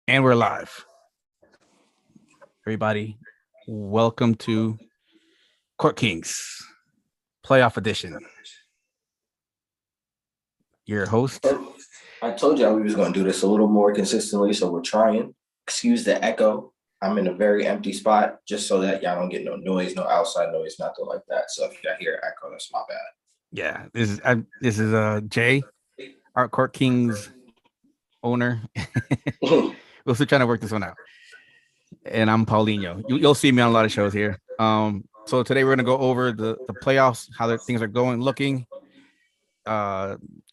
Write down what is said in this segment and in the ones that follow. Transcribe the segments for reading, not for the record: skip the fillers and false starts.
And we're live. Everybody, welcome to Court Kings Playoff Edition. Your host. I told y'all we was going to do this a little more consistently, so we're trying. Excuse the echo. I'm in a very empty spot just so that y'all don't get no noise, no outside noise, nothing like that. So if y'all hear echo, that's my bad. Yeah, this is Jay, our Court Kings owner. We're still trying to work this one out. And I'm Paulinho. You'll see me on a lot of shows here. So today we're gonna go over the playoffs, how things are looking.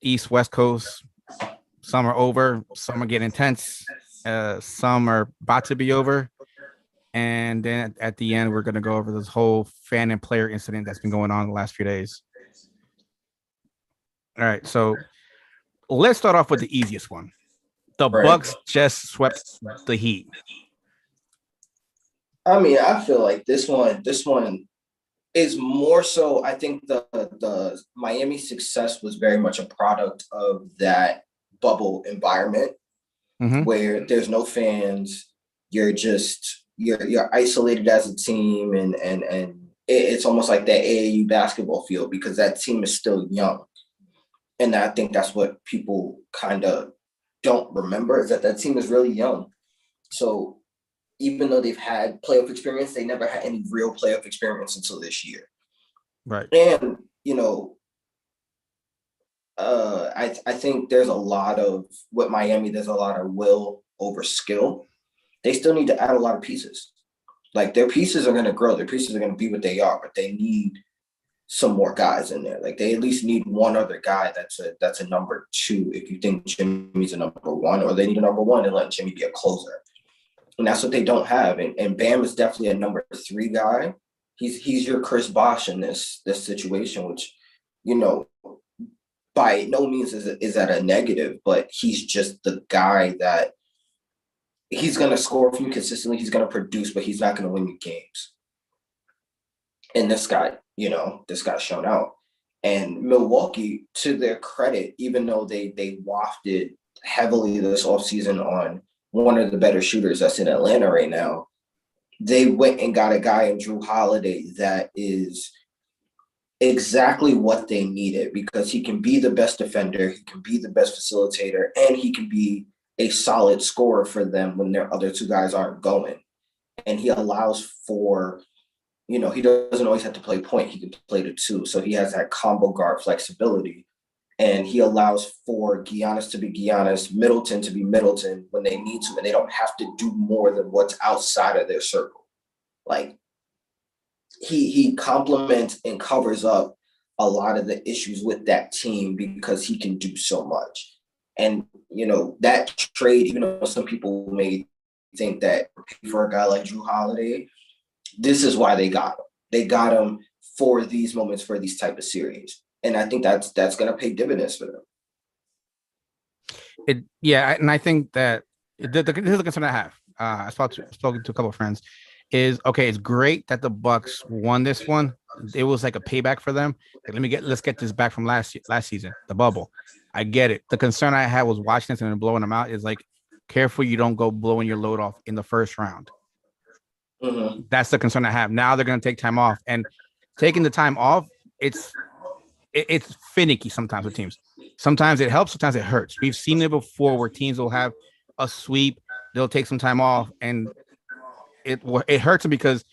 East, West Coast. Some are over, some are getting intense, some are about to be over. And then at the end, we're going to go over this whole fan and player incident that's been going on the last few days. All right, so let's start off with the easiest one. The Bucks just swept the Heat. I mean, I feel like this one is more so. I think the Miami success was very much a product of that bubble environment where there's no fans. You're isolated as a team, and it's almost like that AAU basketball field because that team is still young. And I think that's what people kind of don't remember is that team is really young. So even though they've had playoff experience, they never had any real playoff experience until this year. Right. And, I think there's a lot of with Miami, there's a lot of will over skill. They still need to add a lot of pieces. Like their pieces are going to grow. Their pieces are going to be what they are, but they need some more guys in there. Like they at least need one other guy that's a number two. If you think Jimmy's a number one, or they need a number one and let Jimmy be a closer. And that's what they don't have. And Bam is definitely a number three guy. He's your Chris Bosh in this situation, which, by no means is that a negative, but he's just the guy that he's going to score for you consistently. He's going to produce, but he's not going to win you games. And this got shown out. And Milwaukee, to their credit, even though they wafted heavily this offseason on one of the better shooters that's in Atlanta right now, they went and got a guy in Drew Holiday that is exactly what they needed because he can be the best defender, he can be the best facilitator, and he can be a solid scorer for them when their other two guys aren't going. And he allows for, he doesn't always have to play point. He can play the two. So he has that combo guard flexibility. And he allows for Giannis to be Giannis, Middleton to be Middleton when they need to, and they don't have to do more than what's outside of their circle. Like, he complements and covers up a lot of the issues with that team because he can do so much. And, that trade, even though some people may think that for a guy like Drew Holiday, this is why they got him. They got him for these moments, for these type of series. And I think that's going to pay dividends for them. And I think that here's the concern I have. I spoken to a couple of friends. It's great that the Bucks won this one. It was like a payback for them. Like, let's get this back from last season, the bubble. I get it. The concern I had was watching this and then blowing them out is like, careful you don't go blowing your load off in the first round. Mm-hmm. That's the concern I have. Now they're going to take time off, and taking the time off, it's finicky sometimes with teams. Sometimes it helps, sometimes it hurts. We've seen it before where teams will have a sweep, they'll take some time off, and it hurts them because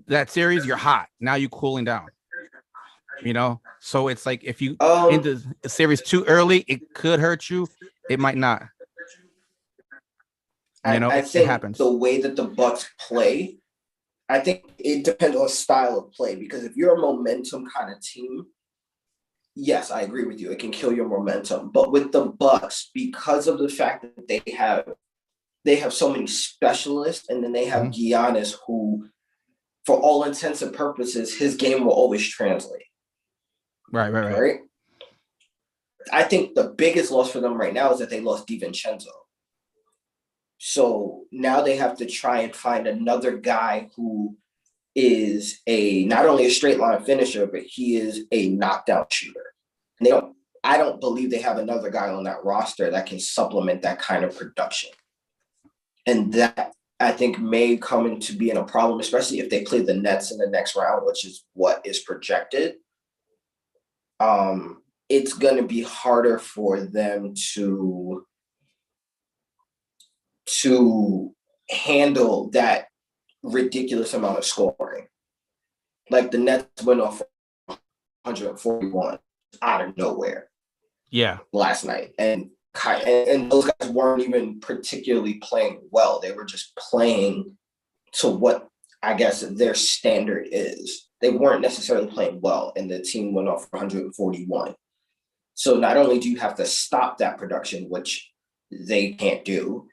that series you're hot. Now you're cooling down. So it's like if you end the series too early, it could hurt you. It might not. I think it happens. The way that the Bucks play, I think it depends on style of play. Because if you're a momentum kind of team, yes, I agree with you. It can kill your momentum. But with the Bucks, because of the fact that they have so many specialists, and then they have Giannis, who, for all intents and purposes, his game will always translate. Right. I think the biggest loss for them right now is that they lost DiVincenzo. So now they have to try and find another guy who is not only a straight line finisher, but he is a knockdown shooter. And I don't believe they have another guy on that roster that can supplement that kind of production. And that I think may come into being a problem, especially if they play the Nets in the next round, which is what is projected. It's going to be harder for them to handle that ridiculous amount of scoring. Like the Nets went off 141 out of nowhere. Yeah. Last night, and those guys weren't even particularly playing well. They were just playing to what I guess their standard is. They weren't necessarily playing well, and the team went off 141. So not only do you have to stop that production, which they can't do,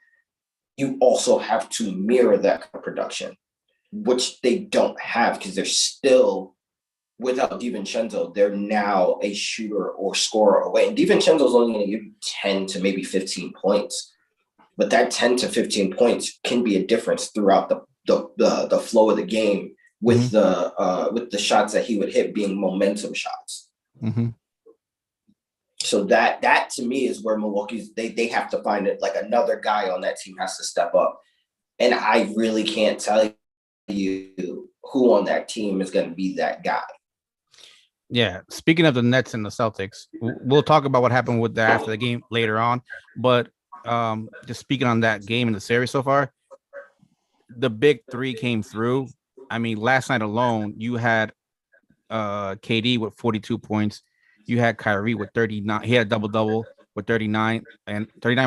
you also have to mirror that kind of production, which they don't have because they're still, without DiVincenzo, they're now a shooter or scorer away. And DiVincenzo's only going to give you 10 to maybe 15 points. But that 10 to 15 points can be a difference throughout the flow of the game with the shots that he would hit being momentum shots. Mm-hmm. So that to me is where Milwaukee's they have to find it, like another guy on that team has to step up. And I really can't tell you who on that team is going to be that guy. Yeah. Speaking of the Nets and the Celtics, we'll talk about what happened with that after the game later on. But just speaking on that game in the series so far, the big three came through. I mean, last night alone, you had KD with 42 points. You had Kyrie with 39. He had a double-double with 39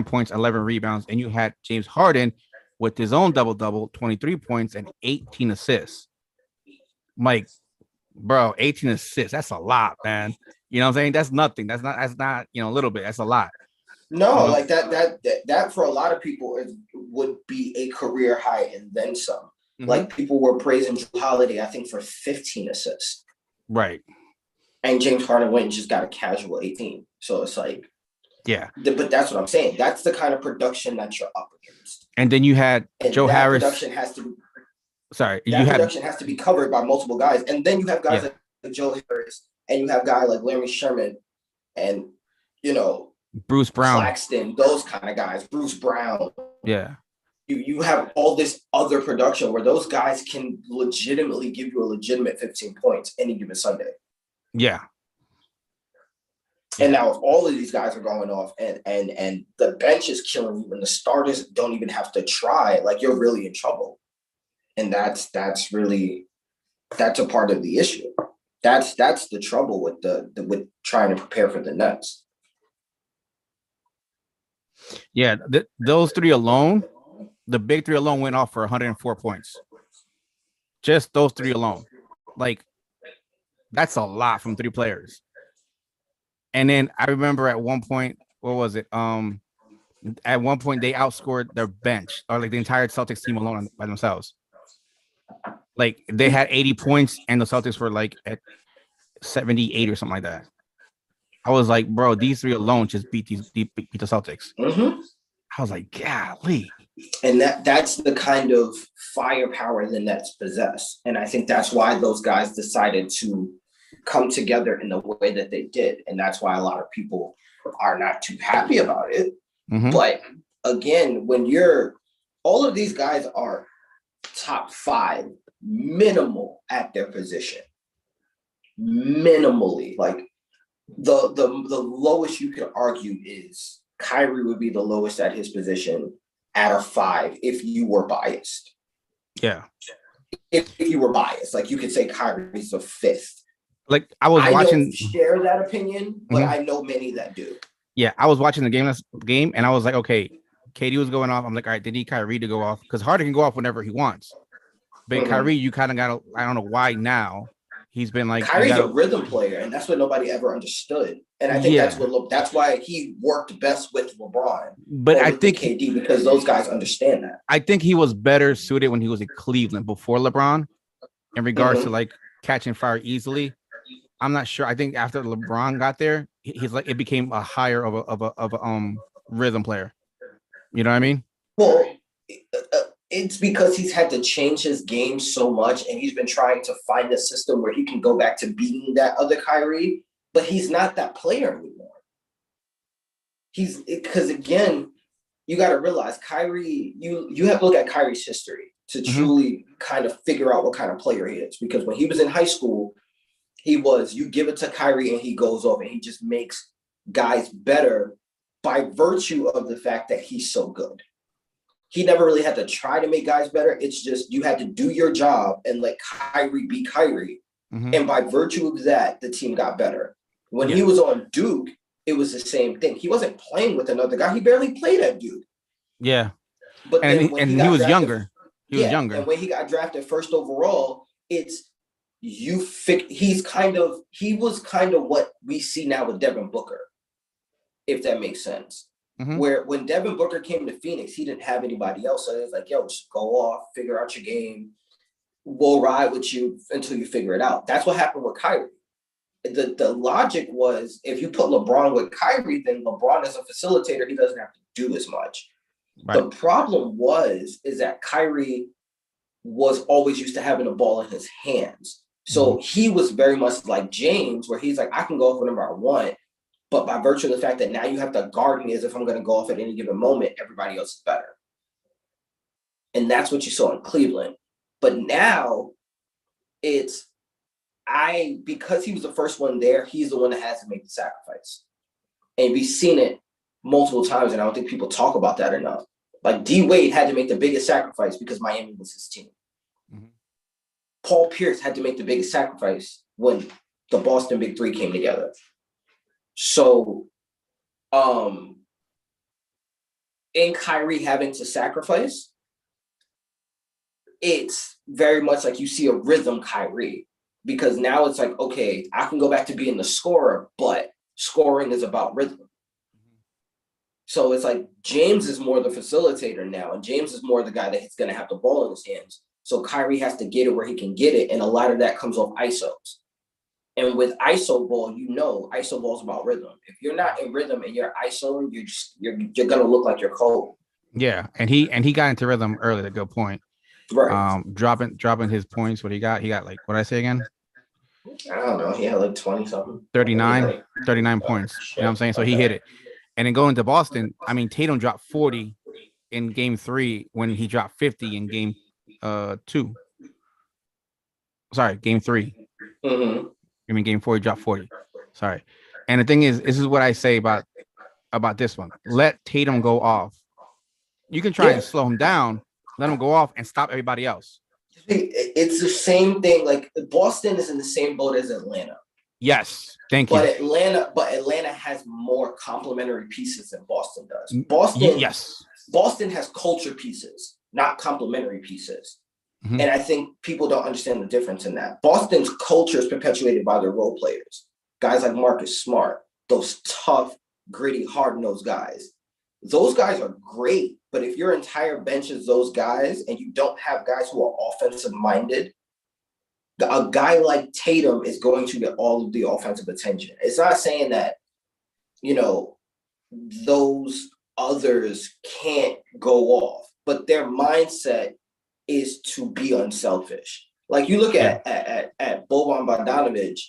points, 11 rebounds. And you had James Harden with his own double-double, 23 points and 18 assists. Mike, bro, 18 assists. That's a lot, man. You know what I'm saying? That's nothing. That's not, a little bit. That's a lot. No, like that for a lot of people would be a career high and then some. Mm-hmm. Like people were praising Jrue Holiday, I think, for 15 assists. Right. And James Harden went and just got a casual 18. So it's like, yeah. But that's what I'm saying. That's the kind of production that you're up against. And then you had Joe Harris. Production has to. Sorry, production has to be covered by multiple guys, and then you have guys like Joe Harris, and you have guys like Larry Sherman, and Bruce Brown, Claxton, those kind of guys, Bruce Brown. Yeah. You have all this other production where those guys can legitimately give you a legitimate 15 points any given Sunday. Yeah. And now if all of these guys are going off and the bench is killing you and the starters don't even have to try, like you're really in trouble. And that's a part of the issue. That's the trouble with with trying to prepare for the Nets. Yeah, those three alone, the big three alone went off for 104 points. Just those three alone. Like, that's a lot from three players. And then I remember at one point, what was it? At one point they outscored their bench, or like the entire Celtics team alone by themselves. Like they had 80 points and the Celtics were like at 78 or something like that. I was like, bro, these three alone just beat the Celtics. Mm-hmm. I was like, golly. And that's the kind of firepower the Nets possess. And I think that's why those guys decided to come together in the way that they did. And that's why a lot of people are not too happy about it. Mm-hmm. But again, when all of these guys are top 5 minimal at their position, minimally, like the lowest you could argue is Kyrie would be the lowest at his position at a 5 if you were biased. Yeah. If you were biased, like you could say Kyrie's the 5th. Like I watching. Don't share that opinion, but I know many that do. Yeah, I was watching the game, and I was like, okay, KD was going off. I'm like, all right, they need Kyrie to go off because Harden can go off whenever he wants. But Kyrie, you kind of got to. I don't know why now. He's been like Kyrie's a rhythm player, and that's what nobody ever understood. And I think that's why he worked best with LeBron. But I think KD, because those guys understand that. I think he was better suited when he was in Cleveland before LeBron, in regards to like catching fire easily. I'm not sure. I think after LeBron got there, he's like it became a higher of a rhythm player. You know what I mean? Well, it's because he's had to change his game so much, and he's been trying to find a system where he can go back to beating that other Kyrie, but he's not that player anymore. Because again, you got to realize Kyrie, you have to look at Kyrie's history to truly kind of figure out what kind of player he is. Because when he was in high school, you give it to Kyrie and he goes off and he just makes guys better by virtue of the fact that he's so good. He never really had to try to make guys better. It's just you had to do your job and let Kyrie be Kyrie. And by virtue of that, the team got better. When he was on Duke, it was the same thing. He wasn't playing with another guy. He barely played at Duke. Yeah. But and then he, when and he he got was drafted, younger. He was younger. And when he got drafted first overall, he was kind of what we see now with Devin Booker, if that makes sense. Where when Devin Booker came to Phoenix, he didn't have anybody else. So it was like, yo, just go off, figure out your game. We'll ride with you until you figure it out. That's what happened with Kyrie. The logic was if you put LeBron with Kyrie, then LeBron as a facilitator, he doesn't have to do as much. Right. The problem is that Kyrie was always used to having the ball in his hands. So he was very much like James, where he's like, I can go off whenever I want. But by virtue of the fact that now you have to guard me as if I'm going to go off at any given moment, everybody else is better. And that's what you saw in Cleveland. But now because he was the first one there, he's the one that has to make the sacrifice. And we've seen it multiple times, and I don't think people talk about that enough. Like D Wade had to make the biggest sacrifice because Miami was his team. Paul Pierce had to make the biggest sacrifice when the Boston Big Three came together. So, in Kyrie having to sacrifice, it's very much like you see a rhythm Kyrie, because now it's like, okay, I can go back to being the scorer, but scoring is about rhythm. So it's like James is more the facilitator now, and James is more the guy that's going to have the ball in his hands. So Kyrie has to get it where he can get it, and a lot of that comes off ISOs. And with ISO ball, ISO ball is about rhythm. If you're not in rhythm and you're ISOing, you're gonna look like you're cold. Yeah, and he got into rhythm early. A good point. Right. Dropping his points. What he got? He got like, what did I say again? I don't know. He had like 20 something. 39 points. You know what I'm saying? So he hit it. And then going to Boston, I mean, Tatum dropped 40 in game 3 when he dropped 50 in game 2. Sorry, game 3. I mean, game 4, he dropped 40. Sorry. And the thing is, this is what I say about this one. Let Tatum go off. You can try and slow him down, let him go off and stop everybody else. It's the same thing. Like Boston is in the same boat as Atlanta. Yes. Thank you. But Atlanta has more complementary pieces than Boston does. Boston has culture pieces, not complementary pieces. And I think people don't understand the difference in that. Boston's culture is perpetuated by their role players. Guys like Marcus Smart, those tough, gritty, hard-nosed guys. Those guys are great, but if your entire bench is those guys and you don't have guys who are offensive-minded, a guy like Tatum is going to get all of the offensive attention. It's not saying that, those others can't go off, but their mindset is to be unselfish. Like you look at Boban Bogdanovic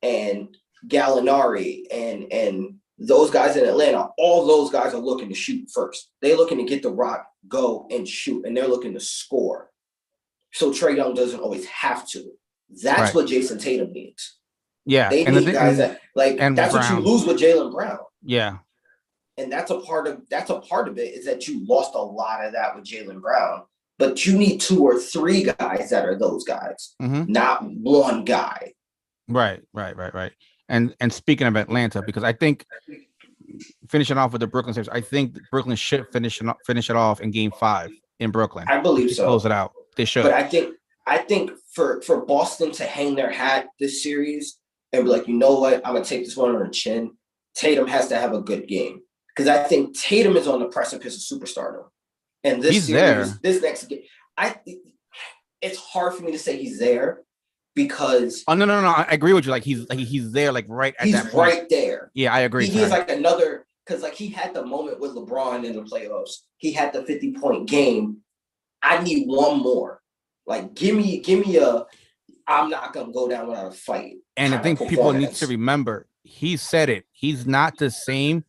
and Gallinari and those guys in Atlanta, all those guys are looking to shoot first. They're looking to get the rock, go and shoot, and they're looking to score. So Trae Young doesn't always have to. That's what Jason Tatum needs. Yeah. They need guys that that's what you lose with Jaylen Brown. Yeah. And that's a part of it, is that you lost a lot of that with Jaylen Brown. But you need 2 or 3 guys that are those guys, not one guy. Right. And speaking of Atlanta, because I think finishing off with the Brooklyn Sixers, I think Brooklyn should finish it off in game 5 in Brooklyn. I believe so. Close it out. They should. But I think for Boston to hang their hat this series and be like, you know what, I'm gonna take this one on the chin. Tatum has to have a good game, because I think Tatum is on the precipice of superstardom. And this next game, it's hard for me to say he's there, because no, I agree with you. Like he's there, like right at that point. He's right there. Yeah, I agree. He's like another, because like he had the moment with LeBron in the playoffs. He had the 50-point game. I need one more. Like give me a. I'm not gonna go down without a fight. And I think people need to remember, he said it. He's not the same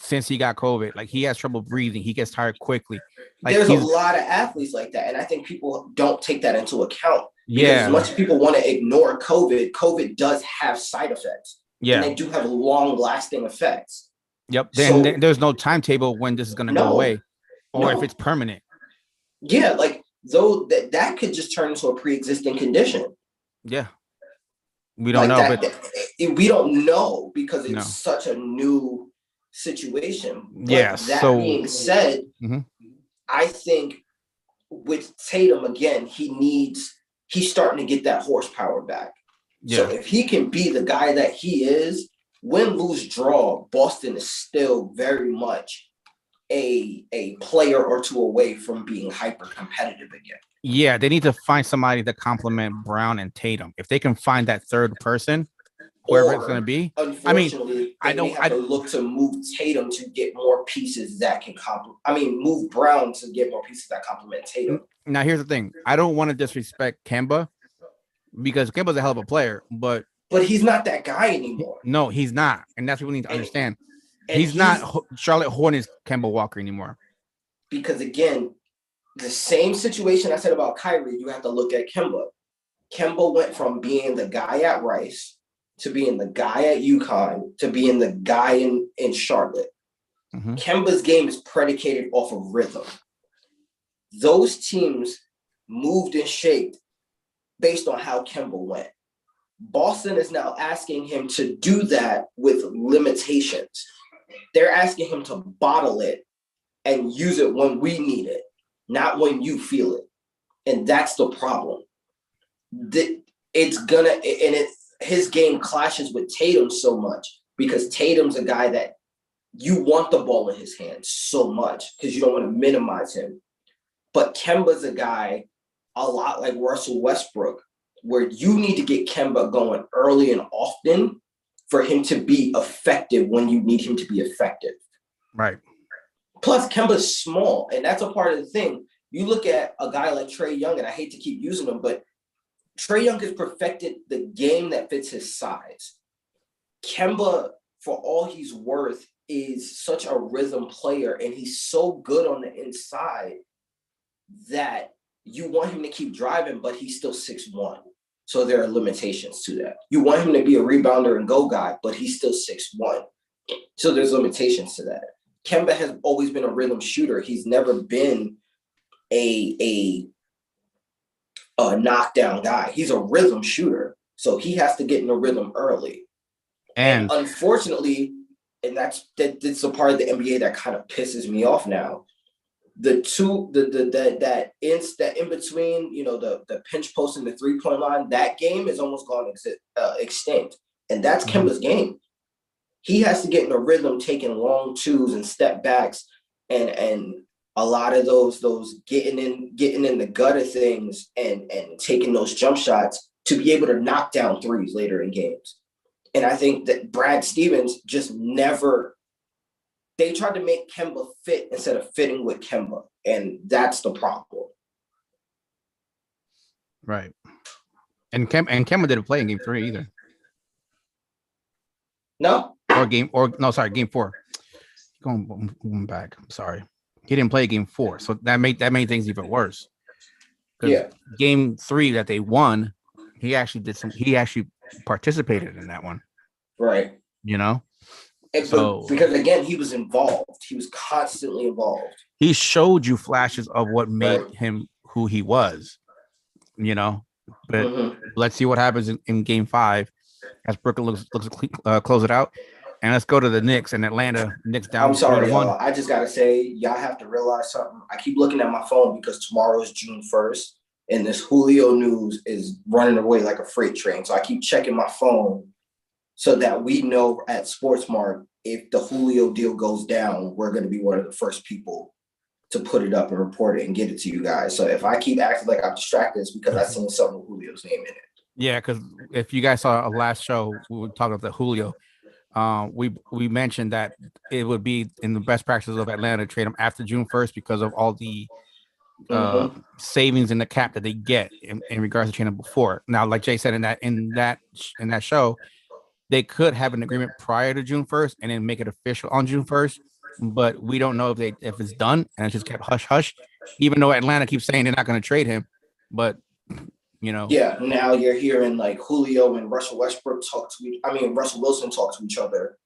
since he got COVID. Like he has trouble breathing. He gets tired quickly. Like There's a he's lot of athletes like that, and I think people don't take that into account because as yeah, much as people want to ignore COVID, COVID does have side effects, and yeah, they do have long-lasting effects. yep. Then So there's no timetable when this is gonna go no, away, or if no, it's permanent. yeah, like though that could just turn into a pre-existing condition. Yeah, we don't Like know, but we don't know because it's no, such a new situation. yeah. But that So being said, mhm. I think with Tatum again, he's starting to get that horsepower back. So Yeah, if he can be the guy that he is, win, lose, draw, Boston is still very much a player or two away from being hyper competitive again. yeah. They need to find somebody to complement Brown and Tatum. If they can find that third person, whoever it's gonna Or be. I mean, unfortunately, I they may don't. have to look to move Tatum to get more pieces that can complement. I mean, move Brown to get more pieces that complement Tatum. Now here's the thing. I don't want to disrespect Kemba because Kemba's a hell of a player, but But he's not that guy anymore. no, he's not, and that's what we need to And understand. and He's not he's Charlotte Hornets Kemba Walker anymore. because again, the same situation I said about Kyrie, you have to look at Kemba. Kemba went from being the guy at Rice to being the guy at UConn to being the guy in Charlotte. Mm-hmm. Kemba's game is predicated off of rhythm. Those teams moved and shaped based on how Kemba went. Boston is now asking him to do that with limitations. They're asking him to bottle it and use it when we need it, not when you feel it. And that's the problem. His game clashes with Tatum so much because Tatum's a guy that you want the ball in his hands so much because you don't want to minimize him. But Kemba's a guy a lot like Russell Westbrook, where you need to get Kemba going early and often for him to be effective when you need him to be effective. Right. Plus, Kemba's small, and that's a part of the thing. You look at a guy like Trae Young, and I hate to keep using him, but Trae Young has perfected the game that fits his size. Kemba, for all he's worth, is such a rhythm player, and he's so good on the inside that you want him to keep driving, but he's still 6'1". So there are limitations to that. You want him to be a rebounder and go guy, but he's still 6'1". So there's limitations to that. Kemba has always been a rhythm shooter. He's never been a knockdown guy. He's a rhythm shooter. So he has to get in the rhythm early. And unfortunately, and that's the part of the NBA that kind of pisses me off now. That in between, the pinch post and the 3-point line, that game is almost gone extinct. And that's Kemba's game. He has to get in a rhythm, taking long twos and step backs, and a lot of those getting in the gutter things and taking those jump shots to be able to knock down threes later in games. And I think that Brad Stevens just never. They tried to make Kemba fit instead of fitting with Kemba, and that's the problem. Right. And Kemba didn't play in game 3 either. No. Game 4. Going back. I'm sorry. He didn't play game 4. So that made things even worse. Yeah. Game 3 that they won, he actually participated in that one. Right. Because again, he was involved. He was constantly involved. He showed you flashes of what made him who he was, but let's see what happens in game 5 as Brooklyn looks close it out. And let's go to the Knicks and Atlanta. Knicks down. I'm sorry, y'all. I just got to say, y'all have to realize something. I keep looking at my phone because tomorrow is June 1st and this Julio news is running away like a freight train. So I keep checking my phone so that we know at Sportsmart, if the Julio deal goes down, we're going to be one of the first people to put it up and report it and get it to you guys. So if I keep acting like I'm distracted, it's because I seen something with Julio's name in it. Yeah, because if you guys saw our last show, we were talking about the Julio. We mentioned that it would be in the best practices of Atlanta to trade him after June 1st because of all the savings in the cap that they get in regards to trading him before. Now, like Jay said in that show, they could have an agreement prior to June 1st and then make it official on June 1st. But we don't know if it's done, and it's just kept hush hush. Even though Atlanta keeps saying they're not going to trade him, but Yeah, now you're hearing like Julio and Russell Wilson talk to each other.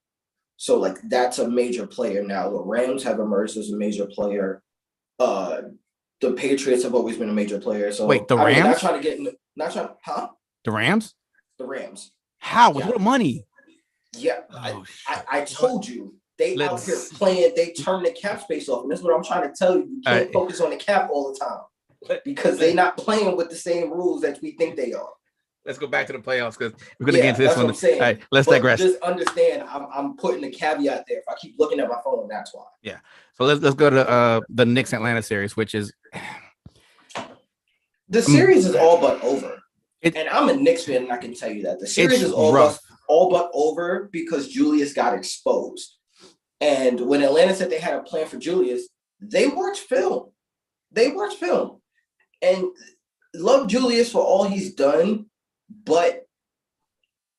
So like that's a major player now. The Rams have emerged as a major player. The Patriots have always been a major player. So wait, the Rams? The Rams? The Rams. How? With what money? Yeah, I told you they out here playing. They turn the cap space off, and that's what I'm trying to tell you. You can't focus on the cap all the time because they're not playing with the same rules that we think they are. Let's go back to the playoffs because we're going to get into this one. What I'm saying. All right, let's digress. Just understand, I'm putting a caveat there. If I keep looking at my phone, that's why. Yeah. So let's go to the Knicks Atlanta series, which is the series is all but over. And I'm a Knicks fan, and I can tell you that the series is all but over because Julius got exposed. And when Atlanta said they had a plan for Julius, they watched film. And love Julius for all he's done. But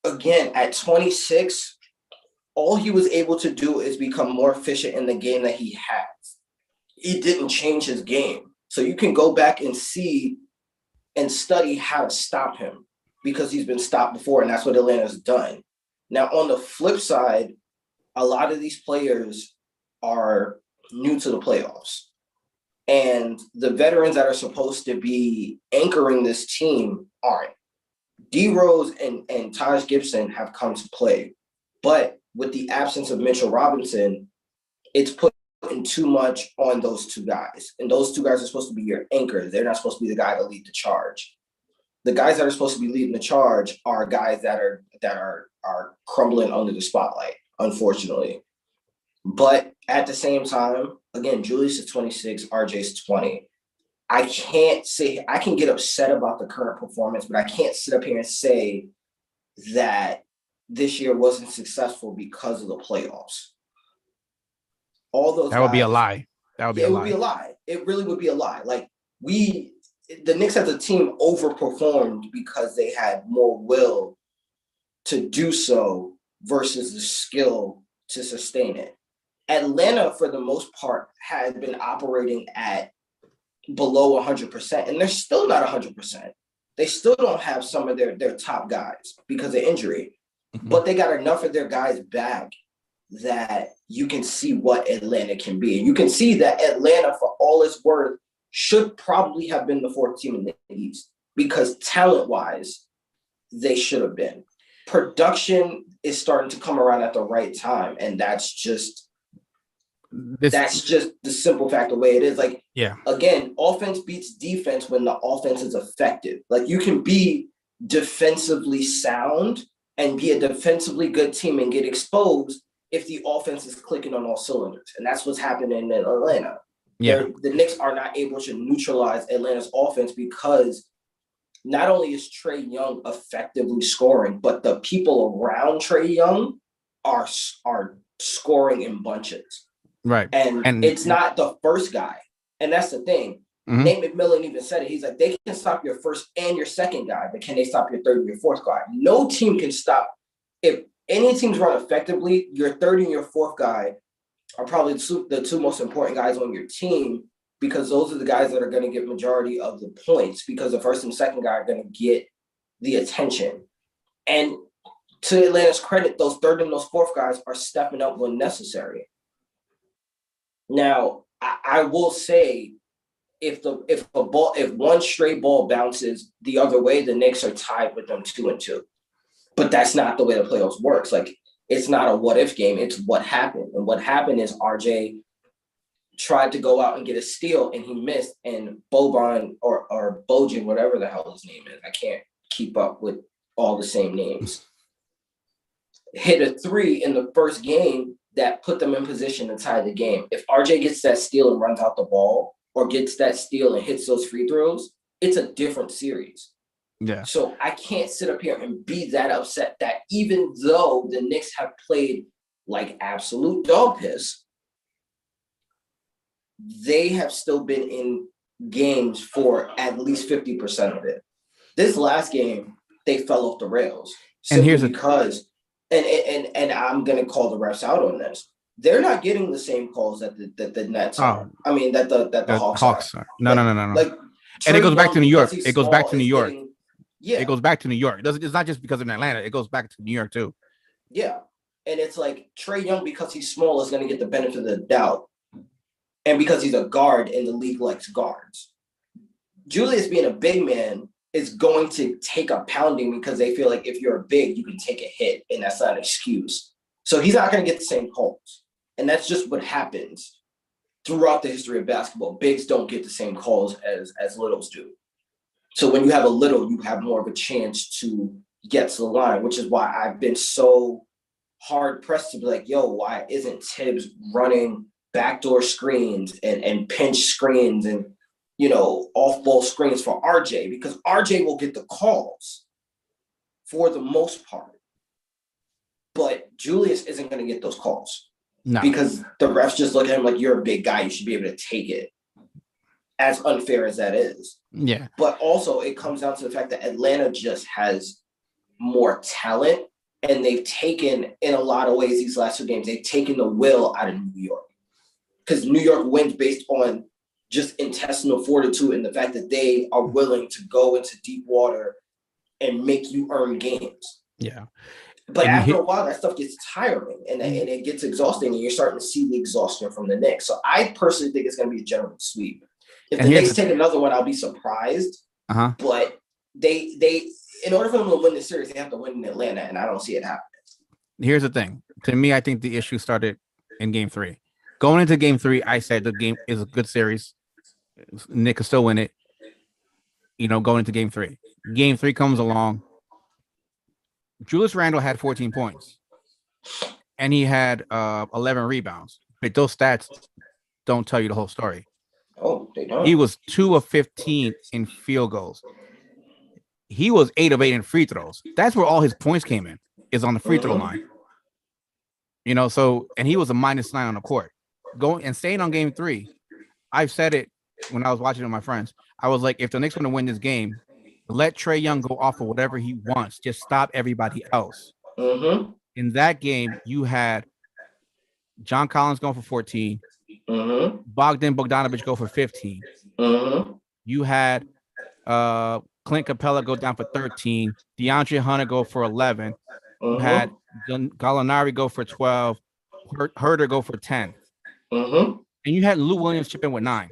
again, at 26, all he was able to do is become more efficient in the game that he has. He didn't change his game. So you can go back and see and study how to stop him because he's been stopped before, and that's what Atlanta's done. Now, on the flip side, a lot of these players are new to the playoffs. And the veterans that are supposed to be anchoring this team aren't. D Rose and Taj Gibson have come to play. But with the absence of Mitchell Robinson, it's putting too much on those two guys. And those two guys are supposed to be your anchors. They're not supposed to be the guy to lead the charge. The guys that are supposed to be leading the charge are guys that are crumbling under the spotlight, unfortunately. But at the same time, again, Julius is 26, RJ's 20. I can't say I can get upset about the current performance, but I can't sit up here and say that this year wasn't successful because of the playoffs. All those that would be a lie. It would be a lie. It really would be a lie. Like the Knicks as a team overperformed because they had more will to do so versus the skill to sustain it. Atlanta, for the most part, had been operating at below 100%, and they're still not 100%. They still don't have some of their top guys because of injury, but they got enough of their guys back that you can see what Atlanta can be. And you can see that Atlanta, for all its worth, should probably have been the fourth team in the East because talent-wise, they should have been. Production is starting to come around at the right time, and that's just the simple fact the way it is. Like, again, offense beats defense when the offense is effective. Like, you can be defensively sound and be a defensively good team and get exposed if the offense is clicking on all cylinders. And that's what's happening in Atlanta. The Knicks are not able to neutralize Atlanta's offense because not only is Trae Young effectively scoring, but the people around Trae Young are scoring in bunches. Right. And it's not the first guy. And that's the thing. Nate McMillan even said it. He's like, they can stop your first and your second guy, but can they stop your third and your fourth guy? No team can stop. If any teams run effectively, your third and your fourth guy are probably the two most important guys on your team because those are the guys that are going to get majority of the points because the first and second guy are going to get the attention. And to Atlanta's credit, those third and those fourth guys are stepping up when necessary. Now, I will say, if one stray ball bounces the other way, the Knicks are tied with them 2-2. But that's not the way the playoffs works. Like, it's not a what if game. It's what happened. And what happened is RJ tried to go out and get a steal and he missed. And Boban or Bojan, whatever the hell his name is, I can't keep up with all the same names, hit a three in the first game that put them in position to tie the game. If RJ gets that steal and runs out the ball or gets that steal and hits those free throws, it's a different series. Yeah. So I can't sit up here and be that upset that even though the Knicks have played like absolute dog piss, they have still been in games for at least 50% of it. This last game, they fell off the rails. And And I'm gonna call the refs out on this. They're not getting the same calls that the Nets are. I mean that the Hawks are. No, like, no, no, no, no. Like and it goes Trae back to Young, New because York. he's It goes back small, to New is York. getting, yeah. It goes back to New York. It's not just because of Atlanta. It goes back to New York too. Yeah. And it's like Trae Young, because he's small, is going to get the benefit of the doubt. And because he's a guard and the league likes guards. Julius, being a big man, is going to take a pounding because they feel like if you're a big, you can take a hit, and that's not an excuse. So he's not going to get the same calls. And that's just what happens throughout the history of basketball. Bigs don't get the same calls as littles do. So when you have a little, you have more of a chance to get to the line, which is why I've been so hard pressed to be like, yo, why isn't Tibbs running backdoor screens and pinch screens and, off-ball screens for RJ? Because RJ will get the calls for the most part. But Julius isn't going to get those calls. No. Because the refs just look at him like, you're a big guy. You should be able to take it. As unfair as that is. Yeah. But also it comes down to the fact that Atlanta just has more talent, and they've taken, in a lot of ways, these last two games, they've taken the will out of New York. Because New York wins based on just intestinal fortitude and the fact that they are willing to go into deep water and make you earn games. Yeah. But after a while, that stuff gets tiring and it gets exhausting, and you're starting to see the exhaustion from the Knicks. So I personally think it's going to be a gentleman's sweep. If the Knicks take another one, I'll be surprised. But they in order for them to win the series, they have to win in Atlanta, and I don't see it happening. Here's the thing. To me, I think the issue started in Game 3. Going into Game 3, I said the game is a good series. Nick can still win it. Going into Game 3. Game 3 comes along. Julius Randle had 14 points, and he had 11 rebounds. But those stats don't tell you the whole story. Oh, they don't. He was 2 of 15 in field goals. He was 8 of 8 in free throws. That's where all his points came in, is on the free throw line. So, and he was a -9 on the court. Going and staying on Game 3, I've said it when I was watching it with my friends. I was like, if the Knicks want to win this game, let Trae Young go off of whatever he wants. Just stop everybody else. In that game, you had John Collins going for 14. Bogdanovich go for 15. You had Clint Capella go down for 13. DeAndre Hunter go for 11. You had Gallinari go for 12. Herter go for 10. And you had Lou Williams chip in with 9.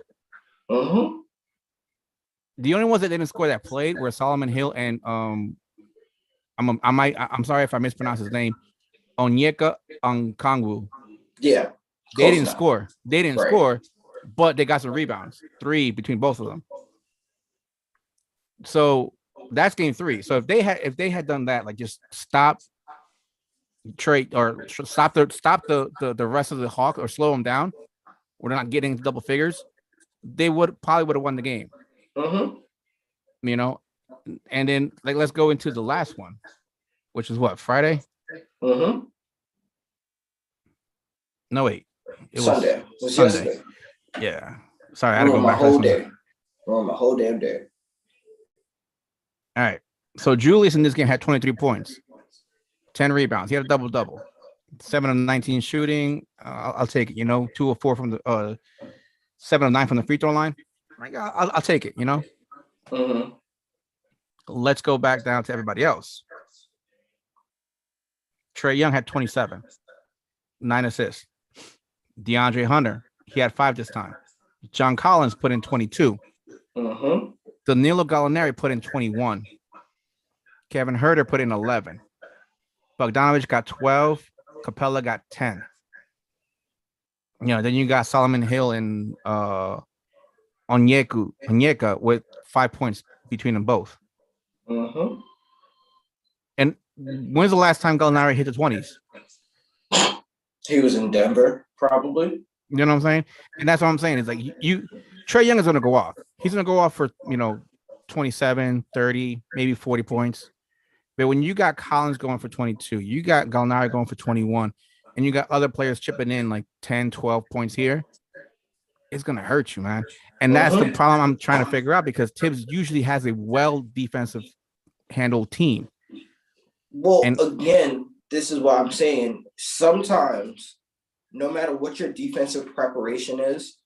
The only ones that didn't score that played were Solomon Hill and I'm sorry if I mispronounced his name, Onyeka Okongwu. Yeah. They didn't score. They didn't score, but they got some rebounds. 3 between both of them. So that's Game 3. So if they had done that, like just stop trade or stop the rest of the Hawks or slow them down, or they're not getting double figures, they probably would have won the game. And then let's go into the last one, which is what, Friday? No, wait. It was Sunday. It was Sunday. Yesterday. Yeah. Sorry, I had to go back. My whole damn day. All right. So Julius in this game had 23 points, 10 rebounds. He had a double-double. 7 of 19 shooting. I'll take it, 2 of 4 from the 7 of 9 from the free throw line. I'll take it, Let's go back down to everybody else. Trae Young had 27, 9 assists. DeAndre Hunter, he had 5 this time. John Collins put in 22. Danilo Gallinari put in 21. Kevin Herter put in 11. Bogdanovich got 12. Capella got 10. Then you got Solomon Hill and Onyeka with 5 points between them both. And when's the last time Gallinari hit the 20s? He was in Denver, probably. You know what I'm saying? And that's what I'm saying. It's like Trae Young is going to go off. He's going to go off for, 27, 30, maybe 40 points. But when you got Collins going for 22, you got Gallinari going for 21, and you got other players chipping in like 10, 12 points here, it's going to hurt you, man. And that's the problem I'm trying to figure out, because Tibbs usually has a well defensive handled team. Well, again, this is what I'm saying. Sometimes, no matter what your defensive preparation is,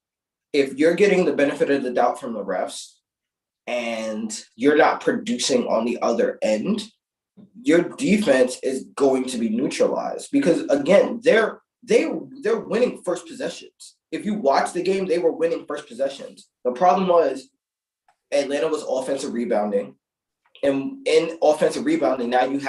if you're getting the benefit of the doubt from the refs and you're not producing on the other end, your defense is going to be neutralized because again, they're winning first possessions. If you watch the game, they were winning first possessions. The problem was Atlanta was offensive rebounding, and in offensive rebounding, now you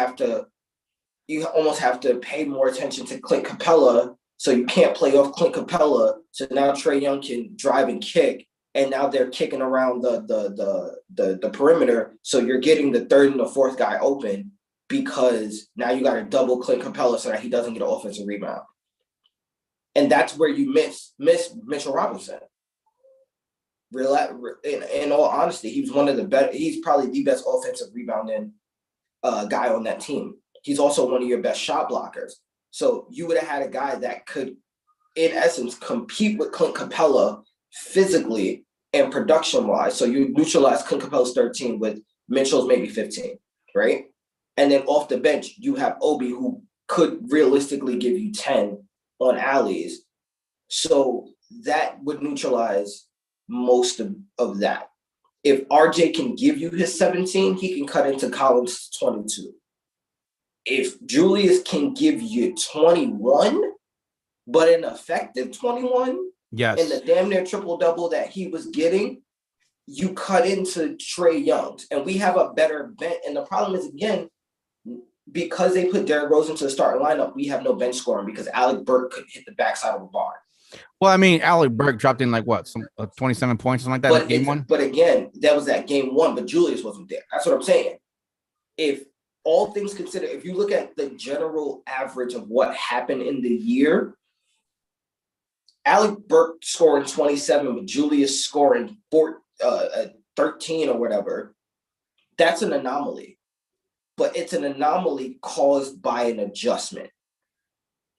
almost have to pay more attention to Clint Capella, so you can't play off Clint Capella. So now Trae Young can drive and kick, and now they're kicking around the perimeter. So you're getting the third and the fourth guy open because now you got to double Clint Capella so that he doesn't get an offensive rebound. And that's where you miss Mitchell Robinson. In all honesty, he was one of the better. He's probably the best offensive rebounding guy on that team. He's also one of your best shot blockers. So you would have had a guy that could, in essence, compete with Clint Capella physically and production-wise. So you neutralize Clint Capella's 13 with Mitchell's maybe 15, right? And then off the bench, you have Obi, who could realistically give you 10 on alleys. So that would neutralize most of that. If RJ can give you his 17, he can cut into Collins' 22. If Julius can give you 21, but an effective 21, yes, and the damn near triple-double that he was getting, you cut into Trae Young's. And we have a better bench. And the problem is, again, because they put Derrick Rose into the starting lineup, we have no bench scoring because Alec Burke could hit the backside of a bar. Well, I mean, Alec Burke dropped in like what, some 27 points, something like that in game one. But again, that was that game one, but Julius wasn't there. That's what I'm saying. If all things considered, if you look at the general average of what happened in the year, Alec Burke scoring 27, with Julius scoring 13 or whatever, that's an anomaly. But it's an anomaly caused by an adjustment.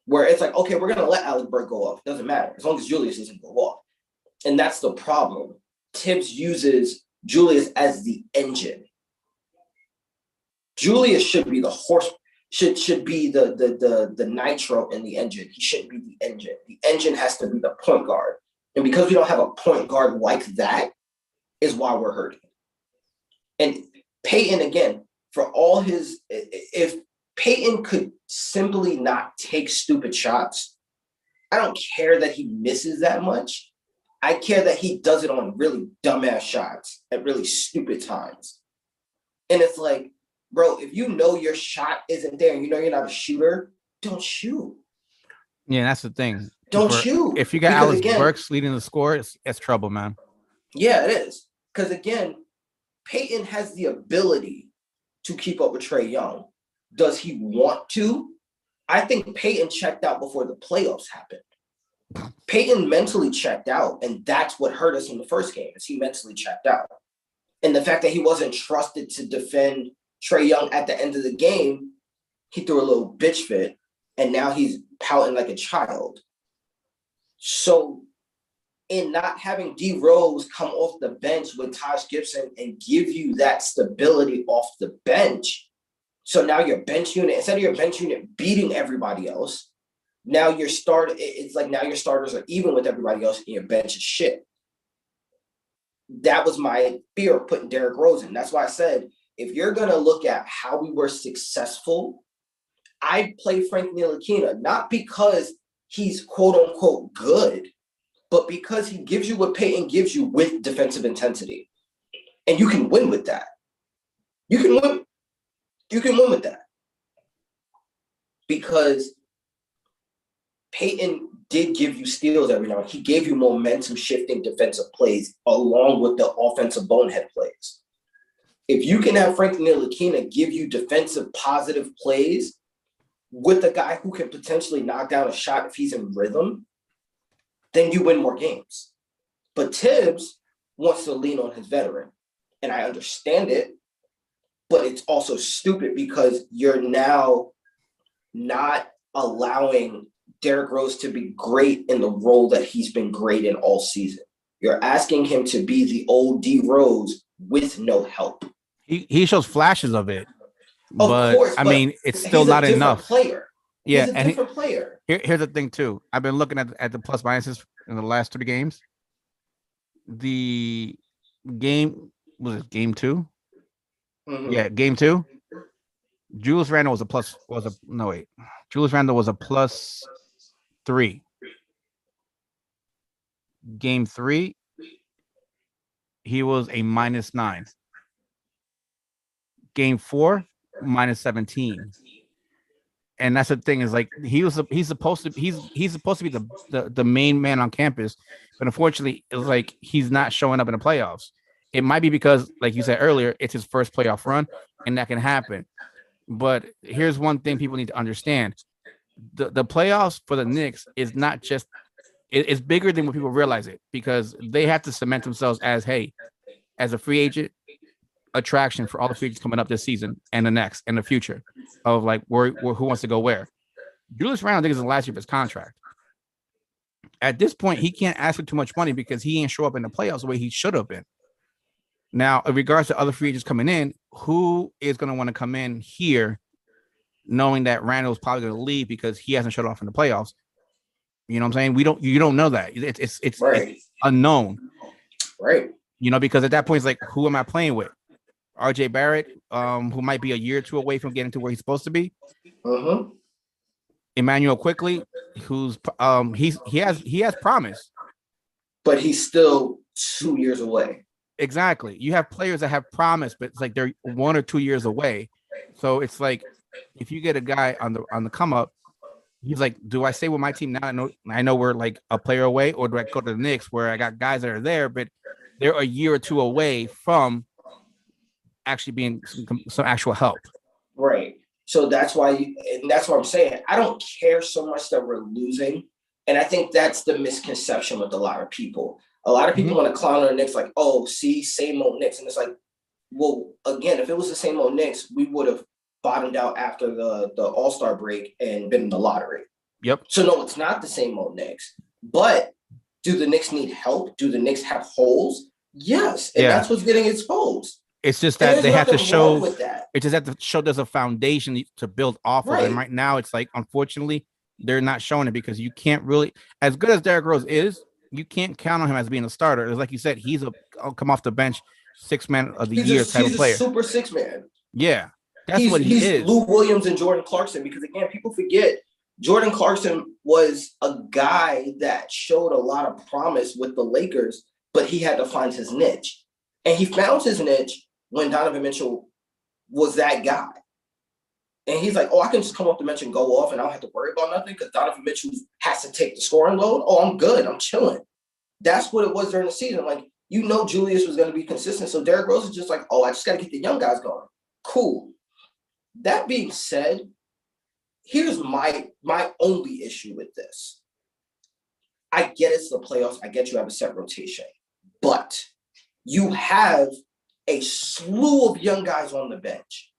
Where it's like, okay, we're going to let Alec Burke go off. Doesn't matter, as long as Julius doesn't go off. And that's the problem. Tibbs uses Julius as the engine. Julius should be the horse, should be the nitro in the engine. He shouldn't be the engine. The engine has to be the point guard. And because we don't have a point guard like that, is why we're hurting. And Peyton, again, for all his, if Peyton could simply not take stupid shots, I don't care that he misses that much. I care that he does it on really dumbass shots at really stupid times. And it's like, bro, if you know your shot isn't there and you know you're not a shooter, don't shoot. Yeah, that's the thing. Don't shoot. If you got Alex Burks leading the score, it's trouble, man. Yeah, it is. Because again, Peyton has the ability to keep up with Trae Young. Does he want to? I think Peyton checked out before the playoffs happened. Peyton mentally checked out, and that's what hurt us in the first game, is he mentally checked out. And the fact that he wasn't trusted to defend Trae Young at the end of the game, he threw a little bitch fit, and now he's pouting like a child. So in not having D Rose come off the bench with Taj Gibson and give you that stability off the bench, so now your bench unit, instead of your bench unit beating everybody else, now it's like now your starters are even with everybody else and your bench is shit. That was my fear of putting Derrick Rose in. That's why I said, if you're going to look at how we were successful, I'd play Frank Ntilikina, not because he's quote unquote good, but because he gives you what Peyton gives you with defensive intensity. And you can win with that. You can win with that. Because Peyton did give you steals every now and then. He gave you momentum shifting defensive plays along with the offensive bonehead plays. If you can have Frank Ntilikina give you defensive positive plays with a guy who can potentially knock down a shot if he's in rhythm, then you win more games. But Tibbs wants to lean on his veteran. And I understand it, but it's also stupid because you're now not allowing Derrick Rose to be great in the role that he's been great in all season. You're asking him to be the old D Rose with no help. He shows flashes of it, Of course, I mean, it's still not enough. Player. Yeah, He's a and different player. here's the thing too. I've been looking at the plus minuses in the last 3 games. The game was it game 2? Mm-hmm. Yeah, game 2. Julius Randle was a plus. Was a no wait. Julius Randle was a +3. Game 3, he was a -9. Game 4, -17. And that's the thing is like he's supposed to he's supposed to be the main man on campus, but unfortunately it's like he's not showing up in the playoffs. It might be because, like you said earlier, it's his first playoff run, and that can happen. But here's one thing people need to understand: the playoffs for the Knicks is not just it's bigger than what people realize it, because they have to cement themselves as as a free agent attraction for all the free agents coming up this season and the next and the future of like who wants to go where. Julius Randle, I think, is the last year of his contract. At this point, he can't ask for too much money because he ain't show up in the playoffs the way he should have been. Now, in regards to other free agents coming in, who is going to want to come in here knowing that Randall's probably going to leave because he hasn't showed off in the playoffs? You know what I'm saying? You don't know that. It's unknown. Right. You know, because at that point, it's like, who am I playing with? RJ Barrett, who might be a year or two away from getting to where he's supposed to be. Mm-hmm. Emmanuel Quickly, who's he has promise, but he's still 2 years away. Exactly. You have players that have promise, but it's like they're 1 or 2 years away. So it's like if you get a guy on the come up, he's like, do I stay with my team now? I know we're like a player away, or do I go to the Knicks where I got guys that are there, but they're a year or two away from actually being some actual help. Right. So that's why, and that's what I'm saying. I don't care so much that we're losing. And I think that's the misconception with a lot of people. A lot of people want to clown on the Knicks like, oh, see, same old Knicks. And it's like, well, again, if it was the same old Knicks, we would have bottomed out after the All-Star break and been in the lottery. Yep. So no, it's not the same old Knicks. But do the Knicks need help? Do the Knicks have holes? Yes. And that's what's getting exposed. It's just that they have to show it just have to show there's a foundation to build off of. And right now it's like, unfortunately, they're not showing it because you can't really, as good as Derrick Rose is, you can't count on him as being a starter. It's like you said, he's I'll come off the bench, 6-man of the year type of player. He's a super 6-man. Yeah. That's what he is. Lou Williams and Jordan Clarkson, because again, people forget Jordan Clarkson was a guy that showed a lot of promise with the Lakers, but he had to find his niche. And he found his niche when Donovan Mitchell was that guy. And he's like, oh, I can just come off the bench and go off and I don't have to worry about nothing because Donovan Mitchell has to take the scoring load. Oh, I'm good. I'm chilling. That's what it was during the season. Like, Julius was going to be consistent. So Derrick Rose is just like, oh, I just got to get the young guys going. Cool. That being said, here's my only issue with this. I get it's the playoffs. I get you have a set rotation. But you have a slew of young guys on the bench.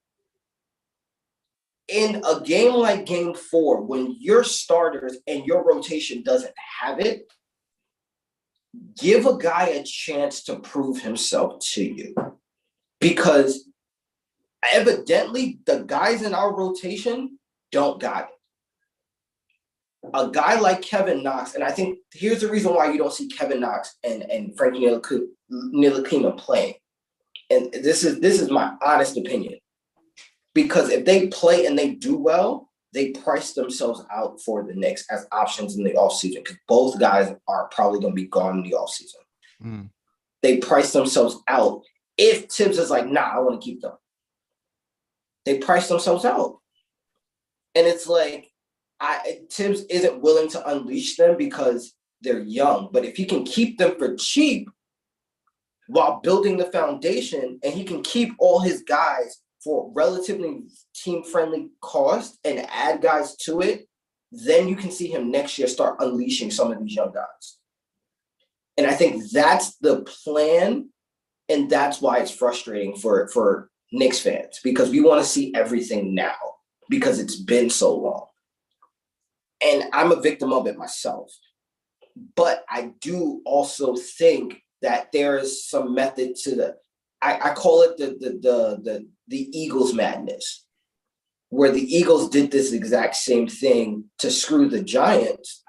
In a game like Game 4, when your starters and your rotation doesn't have it, give a guy a chance to prove himself to you. Because evidently, the guys in our rotation don't got it. A guy like Kevin Knox, and I think here's the reason why you don't see Kevin Knox and Frankie Ntilikina playing. And this is my honest opinion. Because if they play and they do well, they price themselves out for the Knicks as options in the offseason because both guys are probably going to be gone in the offseason. They price themselves out. If Tibbs is like, nah, I want to keep them. They price themselves out. And it's like, Tibbs isn't willing to unleash them because they're young. But if he can keep them for cheap while building the foundation and he can keep all his guys for relatively team-friendly cost and add guys to it, then you can see him next year start unleashing some of these young guys. And I think that's the plan, and that's why it's frustrating for Knicks fans, because we want to see everything now because it's been so long. And I'm a victim of it myself. But I do also think that there is some method to I call it the Eagles madness. where the Eagles did this exact same thing to screw the Giants.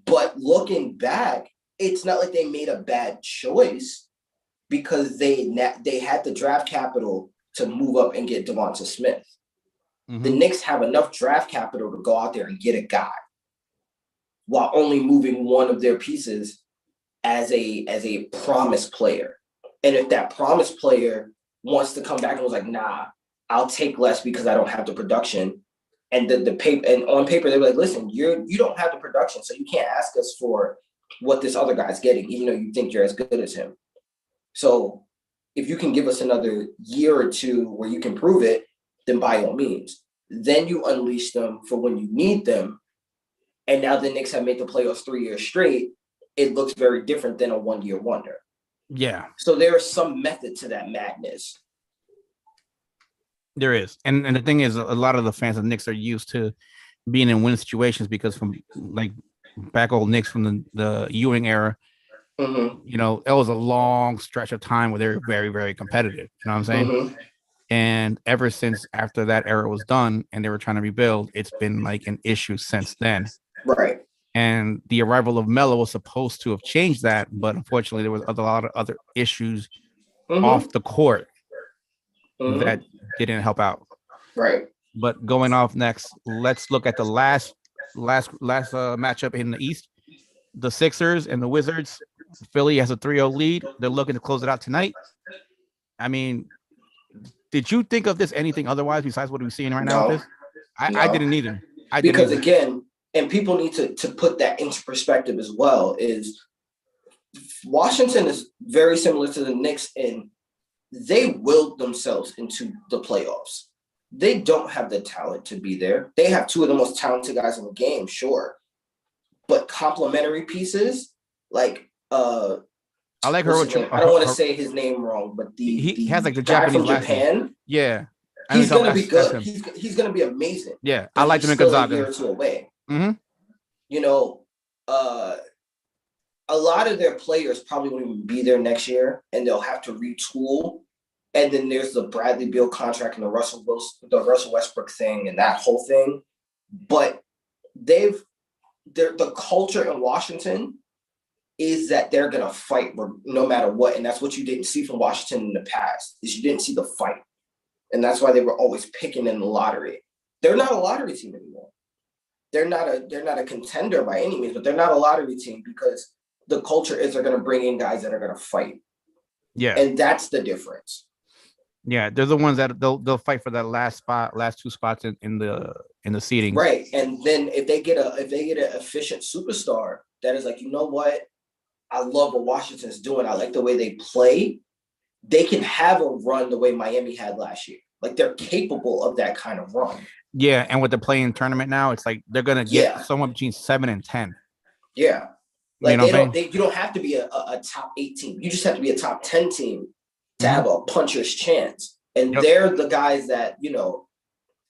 But looking back, it's not like they made a bad choice because they had the draft capital to move up and get Devonta Smith. Mm-hmm. The Knicks have enough draft capital to go out there and get a guy while only moving one of their pieces as a promise player. And if that promise player wants to come back and was like, nah, I'll take less because I don't have the production. And the paper, and on paper, they were like, listen, you don't have the production, so you can't ask us for what this other guy's getting, even though you think you're as good as him. So if you can give us another year or two where you can prove it, then by all means. Then you unleash them for when you need them. And now the Knicks have made the playoffs 3 years straight. It looks very different than a one-year wonder. Yeah. So there is some method to that madness. There is. And the thing is, a lot of the fans of Knicks are used to being in win situations because from like back old Knicks from the Ewing era, mm-hmm. You know, it was a long stretch of time where they were very, very competitive. You know what I'm saying? Mm-hmm. And ever since after that era was done and they were trying to rebuild, it's been like an issue since then. Right. And the arrival of Melo was supposed to have changed that, but unfortunately there was a lot of other issues off the court that didn't help out. Right. But going off next, let's look at the last matchup in the East. The Sixers and the Wizards. Philly has a 3-0 lead. They're looking to close it out tonight. I mean, did you think of this anything otherwise besides what we're seeing right now with this? I didn't either. Because again, and people need to put that into perspective as well, is Washington is very similar to the Knicks and they willed themselves into the playoffs. They don't have the talent to be there. They have two of the most talented guys in the game, sure. But complementary pieces, like I like her. I don't want to say his name wrong, but he has like the guy Japanese from Japan. Yeah. He's gonna be good. He's gonna be amazing. Yeah, I like him in Gonzaga. A year or two away. Mm-hmm. You know, a lot of their players probably won't even be there next year, and they'll have to retool. And then there's the Bradley Beal contract and the Russell Westbrook thing, and that whole thing. But the culture in Washington is that they're gonna fight no matter what, and that's what you didn't see from Washington in the past. Is you didn't see the fight. And that's why they were always picking in the lottery. They're not a lottery team anymore. They're not a contender by any means, but they're not a lottery team because the culture is they're going to bring in guys that are going to fight. Yeah. And that's the difference. Yeah, they're the ones that they'll fight for that last two spots in the seedings. Right. And then if they get an efficient superstar that is like, you know what? I love what Washington's doing. I like the way they play. They can have a run the way Miami had last year. Like they're capable of that kind of run. Yeah, and with the play-in tournament now, it's like they're gonna get somewhere between 7 and 10. Yeah, like you know you don't have to be a top 8 team. You just have to be a top 10 team to have a puncher's chance. And they're the guys that, you know,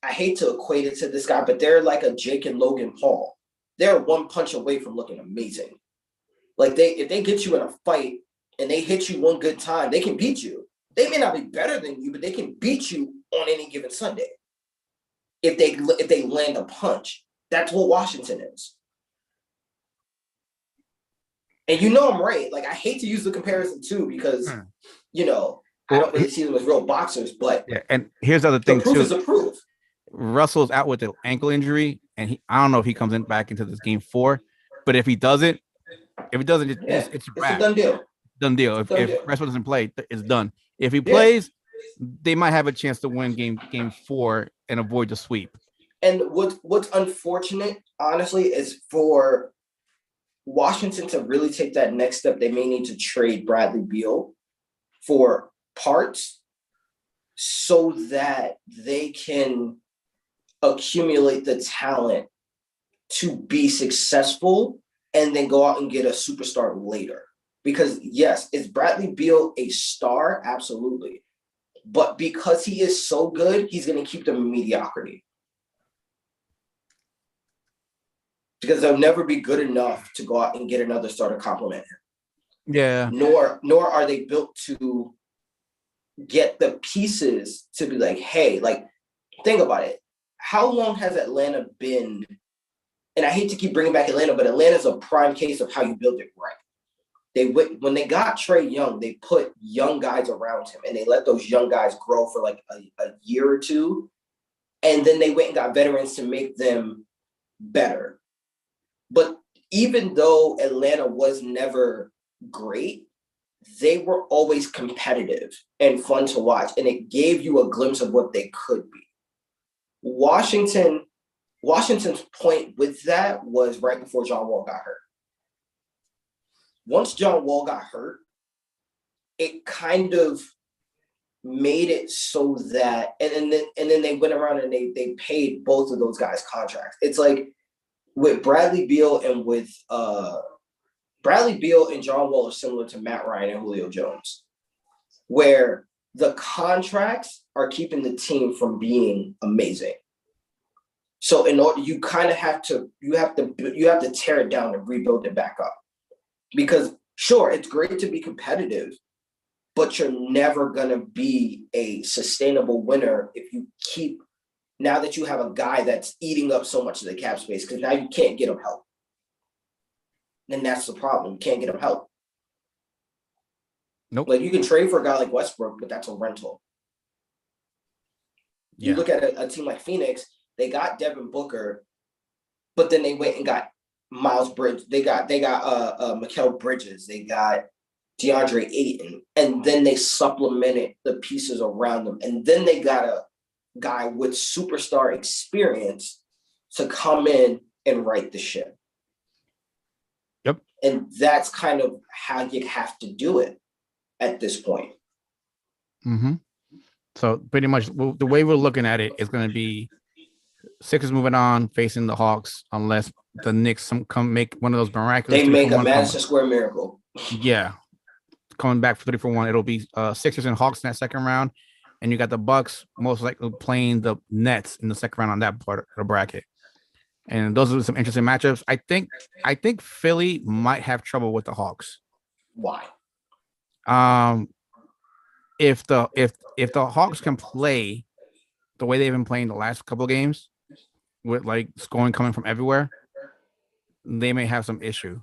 I hate to equate it to this guy, but they're like a Jake and Logan Paul. They're one punch away from looking amazing. Like if they get you in a fight and they hit you one good time, they can beat you. They may not be better than you, but they can beat you on any given Sunday. If they land a punch, that's what Washington is. And you know I'm right. Like I hate to use the comparison too because you know I don't really see them as real boxers. But and here's the other thing proof too. is the proof. Russell's out with an ankle injury, and I don't know if he comes back into this game 4. But if he doesn't, it's a wrap. It's a done deal. Done deal. If Russell doesn't play, it's done. If he plays, they might have a chance to win game 4 and avoid the sweep. And what's unfortunate, honestly, is for Washington to really take that next step, they may need to trade Bradley Beal for parts so that they can accumulate the talent to be successful and then go out and get a superstar later. Because yes, is Bradley Beal a star? Absolutely. But because he is so good, he's going to keep them in mediocrity. Because they'll never be good enough to go out and get another star to complement him. Yeah. Nor are they built to get the pieces to be like, hey, like, think about it. how long has Atlanta been? And I hate to keep bringing back Atlanta, but Atlanta's a prime case of how you build it right. When they got Trae Young, they put young guys around him, and they let those young guys grow for like a year or two, and then they went and got veterans to make them better. But even though Atlanta was never great, they were always competitive and fun to watch, and it gave you a glimpse of what they could be. Washington's point with that was right before John Wall got hurt. Once John Wall got hurt, it kind of made it so that, and then they went around and they paid both of those guys contracts. It's like with Bradley Beal and John Wall are similar to Matt Ryan and Julio Jones, where the contracts are keeping the team from being amazing. So in order, you kind of have to tear it down and rebuild it back up. Because sure, it's great to be competitive, but you're never going to be a sustainable winner if you keep, now that you have a guy that's eating up so much of the cap space, because now you can't get him help. And that's the problem. You can't get him help. Nope. Like, you can trade for a guy like Westbrook, but that's a rental. Yeah. You look at a team like Phoenix, they got Devin Booker, but then they went and got Miles Bridges. They got Mikal Bridges. They got DeAndre Ayton, and then they supplemented the pieces around them, and then they got a guy with superstar experience to come in and right the ship. Yep. And that's kind of how you have to do it at this point. Mm-hmm. So pretty much the way we're looking at it is going to be Sixers moving on, facing the Hawks, unless the Knicks come make one of those miraculous. They make a Madison Square Miracle. Yeah, coming back for 3-1. It'll be Sixers and Hawks in that second round, and you got the Bucks most likely playing the Nets in the second round on that part of the bracket. And those are some interesting matchups. I think Philly might have trouble with the Hawks. Why? If the Hawks can play the way they've been playing the last couple of games, with like scoring coming from everywhere, they may have some issues.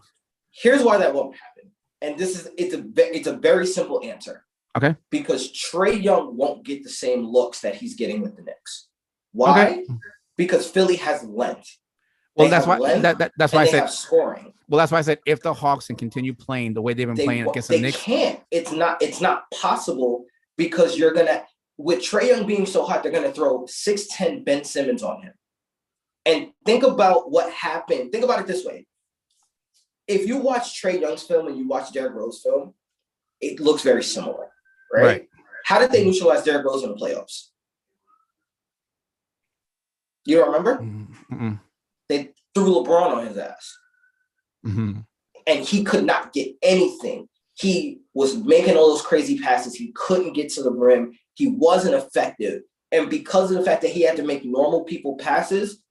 Here's why that won't happen. And it's a very simple answer. Okay. Because Trae Young won't get the same looks that he's getting with the Knicks. Why? Okay. Because Philly has length. Well, that's why that's why I said scoring. Well, that's why I said if the Hawks can continue playing the way they've been playing against the Knicks, they can't. It's not possible, because you're gonna, with Trae Young being so hot, they're gonna throw 6'10" Ben Simmons on him. And think about what happened. Think about it this way. If you watch Trae Young's film and you watch Derrick Rose's film, it looks very similar, right? How did they neutralize Derrick Rose in the playoffs? You don't remember? Mm-hmm. They threw LeBron on his ass. Mm-hmm. And he could not get anything. He was making all those crazy passes. He couldn't get to the rim. He wasn't effective. And because of the fact that he had to make normal people passes,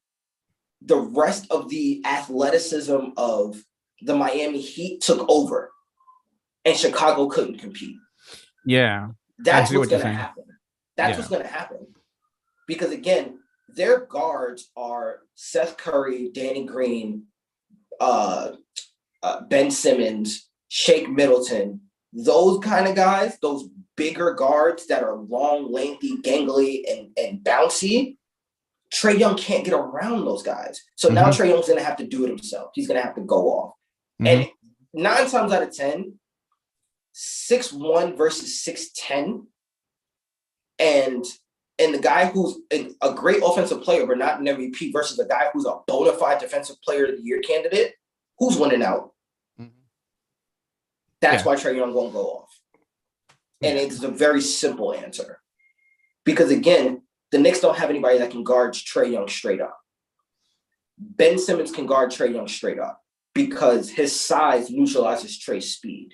the rest of the athleticism of the Miami Heat took over, and Chicago couldn't compete. Yeah. That's what's going to happen. That's what's going to happen. Because again, their guards are Seth Curry, Danny Green, Ben Simmons, Shake Middleton, those kind of guys, those bigger guards that are long, lengthy, gangly, and bouncy. Trae Young can't get around those guys. So now Trae Young's going to have to do it himself. He's going to have to go off. And 9 times out of 10, 6'1" versus 6'10", and the guy who's a great offensive player but not an MVP versus a guy who's a bona fide defensive player of the year candidate, who's winning out? That's why Trae Young won't go off. And it's a very simple answer. Because again, the Knicks don't have anybody that can guard Trae Young straight up. Ben Simmons can guard Trae Young straight up because his size neutralizes Trae's speed.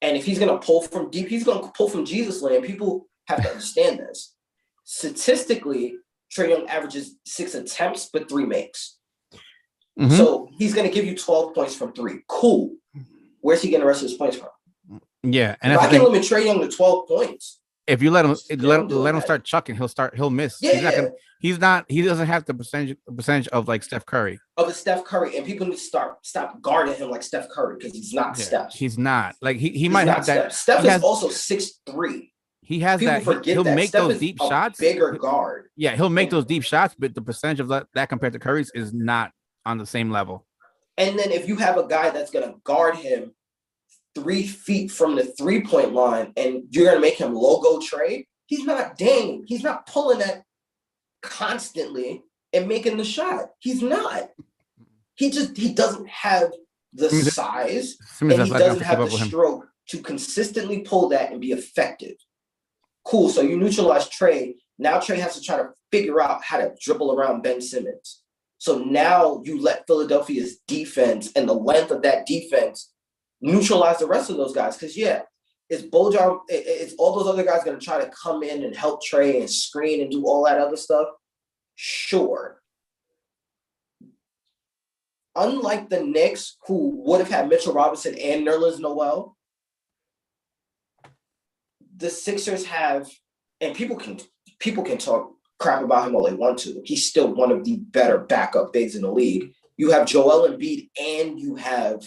And if he's going to pull from deep, he's going to pull from Jesus land. People have to understand this. Statistically, Trae Young averages 6 attempts, but 3 makes. So he's going to give you 12 points from 3. Cool. Where's he getting the rest of his points from? Yeah. And if I can limit Trae Young to 12 points, if you let him don't do let him that. start chucking, he'll miss. Yeah. He doesn't have the percentage of like Steph Curry. Of a Steph Curry, and people need to stop guarding him like Steph Curry because he's not Yeah, Steph. he's not. Like he He's might not have that. Steph. Steph He is has also 6'3". he has People that. forget He'll that make Steph those is deep a shots. bigger guard. Yeah, he'll make those deep shots, but the percentage of that compared to Curry's is not on the same level. And then if you have a guy that's going to guard him 3 feet from the 3-point line and you're going to make him logo Trey, he's not Dame. He's not pulling that constantly and making the shot. He's not. He doesn't have the size and he doesn't have the stroke to consistently pull that and be effective. Cool. So you neutralize Trey. Now Trey has to try to figure out how to dribble around Ben Simmons. So now you let Philadelphia's defense and the length of that defense neutralize the rest of those guys. Because, yeah, it's Bojan, it's all those other guys going to try to come in and help Trey and screen and do all that other stuff? Sure. Unlike the Knicks, who would have had Mitchell Robinson and Nerlens Noel, the Sixers have, and people can talk crap about him all they want to. He's still one of the better backup bigs in the league. You have Joel Embiid and you have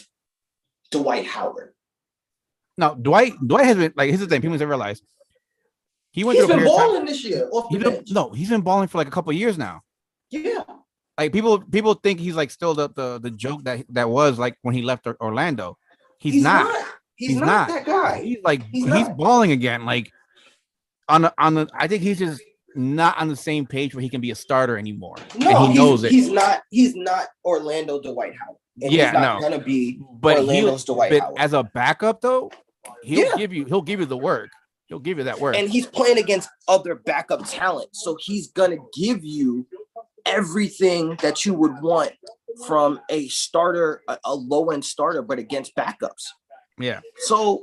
Dwight Howard. No, Dwight has been like, here's the thing. People need to realize he's been balling this year off the bench. No, he's been balling for like a couple of years now. Yeah. Like people think he's like still the joke that was like when he left Orlando. He's not. He's not that guy. He's balling again. Like on the I think he's just not on the same page where he can be a starter anymore. No, and he knows it. He's not Orlando Dwight Howard. And yeah, he's not gonna be but Orlando's Dwight Howard. As a backup though, he'll give you the work. He'll give you that work. And he's playing against other backup talent. So he's gonna give you everything that you would want from a starter, a low-end starter, but against backups. Yeah. So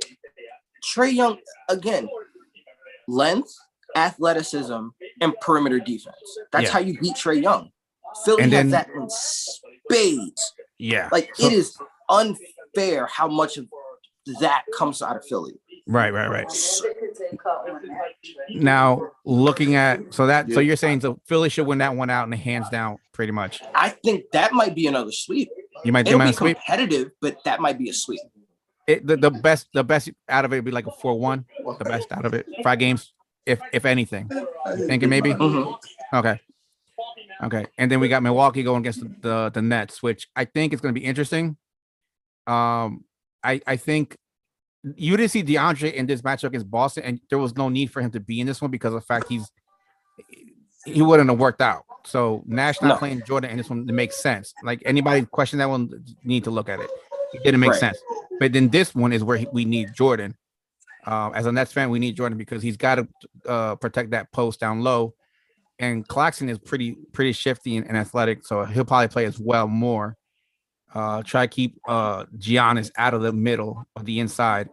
Trae Young, again, length, athleticism, and perimeter defense. That's how you beat Trae Young. Philly has that in spades. Yeah. Like, it is unfair how much of that comes out of Philly. Right. Now, looking at so you're saying so Philly should win that one out and hands down, pretty much. I think that might be another sweep. It'll be competitive, but that might be a sweep. The best out of it would be like a 4-1. The best out of it, 5 games, if anything. You thinking maybe? Mm-hmm. Okay. And then we got Milwaukee going against the Nets, which I think is going to be interesting. I think you didn't see DeAndre in this matchup against Boston, and there was no need for him to be in this one because of the fact he wouldn't have worked out. So Nash not playing Jordan in this one, it makes sense. Like anybody question that one, need to look at it. It didn't make sense. But then this one is where we need Jordan. As a Nets fan, we need Jordan because he's got to protect that post down low. And Claxton is pretty shifty and athletic, so he'll probably play as well more. Try to keep Giannis out of the middle of the inside.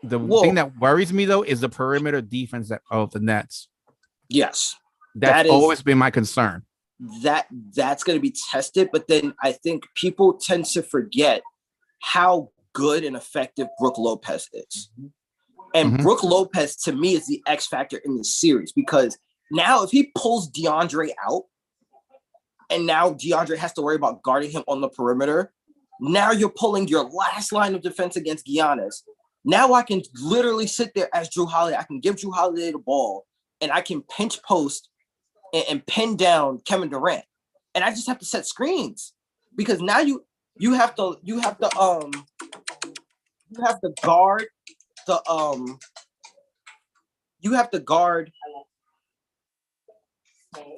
The thing that worries me though is the perimeter defense of the Nets. Yes, that's always been my concern. That's going to be tested, but then I think people tend to forget how good and effective Brook Lopez is. And Brook Lopez to me is the X factor in the series because now if he pulls DeAndre out and now DeAndre has to worry about guarding him on the perimeter, now you're pulling your last line of defense against Giannis. Now I can literally sit there as Drew Holiday. I can give Drew Holiday the ball and I can pinch post and pin down Kevin Durant. And I just have to set screens because now you have to guard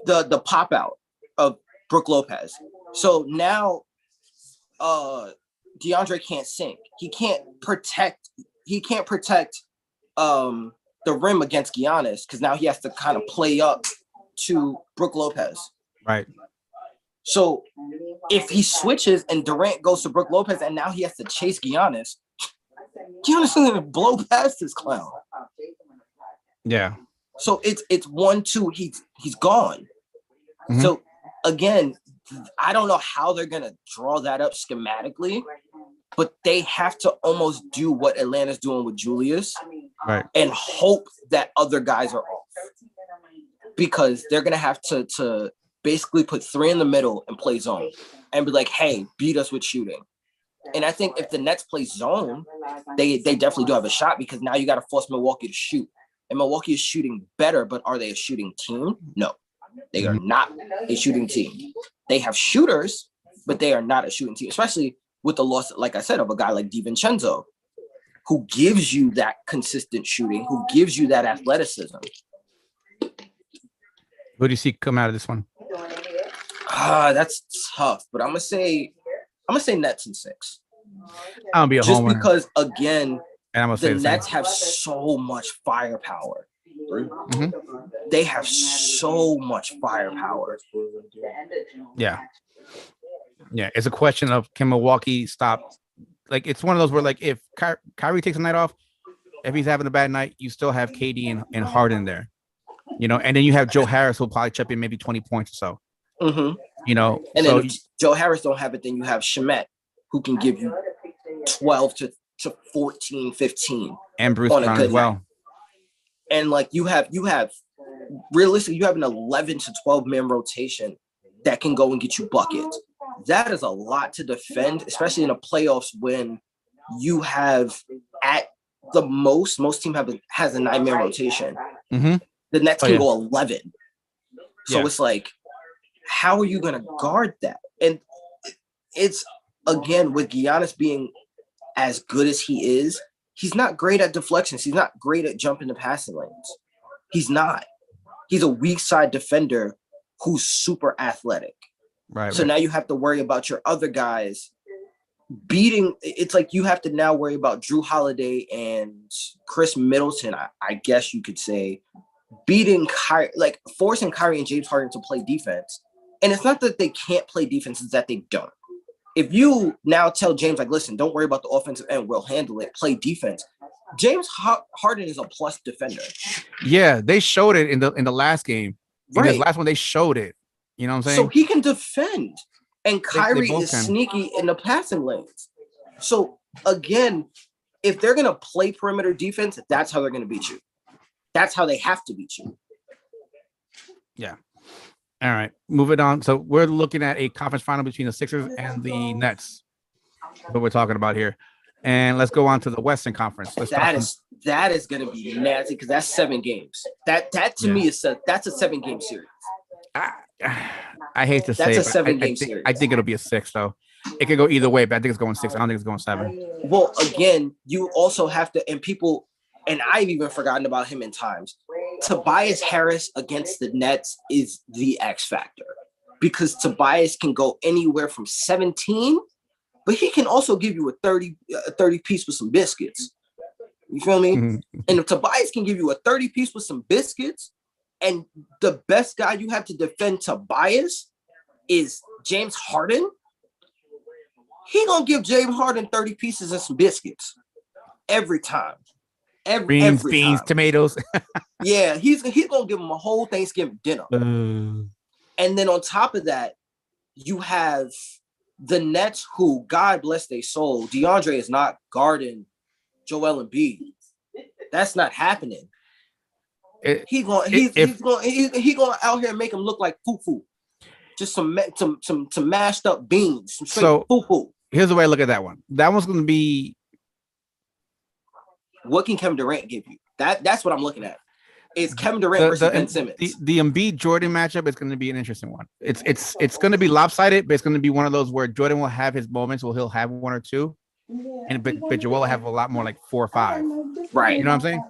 the pop out of Brook Lopez. So now DeAndre can't sink. He can't protect the rim against Giannis because now he has to kind of play up to Brook Lopez. Right. So if he switches and Durant goes to Brook Lopez and now he has to chase Giannis is going to blow past this clown. Yeah. So it's 1-2. He's gone. So again, I don't know how they're going to draw that up schematically, but they have to almost do what Atlanta's doing with Julius Right. and hope that other guys are off, because they're gonna have to basically put 3 in the middle and play zone and be like, hey, beat us with shooting. And I think if the Nets play zone, they definitely do have a shot, because now you got to force Milwaukee to shoot. And Milwaukee is shooting better, but are they a shooting team? No, they are not a shooting team. They have shooters, but they are not a shooting team, especially with the loss, like I said, of a guy like DiVincenzo, who gives you that consistent shooting, who gives you that athleticism. What do you see come out of this one? That's tough, but I'm gonna say Nets in 6. I'll be a Just homer. because, again, And I'm gonna say the the same. Nets have so much firepower. Mhm. They have so much firepower. Yeah. Yeah. It's a question of, can Milwaukee stop? Like, it's one of those where, like, if Kyrie takes a night off, if he's having a bad night, you still have KD and Harden there, you know, and then you have Joe Harris who'll probably chip in maybe 20 points or so. Mm-hmm. You know, and so then if Joe Harris don't have it, then you have Shamet, who can give you 12 to 14, 15, and Bruce on a Brown good as well. night. And like you have realistically, you have an 11 to 12 man rotation that can go and get you buckets. That is a lot to defend, especially in the playoffs, when you have, at the most team has a 9-man rotation. Mm-hmm. The Nets can go 11. So it's like, how are you going to guard that? And it's, again, with Giannis being as good as he is, he's not great at deflections. He's not great at jumping the passing lanes. He's not. He's a weak side defender who's super athletic. Right. So now you have to worry about your other guys beating. It's like you have to now worry about Drew Holiday and Chris Middleton, I guess you could say, beating Kyrie, like forcing Kyrie and James Harden to play defense. And it's not that they can't play defense, it's that they don't. If you now tell James, like, listen, don't worry about the offensive end, we'll handle it, play defense. James Harden is a plus defender. Yeah, they showed it in the last game. In this last one, they showed it. You know what I'm saying? So he can defend. And Kyrie they is sneaky in the passing lanes. So again, if they're going to play perimeter defense, that's how they're going to beat you. That's how they have to beat you. Yeah. All right, moving on. So we're looking at a conference final between the Sixers and the Nets. What we're talking about here. And let's go on to the Western Conference. That is going to be nasty, because that's 7 games. That to me is that's a 7-game series. I hate to say, that's a 7-game series. I think it'll be a 6 though. It could go either way, but I think it's going 6. I don't think it's going 7. Well, again, you also have to, and people, and I've even forgotten about him in times. Tobias Harris against the Nets is the X factor, because Tobias can go anywhere from 17, but he can also give you a 30 piece with some biscuits. You feel me? Mm-hmm. And if Tobias can give you a 30 piece with some biscuits, and the best guy you have to defend Tobias is James Harden, he gonna give James Harden 30 pieces and some biscuits every time. Every beans, time. Tomatoes. Yeah, he's gonna give him a whole Thanksgiving dinner. And then on top of that, you have the Nets, who, God bless their soul, DeAndre is not guarding Joel Embiid. That's not happening. He's gonna out here and make him look like foo-foo. Just some mashed up beans. Some straight foo-foo. Here's the way I look at that one. That one's gonna be, what can Kevin Durant give you? That's what I'm looking at. It's Kevin Durant versus Ben Simmons. The Embiid Jordan matchup is going to be an interesting one. It's going to be lopsided, but it's going to be one of those where Jordan will have his moments where he'll have 1 or 2, and but Joel will have a lot more, like 4 or 5. Right. You know what I'm saying?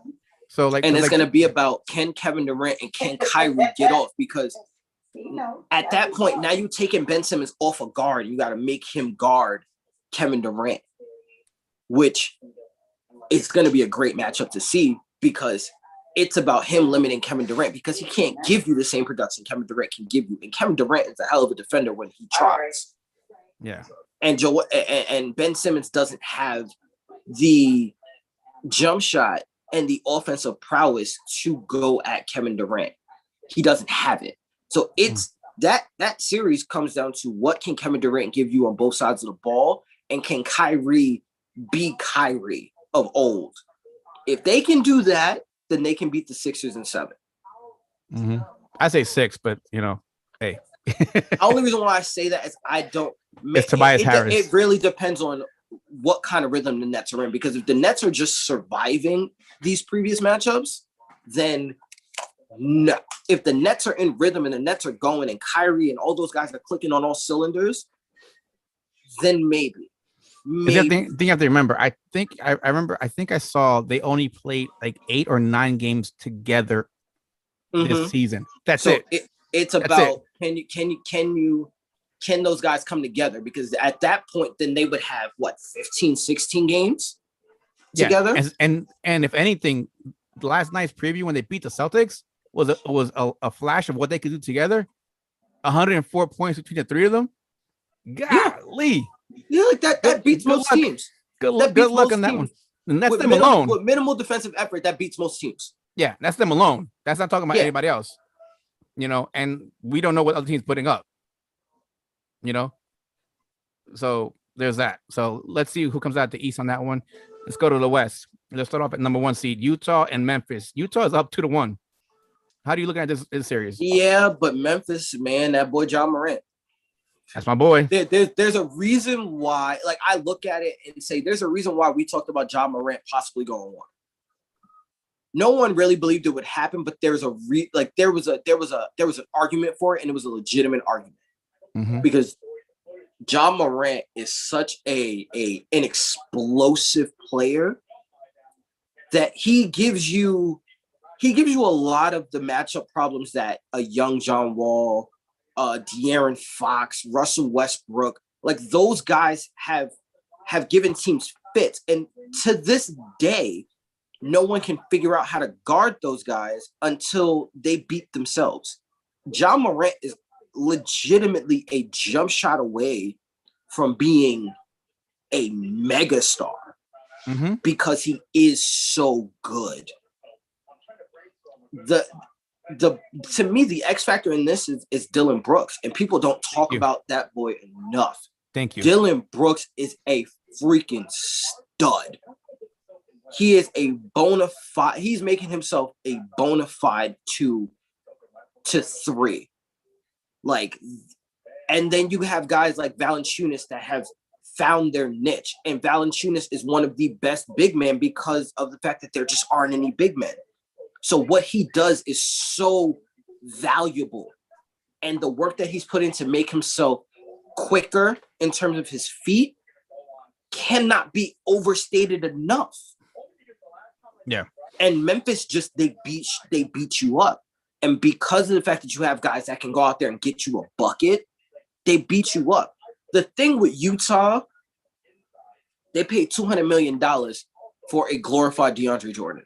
So like, and it's going to be about, can Kevin Durant and can Kyrie get off? Because at that point, now you're taking Ben Simmons off a guard. You got to make him guard Kevin Durant, which is going to be a great matchup to see, because it's about him limiting Kevin Durant, because he can't give you the same production Kevin Durant can give you. And Kevin Durant is a hell of a defender when he tries. Yeah. And Ben Simmons doesn't have the jump shot and the offensive prowess to go at Kevin Durant. He doesn't have it. So it's that series comes down to, what can Kevin Durant give you on both sides of the ball, and can Kyrie be Kyrie of old? If they can do that, then they can beat the Sixers in 7. Mm-hmm. I say 6, but hey. The only reason why I say that is I don't. It's Tobias Harris. It really depends on what kind of rhythm the Nets are in. Because if the Nets are just surviving these previous matchups, then no. If the Nets are in rhythm and the Nets are going and Kyrie and all those guys are clicking on all cylinders, then maybe. The thing you have to remember, I remember I saw they only played like 8 or 9 games together this season. That's so it. It's about can those guys come together? Because at that point, then they would have 15, 16 games together. And if anything, last night's preview when they beat the Celtics was a flash of what they could do together. 104 points between the 3 of them. Golly. Yeah, like that beats most teams. Good luck on that one. And that's them alone. With minimal defensive effort, that beats most teams. Yeah, that's them alone. That's not talking about anybody else. And we don't know what other teams putting up. So there's that. So let's see who comes out the East on that one. Let's go to the West. Let's start off at number 1 seed, Utah and Memphis. Utah is up 2-1. How do you look at this series? Yeah, but Memphis, man, that boy Ja Morant. That's my boy. There's a reason why, I look at it and say there's a reason why we talked about Ja Morant possibly going 1. No one really believed it would happen, but there's there was an argument for it, and it was a legitimate argument because Ja Morant is such an explosive player that he gives you a lot of the matchup problems that a young John Wall, De'Aaron Fox, Russell Westbrook, those guys have given teams fits, and to this day, no one can figure out how to guard those guys until they beat themselves. Ja Morant is legitimately a jump shot away from being a megastar because he is so good. To me, the X factor in this is Dillon Brooks, and people don't talk about that boy enough. Thank you. Dillon Brooks is a freaking stud. He is a bona fide. He's making himself a bona fide 2 to 3. And then you have guys like Valanciunas that have found their niche, and Valanciunas is one of the best big men because of the fact that there just aren't any big men. So what he does is so valuable, and the work that he's put in to make himself quicker in terms of his feet cannot be overstated enough. Yeah. And Memphis they beat you up. And because of the fact that you have guys that can go out there and get you a bucket, they beat you up. The thing with Utah, they paid $200 million for a glorified DeAndre Jordan.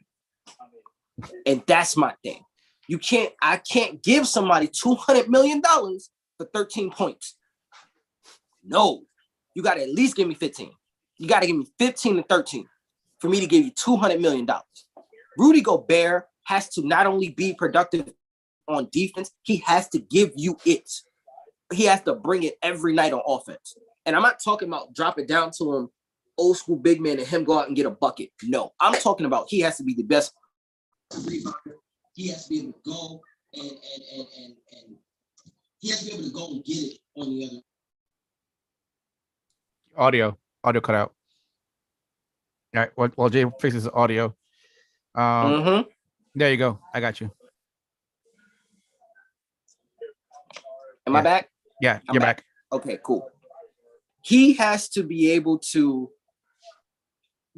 And that's my thing. I can't give somebody $200 million for 13 points. No, you got to at least give me 15. You got to give me 15 and 13 for me to give you $200 million. Rudy Gobert has to not only be productive on defense, he has to give you it. He has to bring it every night on offense. And I'm not talking about drop it down to him, old school big man, and him go out and get a bucket. No, I'm talking about he has to be the best rebounder. He has to be able to go and he has to be able to go and get it on the other. Audio cut out. All right. While Jay fixes the audio. There you go. I got you. Am I back? Yeah, you're back. Okay, cool. He has to be able to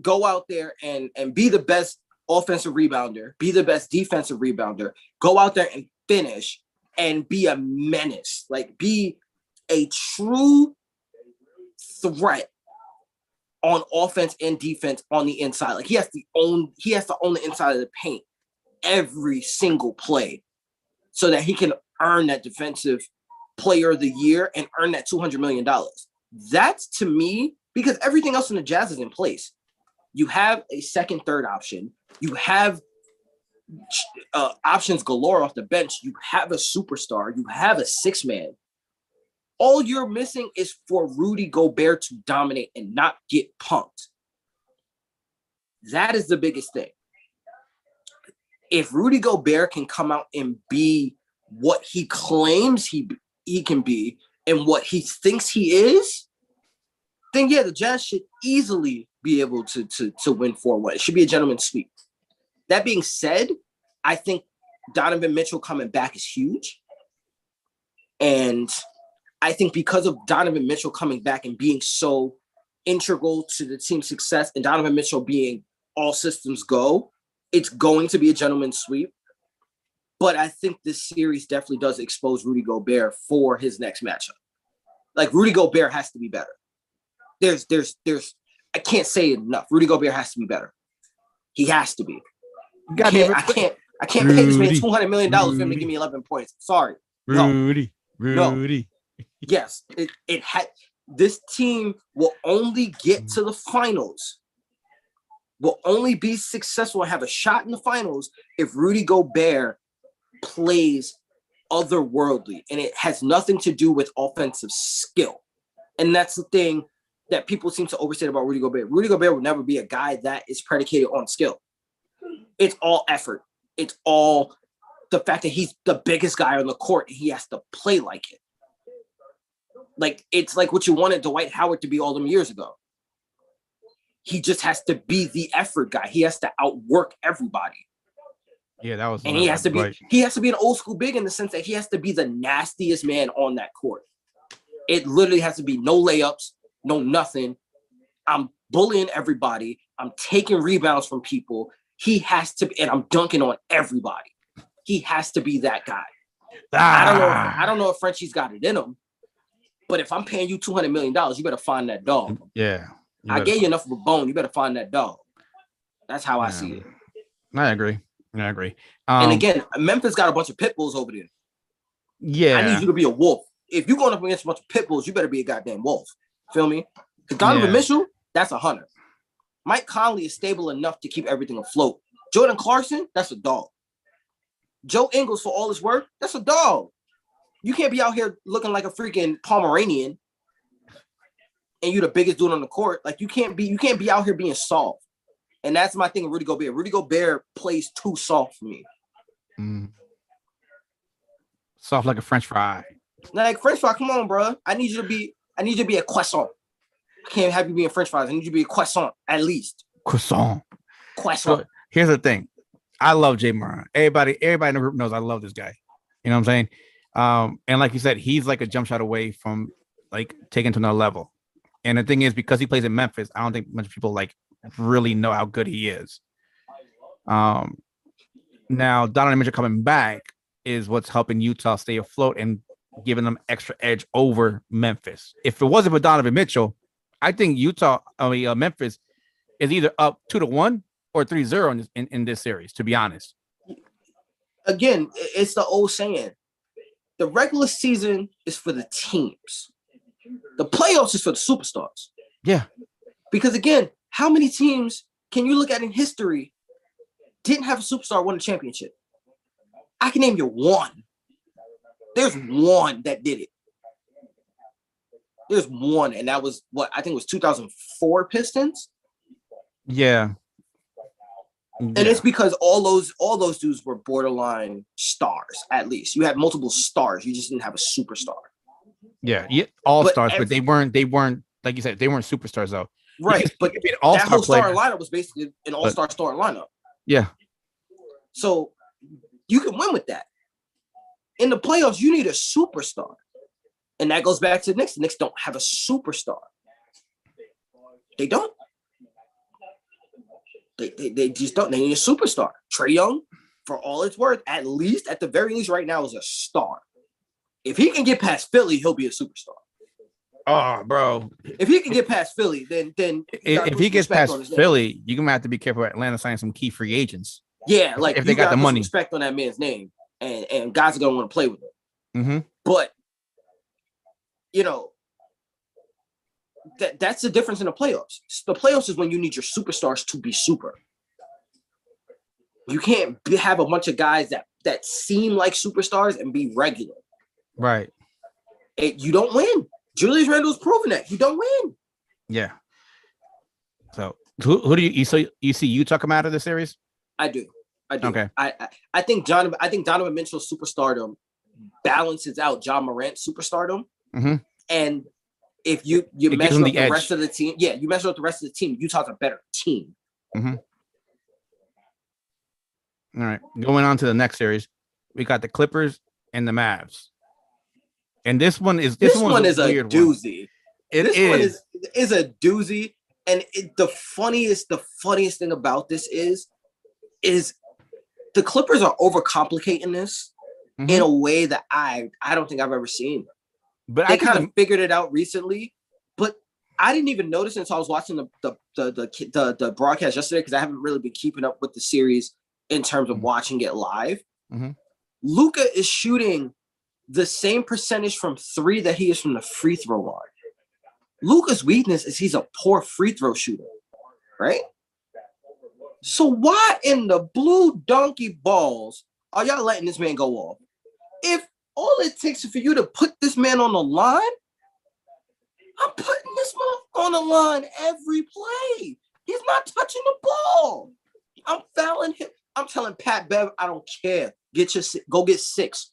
go out there and be the best offensive rebounder, be the best defensive rebounder, go out there and finish and be a menace, be a true threat on offense and defense on the inside. He has to own the inside of the paint every single play so that he can earn that defensive player of the year and earn that $200 million. That's, to me, because everything else in the Jazz is in place. You have a second, third option. You have options galore off the bench. You have a superstar. You have a 6-man. All you're missing is for Rudy Gobert to dominate and not get punked. That is the biggest thing. if Rudy Gobert can come out and be what he claims he can be and what he thinks he is, then yeah, the Jazz should easily be able to win 4-1. It should be a gentleman's sweep. That being said, I think Donovan Mitchell coming back is huge. And I think because of Donovan Mitchell coming back and being so integral to the team's success and Donovan Mitchell being all systems go, it's going to be a gentleman's sweep. But I think this series definitely does expose Rudy Gobert for his next matchup. Like, Rudy Gobert has to be better. There's I can't say it enough. Rudy Gobert has to be better. He has to be. I can't pay this man $200 million for him to give me 11 points. Sorry. Rudy. No. Yes, it had. This team will only get to the finals, will only be successful and have a shot in the finals if Rudy Gobert plays otherworldly, and it has nothing to do with offensive skill. And that's the thing that people seem to overstate about Rudy Gobert. Rudy Gobert will never be a guy that is predicated on skill. It's all effort. It's all the fact that he's the biggest guy on the court and he has to play like it. Like, it's like what you wanted Dwight Howard to be all them years ago. He just has to be the effort guy. He has to outwork everybody. Yeah, that was. And he has to be an old school big in the sense that he has to be the nastiest man on that court. It literally has to be no layups, no nothing. I'm bullying everybody. I'm taking rebounds from people. He has to, and I'm dunking on everybody. He has to be that guy. I don't know if Frenchie's got it in him, but if I'm paying you $200 million, you better find that dog. Yeah. I gave you enough of a bone. You better find that dog. That's how I see it. I agree. And again, Memphis got a bunch of pit bulls over there. Yeah. I need you to be a wolf. If you're going up against a bunch of pit bulls, you better be a goddamn wolf. Feel me? Because Donovan Mitchell, that's a hunter. Mike Conley is stable enough to keep everything afloat. Jordan Clarkson, that's a dog. Joe Ingles, for all his work, that's a dog. You can't be out here looking like a freaking Pomeranian and you the biggest dude on the court. Like, you can't be out here being soft. And that's my thing with Rudy Gobert. Rudy Gobert plays too soft for me. Soft like a French fry. Like, French fry, come on, bro. I need you to be a croissant. I can't have you being French fries. I need you to be a croissant, at least. Croissant. So, here's the thing. I love Jay Moran. Everybody in the group knows I love this guy. You know what I'm saying? And like you said, he's like a jump shot away from like taking to another level. And the thing is, because he plays in Memphis, I don't think much people like really know how good he is. Now Donovan Mitchell coming back is what's helping Utah stay afloat and giving them extra edge over Memphis. If it wasn't for Donovan Mitchell, I think Memphis is either up 2-1 or 3-0 in this series, to be honest. Again, it's the old saying. The regular season is for the teams. The playoffs is for the superstars. Yeah. Because again, how many teams can you look at in history didn't have a superstar win a championship? I can name you one. There's one that did it. There's one, and that was what I think it was 2004 Pistons. Yeah. And it's because all those dudes were borderline stars. At least you had multiple stars. You just didn't have a superstar. Yeah, all stars, but they weren't like you said, they weren't superstars though. Right, but that whole starting lineup was basically an all-star starting lineup. Yeah. So you can win with that. In the playoffs, you need a superstar. And that goes back to the Knicks. The Knicks don't have a superstar. They don't. They just don't. They need a superstar. Trae Young, for all it's worth, at the very least right now, is a star. If he can get past Philly, he'll be a superstar. Oh, bro. If he can get past Philly, then if he gets past Philly, you're gonna have to be careful. Atlanta signing some key free agents. Yeah, like if they got the money, respect on that man's name, and guys are gonna want to play with him. Mm-hmm. But that's the difference in the playoffs. The playoffs is when you need your superstars to be super. You can't have a bunch of guys that seem like superstars and be regular. Right. You don't win. Julius Randle's proven that. You don't win. Yeah. So who do you see Utah come out of the series? I do. I do. Okay. I think Donovan Mitchell's superstardom balances out John Morant's superstardom. Mm-hmm. And if you measure up the rest of the team, you measure up the rest of the team, Utah's a better team. Mm-hmm. All right. Going on to the next series, we got the Clippers and the Mavs. And this one is a weird doozy. This one is a doozy. And the funniest thing about this is the Clippers are overcomplicating this in a way that I don't think I've ever seen. But they kind of figured it out recently. But I didn't even notice until I was watching the broadcast yesterday, because I haven't really been keeping up with the series in terms of watching it live. Mm-hmm. Luka is shooting the same percentage from three that he is from the free throw line. Luka's weakness is he's a poor free throw shooter, right? So why in the blue donkey balls are y'all letting this man go off? If all it takes is for you to put this man on the line, I'm putting this man on the line every play. He's not touching the ball. I'm fouling him. I'm telling Pat Bev, I don't care. Go get 6.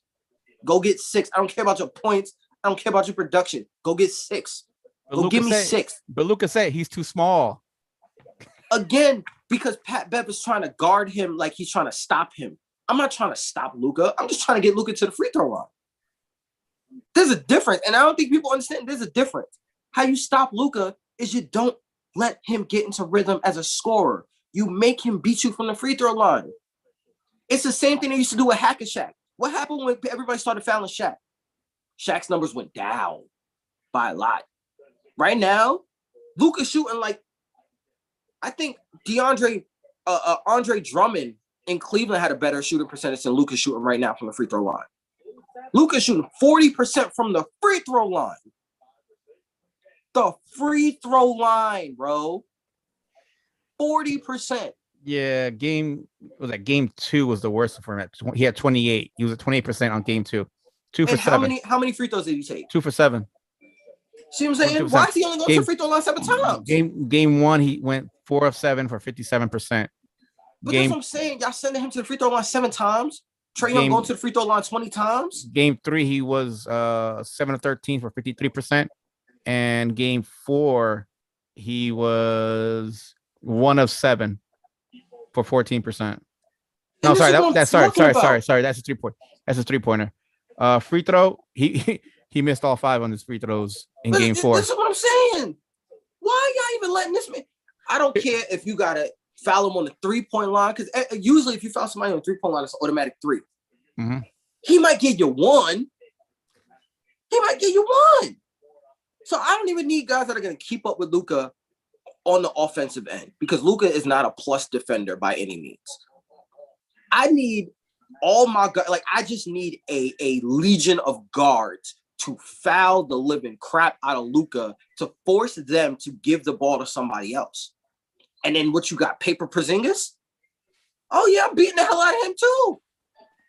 Go get 6. I don't care about your points. I don't care about your production. Go get 6. Go give me 6. But Luka said he's too small. Again, because Pat Bev is trying to guard him like he's trying to stop him. I'm not trying to stop Luka. I'm just trying to get Luka to the free throw line. There's a difference, and I don't think people understand there's a difference. How you stop Luka is you don't let him get into rhythm as a scorer. You make him beat you from the free throw line. It's the same thing they used to do with Hack and Shaq. What happened when everybody started fouling Shaq? Shaq's numbers went down by a lot. Right now, Luka's shooting like, I think Andre Drummond in Cleveland had a better shooting percentage than Luka's shooting right now from the free throw line. Luka's shooting 40% from the free throw line. The free throw line, bro. 40%. Yeah, game 2 was the worst for him. He had 28. He was at 28% on game 2. 2 for 7. How many free throws did he take? 2 for 7. See what I'm saying? Why is he only going to the free throw line 7 times? Game 1, he went 4 of 7 for 57%. But that's what I'm saying. Y'all sending him to the free throw line 7 times. Trae Young going to the free throw line 20 times. Game 3, he was 7 of 13 for 53%. And game 4, he was 1 of 7 for 14%. No, sorry, that's sorry. That's a 3-point. That's a 3-pointer. Free throw, he missed all 5 on his free throws in game 4. That's what I'm saying. Why are y'all even letting this man? I don't care if you gotta foul him on the 3-point line, because usually if you foul somebody on the 3-point line, it's an automatic 3. Mm-hmm. He might get you 1. So I don't even need guys that are gonna keep up with Luka on the offensive end, because Luka is not a plus defender by any means. I need all my guys, like I just need a legion of guards to foul the living crap out of Luka to force them to give the ball to somebody else. And then what you got, Paper Porzingis? Oh yeah, I'm beating the hell out of him too.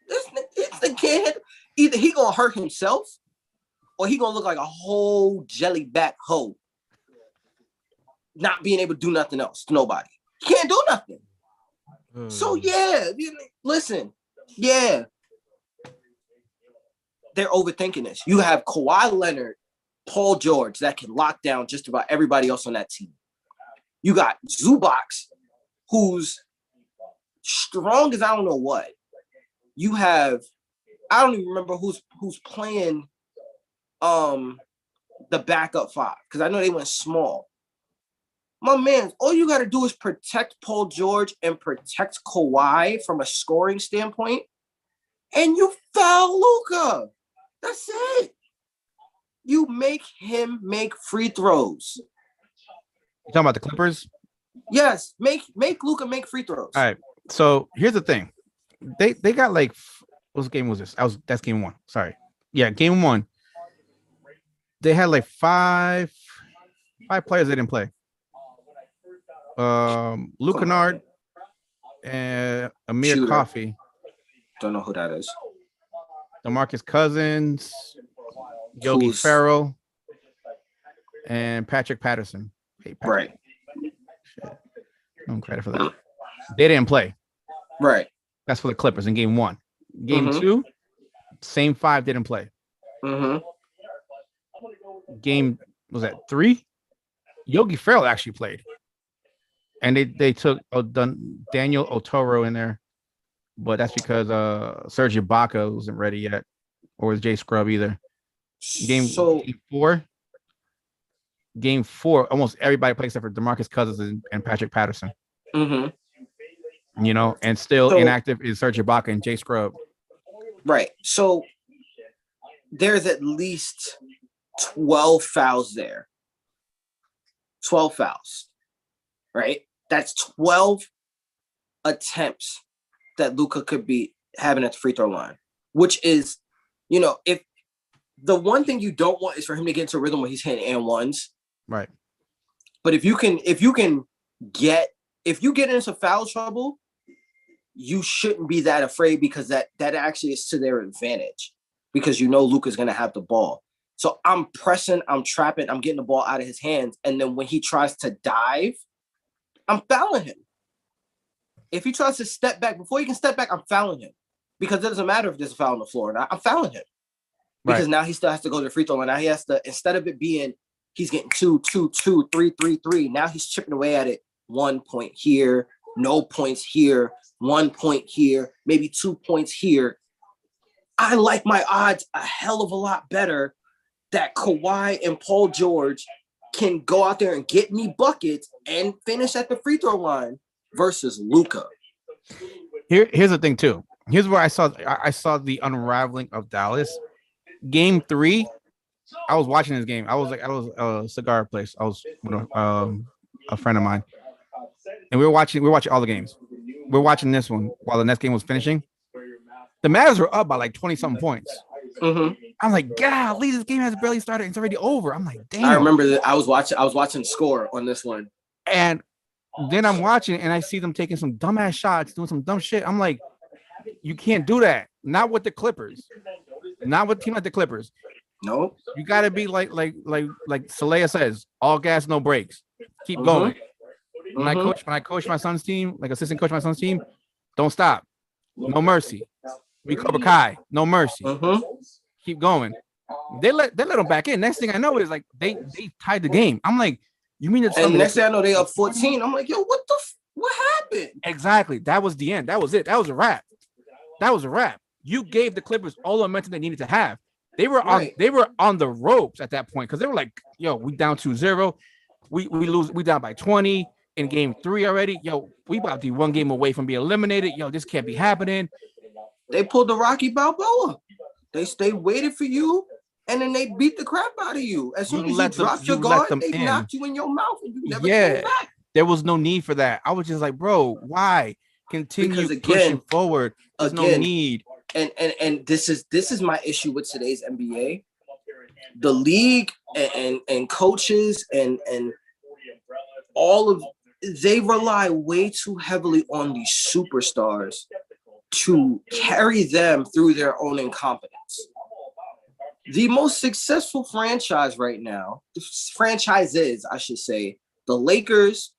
This the kid. Either he gonna hurt himself, or he gonna look like a whole jelly back hoe, not being able to do nothing else to nobody. He can't do nothing. So yeah, listen, yeah. They're overthinking this. You have Kawhi Leonard, Paul George that can lock down just about everybody else on that team. You got Zubac, who's strong as I don't know what. You have, I don't even remember who's playing the backup 5, because I know they went small. My man, all you got to do is protect Paul George and protect Kawhi from a scoring standpoint, and you foul Luka. That's it. You make him make free throws. You talking about the Clippers? Yes, make Luka make free throws. All right. So here's the thing. They got like, what game was this? That's game 1. Sorry. Yeah, game 1. They had like five players they didn't play. Luke Kennard and Amir Coffey. Don't know who that is. DeMarcus Cousins, Yogi Ferrell, and Patrick Patterson. Hey, Patrick. Right. Shit. No credit for that. They didn't play. Right. That's for the Clippers in game 1. Game 2, same 5 didn't play. Game was that 3? Yogi Ferrell actually played, and they took Daniel Otoro in there, but that's because Serge Ibaka wasn't ready yet, or was Jay Scrub either. Game 4, almost everybody played except for DeMarcus Cousins and Patrick Patterson. You know, and still inactive is Serge Ibaka and Jay Scrub. Right. So there's at least 12 fouls there. 12 fouls. Right? That's 12 attempts that Luka could be having at the free throw line, which is, you know, if the one thing you don't want is for him to get into a rhythm where he's hitting and ones. Right. But if you get into foul trouble, you shouldn't be that afraid, because that actually is to their advantage, because you know Luka's going to have the ball. So I'm pressing, I'm trapping, I'm getting the ball out of his hands. And then when he tries to dive, I'm fouling him. If he tries to step back, before he can step back, I'm fouling him. Because it doesn't matter if there's a foul on the floor or not. I'm fouling him. Because now he still has to go to the free throw line. Now he has to, instead of it being, he's getting 2, 2, 2, 3, 3, 3. Now he's chipping away at it. 1 point here, no points here, 1 point here, maybe 2 points here. I like my odds a hell of a lot better that Kawhi and Paul George can go out there and get me buckets and finish at the free throw line versus Luka. Here's the thing too. Here's where I saw the unraveling of Dallas. Game 3, I was watching this game. I was a cigar place. I was with a friend of mine, and we were watching all the games. We're watching this one while the next game was finishing. The Mavs were up by like 20-something points. I'm like, golly, this game has barely started. It's already over. I'm like, damn. I remember that I was watching score on this one. And then I'm watching and I see them taking some dumbass shots, doing some dumb shit. I'm like, you can't do that. Not with the Clippers. Not with a team like the Clippers. No. You gotta be like Saleh says, all gas, no brakes. Keep going. When I coach my son's team, like assistant coach my son's team, don't stop. No mercy. We Cobra Kai, no mercy. Keep going. They let them back in. Next thing I know is like they tied the game. I'm like, you mean and next thing I know they up 14. I'm like, yo, what happened? Exactly. That was the end. That was it. That was a wrap. You gave the Clippers all the momentum they needed to have. They were on the ropes at that point because they were like, yo, we down 2-0. We down by 20 in game 3 already. Yo, we about to be 1 game away from being eliminated. Yo, this can't be happening. They pulled the Rocky Balboa. They waited for you, and then they beat the crap out of you. As soon as you dropped your guard, they knocked you in your mouth, and you never came back. There was no need for that. I was just like, bro, why continue pushing forward? There's no need. And this is my issue with today's NBA. The league and coaches and all of they rely way too heavily on these superstars to carry them through their own incompetence. The most successful franchise right now, franchises, I should say, the Lakers,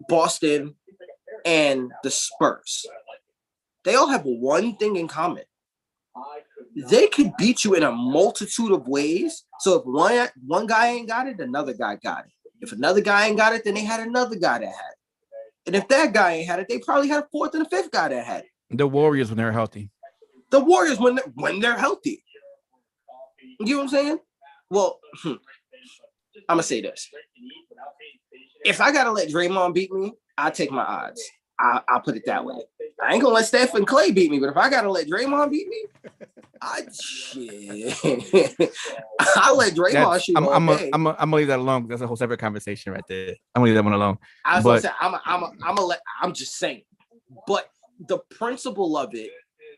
Boston, and the Spurs. They all have one thing in common. They could beat you in a multitude of ways. So if one guy ain't got it, another guy got it. If another guy ain't got it, then they had another guy that had it. And if that guy ain't had it, they probably had a 4th and a 5th guy that had it. The Warriors when they're healthy. The Warriors when they're healthy. You know what I'm saying? Well, I'm gonna say this. If I gotta let Draymond beat me, I take my odds. I'll put it that way. I ain't gonna let Steph and Clay beat me, but if I gotta let Draymond beat me, I'll let Draymond shoot. I'm gonna leave that alone. That's a whole separate conversation right there. I'm gonna leave that one alone. I'm just saying. But the principle of it,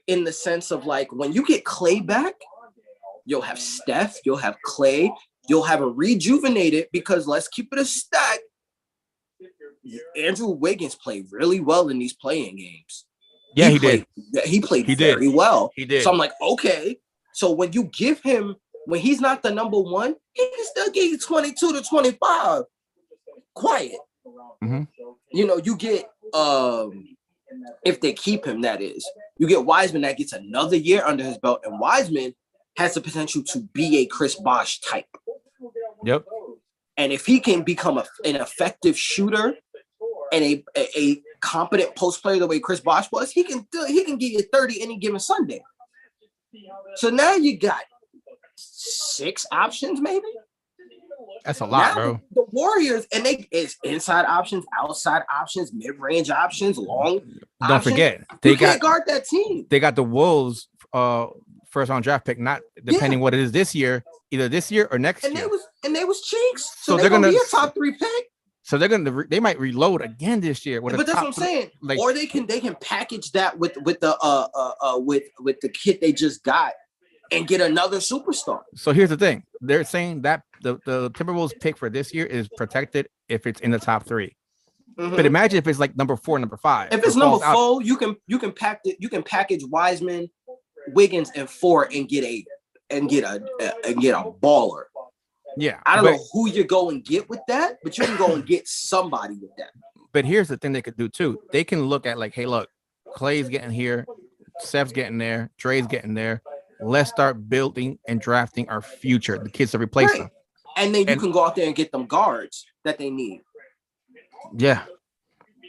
in the sense of like when you get Clay back, you'll have Steph, you'll have Clay, you'll have a rejuvenated, because let's keep it a stack. Andrew Wiggins played really well in these playing games. Yeah, he played very well. He did. So I'm like, okay. So when you give him, when he's not the number one, he can still give you 22 to 25. Quiet. Mm-hmm. You know, you get If they keep him, that is. You get Wiseman that gets another year under his belt, and Wiseman has the potential to be a Chris Bosh type. Yep. And if he can become an effective shooter and a competent post player the way Chris Bosh was, he can give you 30 any given Sunday. So now you got 6 options, maybe. That's a lot, now, bro. The Warriors, and it's inside options, outside options, mid-range options, long. Don't forget, they can't guard that team. They got the Wolves first round draft pick, not depending what it is this year, either this year or next year. They was cheeks. So they're gonna be a top 3 pick. So they might reload again this year. But that's what I'm saying. Like, or they can package that with the kit they just got and get another superstar. So here's the thing: they're saying that the Timberwolves pick for this year is protected if it's in the top 3. Mm-hmm. But imagine if it's like number 4, number 5. If it's number 4, you can package Wiseman, Wiggins, and 4 and get a baller. Yeah, I don't know who you go and get with that, but you can go and get somebody with that. But here's the thing they could do too: they can look at like, hey, look, Clay's getting here, Steph's getting there, Dre's getting there. Let's start building and drafting our future, the kids to replace them. And then you can go out there and get them guards that they need. Yeah.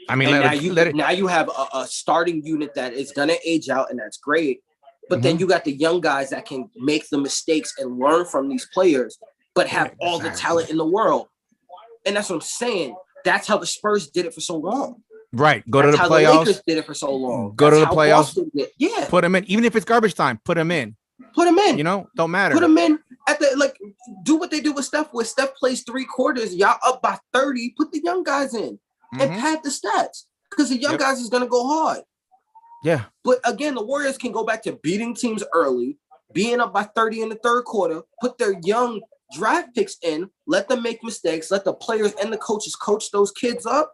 I mean, now you have a starting unit that is going to age out, and that's great. But then you got the young guys that can make the mistakes and learn from these players, but have all the talent in the world. And that's what I'm saying. That's how the Spurs did it for so long. Right. Go to the playoffs. The Lakers did it for so long. Go to the playoffs. Yeah. Put them in. Even if it's garbage time, put them in. Put them in. You know, don't matter. Put them in at the do what they do with Steph. Where Steph plays 3 quarters, y'all up by 30. Put the young guys in and pad the stats because the young guys is gonna go hard. Yeah. But again, the Warriors can go back to beating teams early, being up by 30 in the third quarter, put their young draft picks in, let them make mistakes, let the players and the coaches coach those kids up.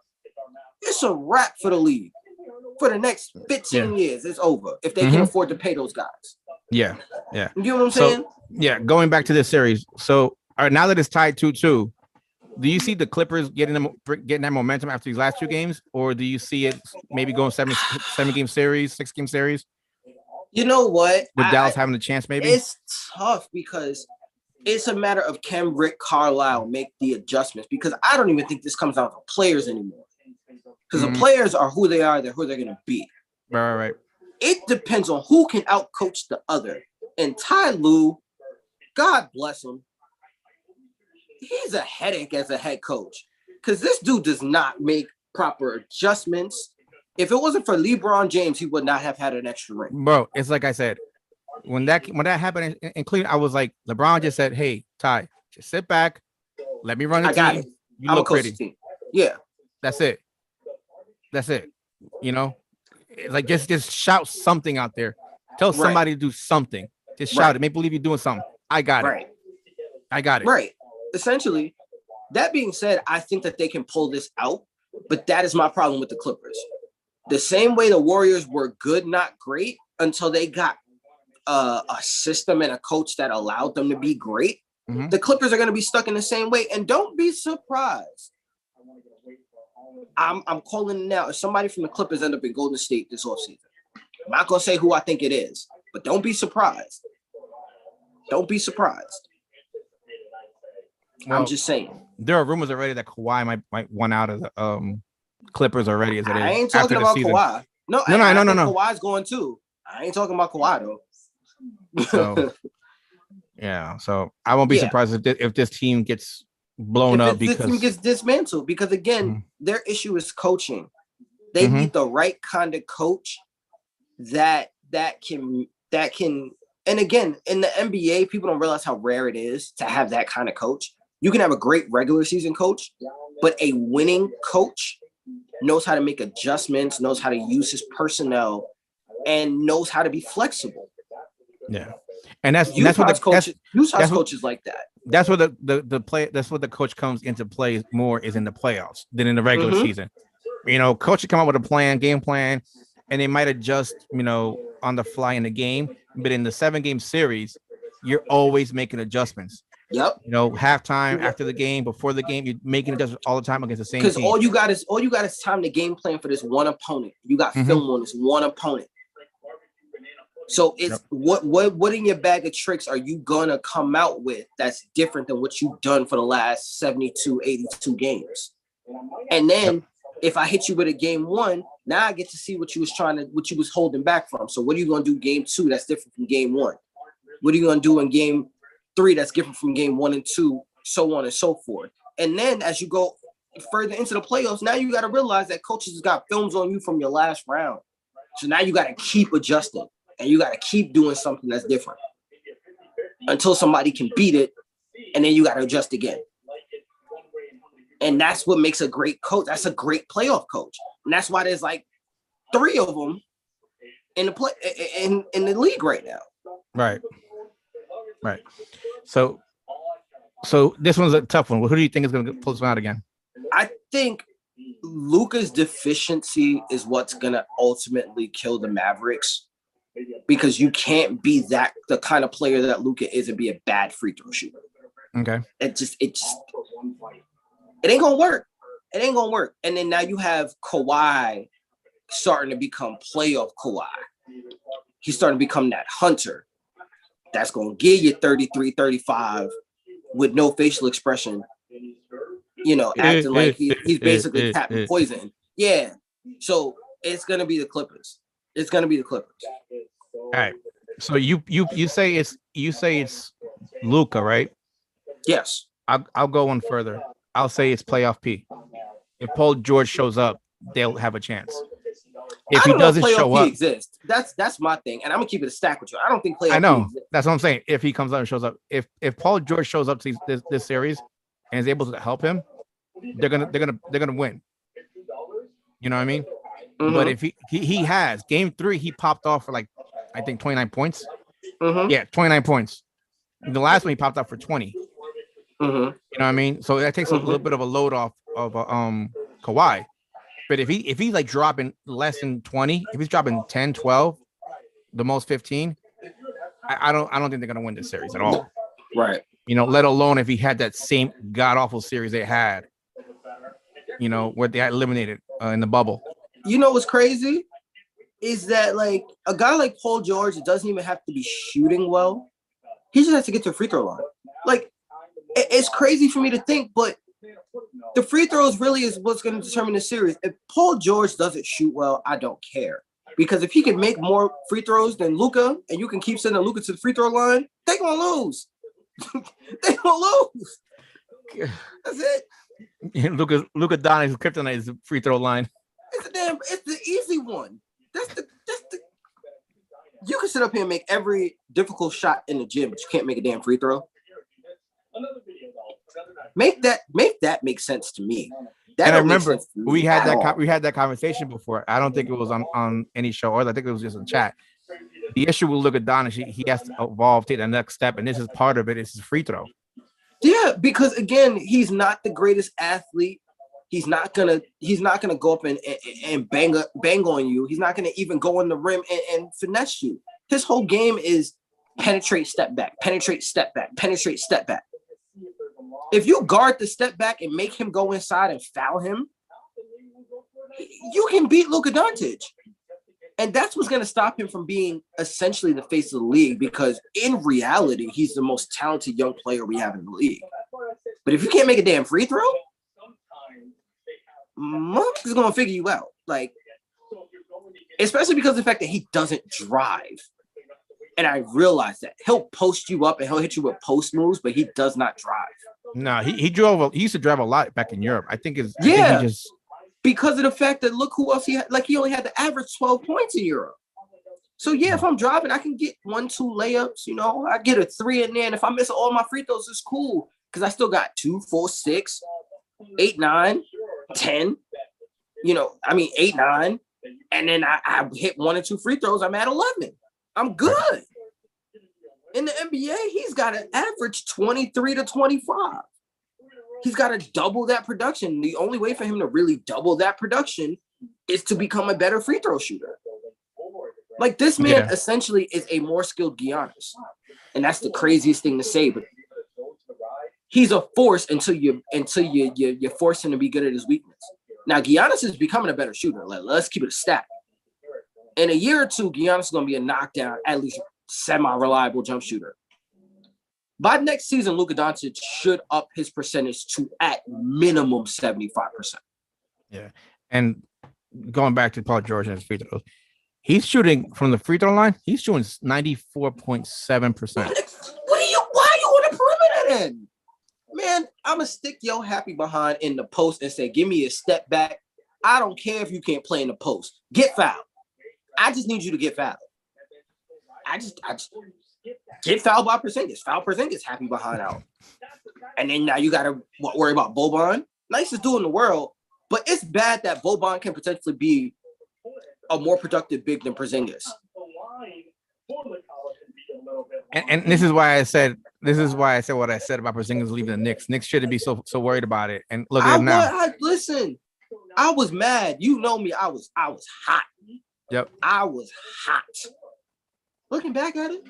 It's a wrap for the league. For the next 15 years, it's over if they can afford to pay those guys. Yeah, yeah. You know what I'm saying? Yeah, going back to this series. So now that it's tied 2-2, do you see the Clippers getting that momentum after these last 2 games, or do you see it maybe going 7-game series, 6-game series? You know what? With Dallas having a chance, maybe? It's tough because it's a matter of can Rick Carlisle make the adjustments, because I don't even think this comes down to players anymore. Because the players are who they are, they're who they're going to be. Right. It depends on who can outcoach the other. And Ty Lue, God bless him, he's a headache as a head coach. Because this dude does not make proper adjustments. If it wasn't for LeBron James, he would not have had an extra ring. Bro, it's like I said, when that happened in Cleveland, I was like, LeBron just said, hey, Ty, just sit back. Let me run the team. Got it. You look pretty. Team. Yeah. That's it. You know, like just shout something out there. Tell somebody to do something. Just shout it. Make believe you're doing something. I got it. I got it. Right. Essentially, that being said, I think that they can pull this out, but that is my problem with the Clippers. The same way the Warriors were good, not great, until they got a system and a coach that allowed them to be great. The Clippers are going to be stuck in the same way, and don't be surprised. I'm calling it now. If somebody from the Clippers end up in Golden State this offseason, I'm not going to say who I think it is, but don't be surprised. Don't be surprised. Well, I'm just saying. There are rumors already that Kawhi might want out of the Clippers already. As it is. I ain't talking about Kawhi. No. Kawhi's going too. I ain't talking about Kawhi though. So, yeah. So I won't be surprised if this team gets blown up because this team gets dismantled. Because again, their issue is coaching. They need the right kind of coach that can. And again, in the NBA, people don't realize how rare it is to have that kind of coach. You can have a great regular season coach, but a winning coach knows how to make adjustments, knows how to use his personnel, and knows how to be flexible. Yeah, and that's what coaches like that. That's where that's what the coach comes into play more is in the playoffs than in the regular season. You know, coach come up with a game plan, and they might adjust, on the fly in the game. But in the 7-game series, you're always making adjustments. Yep. Halftime, after the game, before the game, you're making adjustments all the time against the same Because team. all you got is time to game plan for this one opponent. You got film on this one opponent. So it's what in your bag of tricks are you gonna come out with that's different than what you've done for the last 72, 82 games? And then if I hit you with a game 1, now I get to see what you was holding back from. So what are you gonna do game 2 that's different from game 1? What are you gonna do in game 3 that's different from game 1 and 2, so on and so forth? And then as you go further into the playoffs, now you got to realize that coaches has got films on you from your last round. So now you got to keep adjusting and you got to keep doing something that's different until somebody can beat it, and then you got to adjust again. And that's what makes a great coach. That's a great playoff coach, and that's why there's like 3 of them in the league right now. Right. So this one's a tough one. Who do you think is going to pull this one out again? I think Luka's deficiency is what's going to ultimately kill the Mavericks, because you can't be the kind of player that Luka is and be a bad free throw shooter. Okay. It ain't gonna work. It ain't gonna work. And then now you have Kawhi starting to become playoff Kawhi. He's starting to become that hunter that's gonna give you 33, 35 with no facial expression, acting like he's basically Captain Poison. Yeah. So it's gonna be the Clippers. All right. So you say it's Luka, right? Yes. I'll go one further. I'll say it's playoff P. If Paul George shows up, they'll have a chance. If he doesn't show up, exists. That's my thing, and I'm gonna keep it a stack with you. I don't think playoff. I know. P exists. That's what I'm saying. If he comes out and shows up, if Paul George shows up to this series and is able to help him, they're gonna win. You know what I mean? Mm-hmm. But if he has game 3, he popped off for like I think 29 points. Mm-hmm. Yeah, 29 points. The last one he popped off for 20. Mm-hmm. You know what I mean? So that takes a little bit of a load off of Kawhi. But if he's like dropping less than 20, if he's dropping 10, 12, the most 15, I don't think they're gonna win this series at all. Right. Let alone if he had that same god awful series they had, where they got eliminated in the bubble. You know what's crazy is that like a guy like Paul George doesn't even have to be shooting well. He just has to get to the free throw line. Like, it's crazy for me to think, but the free throws really is what's going to determine the series. If Paul George doesn't shoot well, I don't care. Because if he can make more free throws than Luka, and you can keep sending Luka to the free throw line, they're going to lose. They're going to lose. That's it. Luka Doncic's kryptonite is the free throw line. It's the easy one. That's the you can sit up here and make every difficult shot in the gym, but you can't make a damn free throw. Make that make sense to me. And I remember we had that conversation before. I don't think it was on any show, or I think it was just in chat. The issue with Luka Doncic, he has to evolve, take the next step, and this is part of it. It's his free throw. Yeah, because again, he's not the greatest athlete. He's not gonna go up and bang on you. He's not gonna even go on the rim and finesse you. His whole game is penetrate, step back, penetrate, step back, penetrate, step back. If you guard the step back and make him go inside and foul him, you can beat Luka Doncic. And that's what's going to stop him from being essentially the face of the league, because in reality, he's the most talented young player we have in the league. But if you can't make a damn free throw, Monk is going to figure you out. Like, especially because of the fact that he doesn't drive. And I realize that he'll post you up and he'll hit you with post moves, but he does not drive. No, he used to drive a lot back in Europe. I think because of the fact that look who else he had. Like, he only had to average 12 points in Europe. So yeah, if I'm driving, I can get 1-2 layups. I get a 3 in there, and if I miss all my free throws, it's cool because I still got 2, 4, 6, 8, 9, 10. 8, 9, and then I hit 1 or 2 free throws. I'm at 11. I'm good. In the NBA, he's got to average 23 to 25. He's got to double that production. The only way for him to really double that production is to become a better free throw shooter. Like, this man essentially is a more skilled Giannis. And that's the craziest thing to say. But he's a force until you force him to be good at his weakness. Now, Giannis is becoming a better shooter. Let's keep it a stat. In a year or two, Giannis is going to be a knockdown, at least semi-reliable jump shooter. By next season, Luka Doncic should up his percentage to at minimum 75%. Yeah. And going back to Paul George and his free throws, he's shooting from the free throw line. He's shooting 94.7%. Why are you on the perimeter then? Man, I'm going to stick your happy behind in the post and say, give me a step back. I don't care if you can't play in the post. Get fouled. I just need you to get fouled. I just get fouled by Porzingis. Foul Porzingis happy behind out. And then now you got to worry about Boban. Nicest dude in the world. But it's bad that Boban can potentially be a more productive big than Porzingis. And this is why I said what I said about Porzingis leaving the Knicks. Knicks shouldn't be so worried about it. And look at him now. Listen, I was mad. You know me. I was hot. Yep. I was hot. Looking back at it,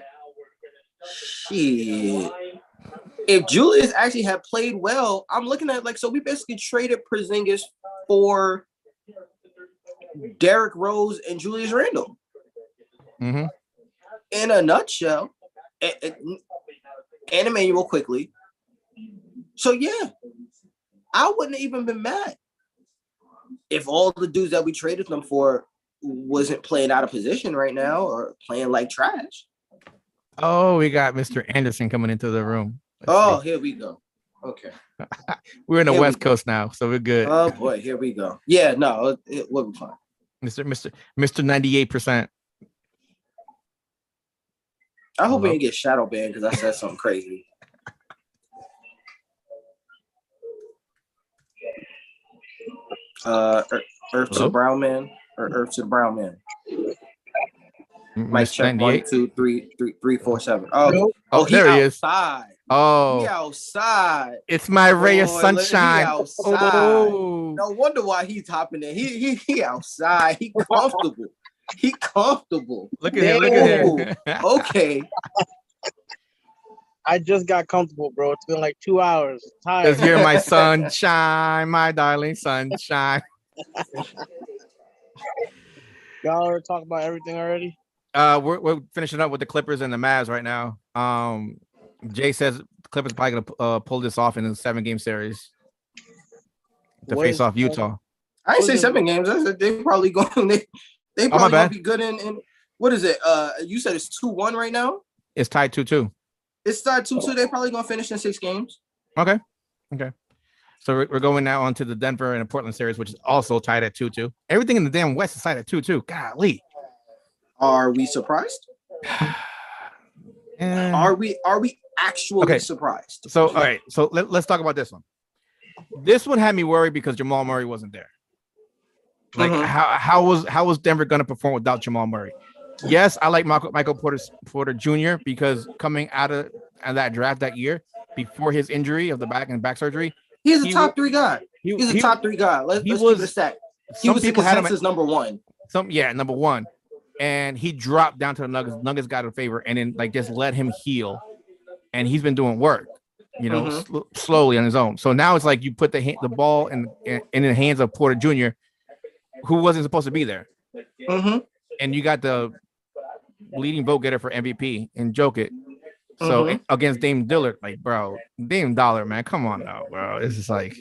shit. If Julius actually had played well, I'm looking at so we basically traded Porzingis for Derrick Rose and Julius Randle. Mm-hmm. In a nutshell, and Emmanuel quickly. So yeah, I wouldn't have even been mad if all the dudes that we traded them for wasn't playing out of position right now or playing like trash. Oh, we got Mr. Anderson coming into the room. Let's see. Here we go. Okay. We're in the West Coast now, so we're good. Oh boy, here we go. Yeah, no, we'll be fine. Mr. 98%. I hope we didn't get shadow banned because I said something crazy. Earth to the Brown Man or Earth to the Brown Man. Might check 1, 2, 3, 4, 7. Oh, there he outside. Is. Oh, he outside. It's my ray of sunshine. He outside. Oh. No wonder why he's hopping there. He outside. He comfortable. He comfortable. Look at him. Look at him. Okay. I just got comfortable, bro. It's been like 2 hours. Tired. Because you're my sunshine, my darling sunshine. Y'all already talked about everything already? We're finishing up with the Clippers and the Mavs right now. Jay says the Clippers probably gonna pull this off in a 7-game series to face off Utah. I ain't say 7 games. I said they probably going. They probably gonna be good in what is it? You said it's 2-1 right now. It's tied 2-2. It's tied 2-2. They probably gonna finish in 6 games. Okay. So we're going now on to the Denver and the Portland series, which is also tied at 2-2. Everything in the damn West is tied at 2-2. Golly. Are we surprised? Are we actually surprised? So all right. So let's talk about this one. This one had me worried because Jamal Murray wasn't there. Like how was Denver going to perform without Jamal Murray? Yes, I like Michael Porter Jr. because coming out of that draft that year before his injury of the back surgery, he's a top 3 guy. He's a top 3 guy. Let's keep it a stack. He was the consensus number 1. Number 1. And he dropped down to the Nuggets. Nuggets got a favor and then just let him heal. And he's been doing work, slowly on his own. So now it's like you put the ball in the hands of Porter Jr., who wasn't supposed to be there. And you got the leading vote getter for MVP in Jokic. So against Dame Dillard, bro, Dame Dollar, man, come on now, bro. It's just like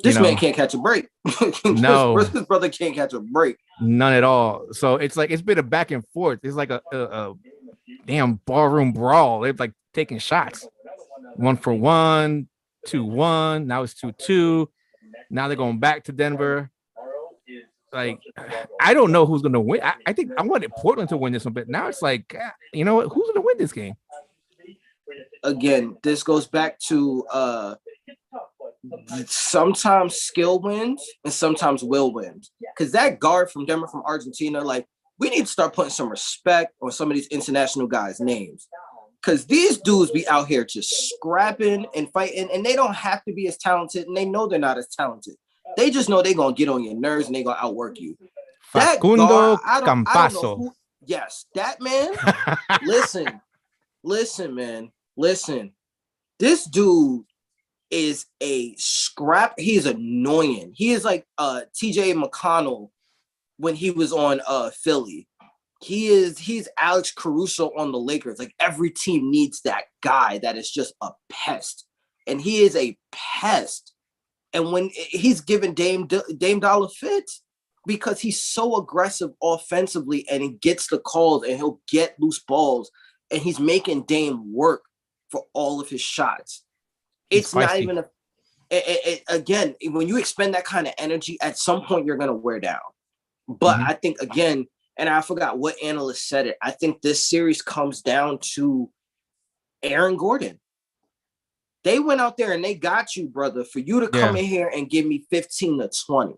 this man can't catch a break. No, his brother can't catch a break. None at all. So it's like it's been a back and forth. It's like a damn ballroom brawl. They're taking shots, 1-for-1, 2-1. Now it's 2-2. Now they're going back to Denver. I don't know who's going to win. I think I wanted Portland to win this one, but now it's you know what? Who's going to win this game? Again, this goes back to sometimes skill wins and sometimes will wins. Because that guard from Denver from Argentina, we need to start putting some respect on some of these international guys' names. Because these dudes be out here just scrapping and fighting, and they don't have to be as talented, and they know they're not as talented. They just know they're going to get on your nerves and they're going to outwork you. Facundo Campasso. Yes, that man. Listen, man. Listen. This dude is a scrap. He is annoying. He is like TJ McConnell when he was on Philly. He's Alex Caruso on the Lakers. Like every team needs that guy that is just a pest. And he is a pest. And when he's given Dame Dollar fits because he's so aggressive offensively and he gets the calls and he'll get loose balls and he's making Dame work for all of his shots. It's not even again, when you expend that kind of energy, at some point you're going to wear down. But I think, again, and I forgot what analyst said it, I think this series comes down to Aaron Gordon. They went out there and they got you, brother, for you to come in here and give me 15 to 20.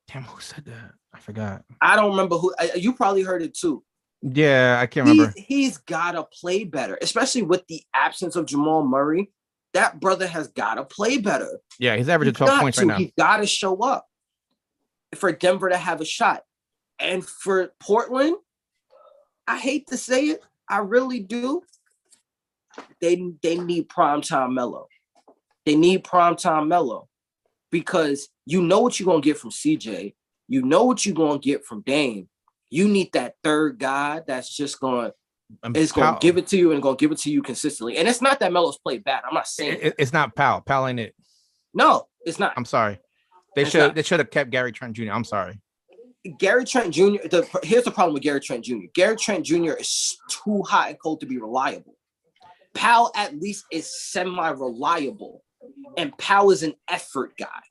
Damn, who said that? I forgot. I don't remember who. You probably heard it too. Yeah, I can't remember. He's got to play better, especially with the absence of Jamal Murray. That brother has got to play better. Yeah, he's averaging 12 points right now. He's got to show up for Denver to have a shot. And for Portland, I hate to say it, I really do. They need primetime Melo. They need primetime Melo because you know what you're going to get from CJ. You know what you're going to get from Dame. You need that third guy that's just going to give it to you and going to give it to you consistently. And it's not that Melo's played bad. I'm not saying it's not Powell. Powell ain't it. No, it's not. I'm sorry. They should have kept Gary Trent Jr. I'm sorry. Gary Trent Jr. Here's the problem with Gary Trent Jr. Gary Trent Jr. is too hot and cold to be reliable. Powell at least is semi-reliable, and Powell is an effort guy.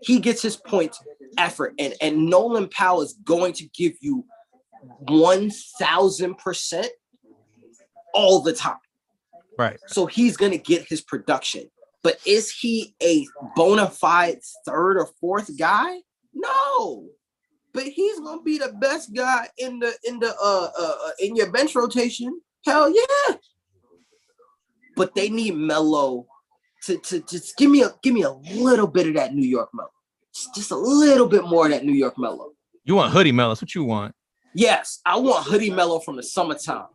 He gets his points effort, and Nolan Powell is going to give you 1,000% all the time. Right. So he's going to get his production. But is he a bona fide third or fourth guy? No. But he's gonna be the best guy in your bench rotation. Hell yeah! But they need Melo to just give me a little bit of that New York Melo, just a little bit more of that New York Melo. You want hoodie Melo? That's what you want. Yes, I want hoodie Melo from the summertime.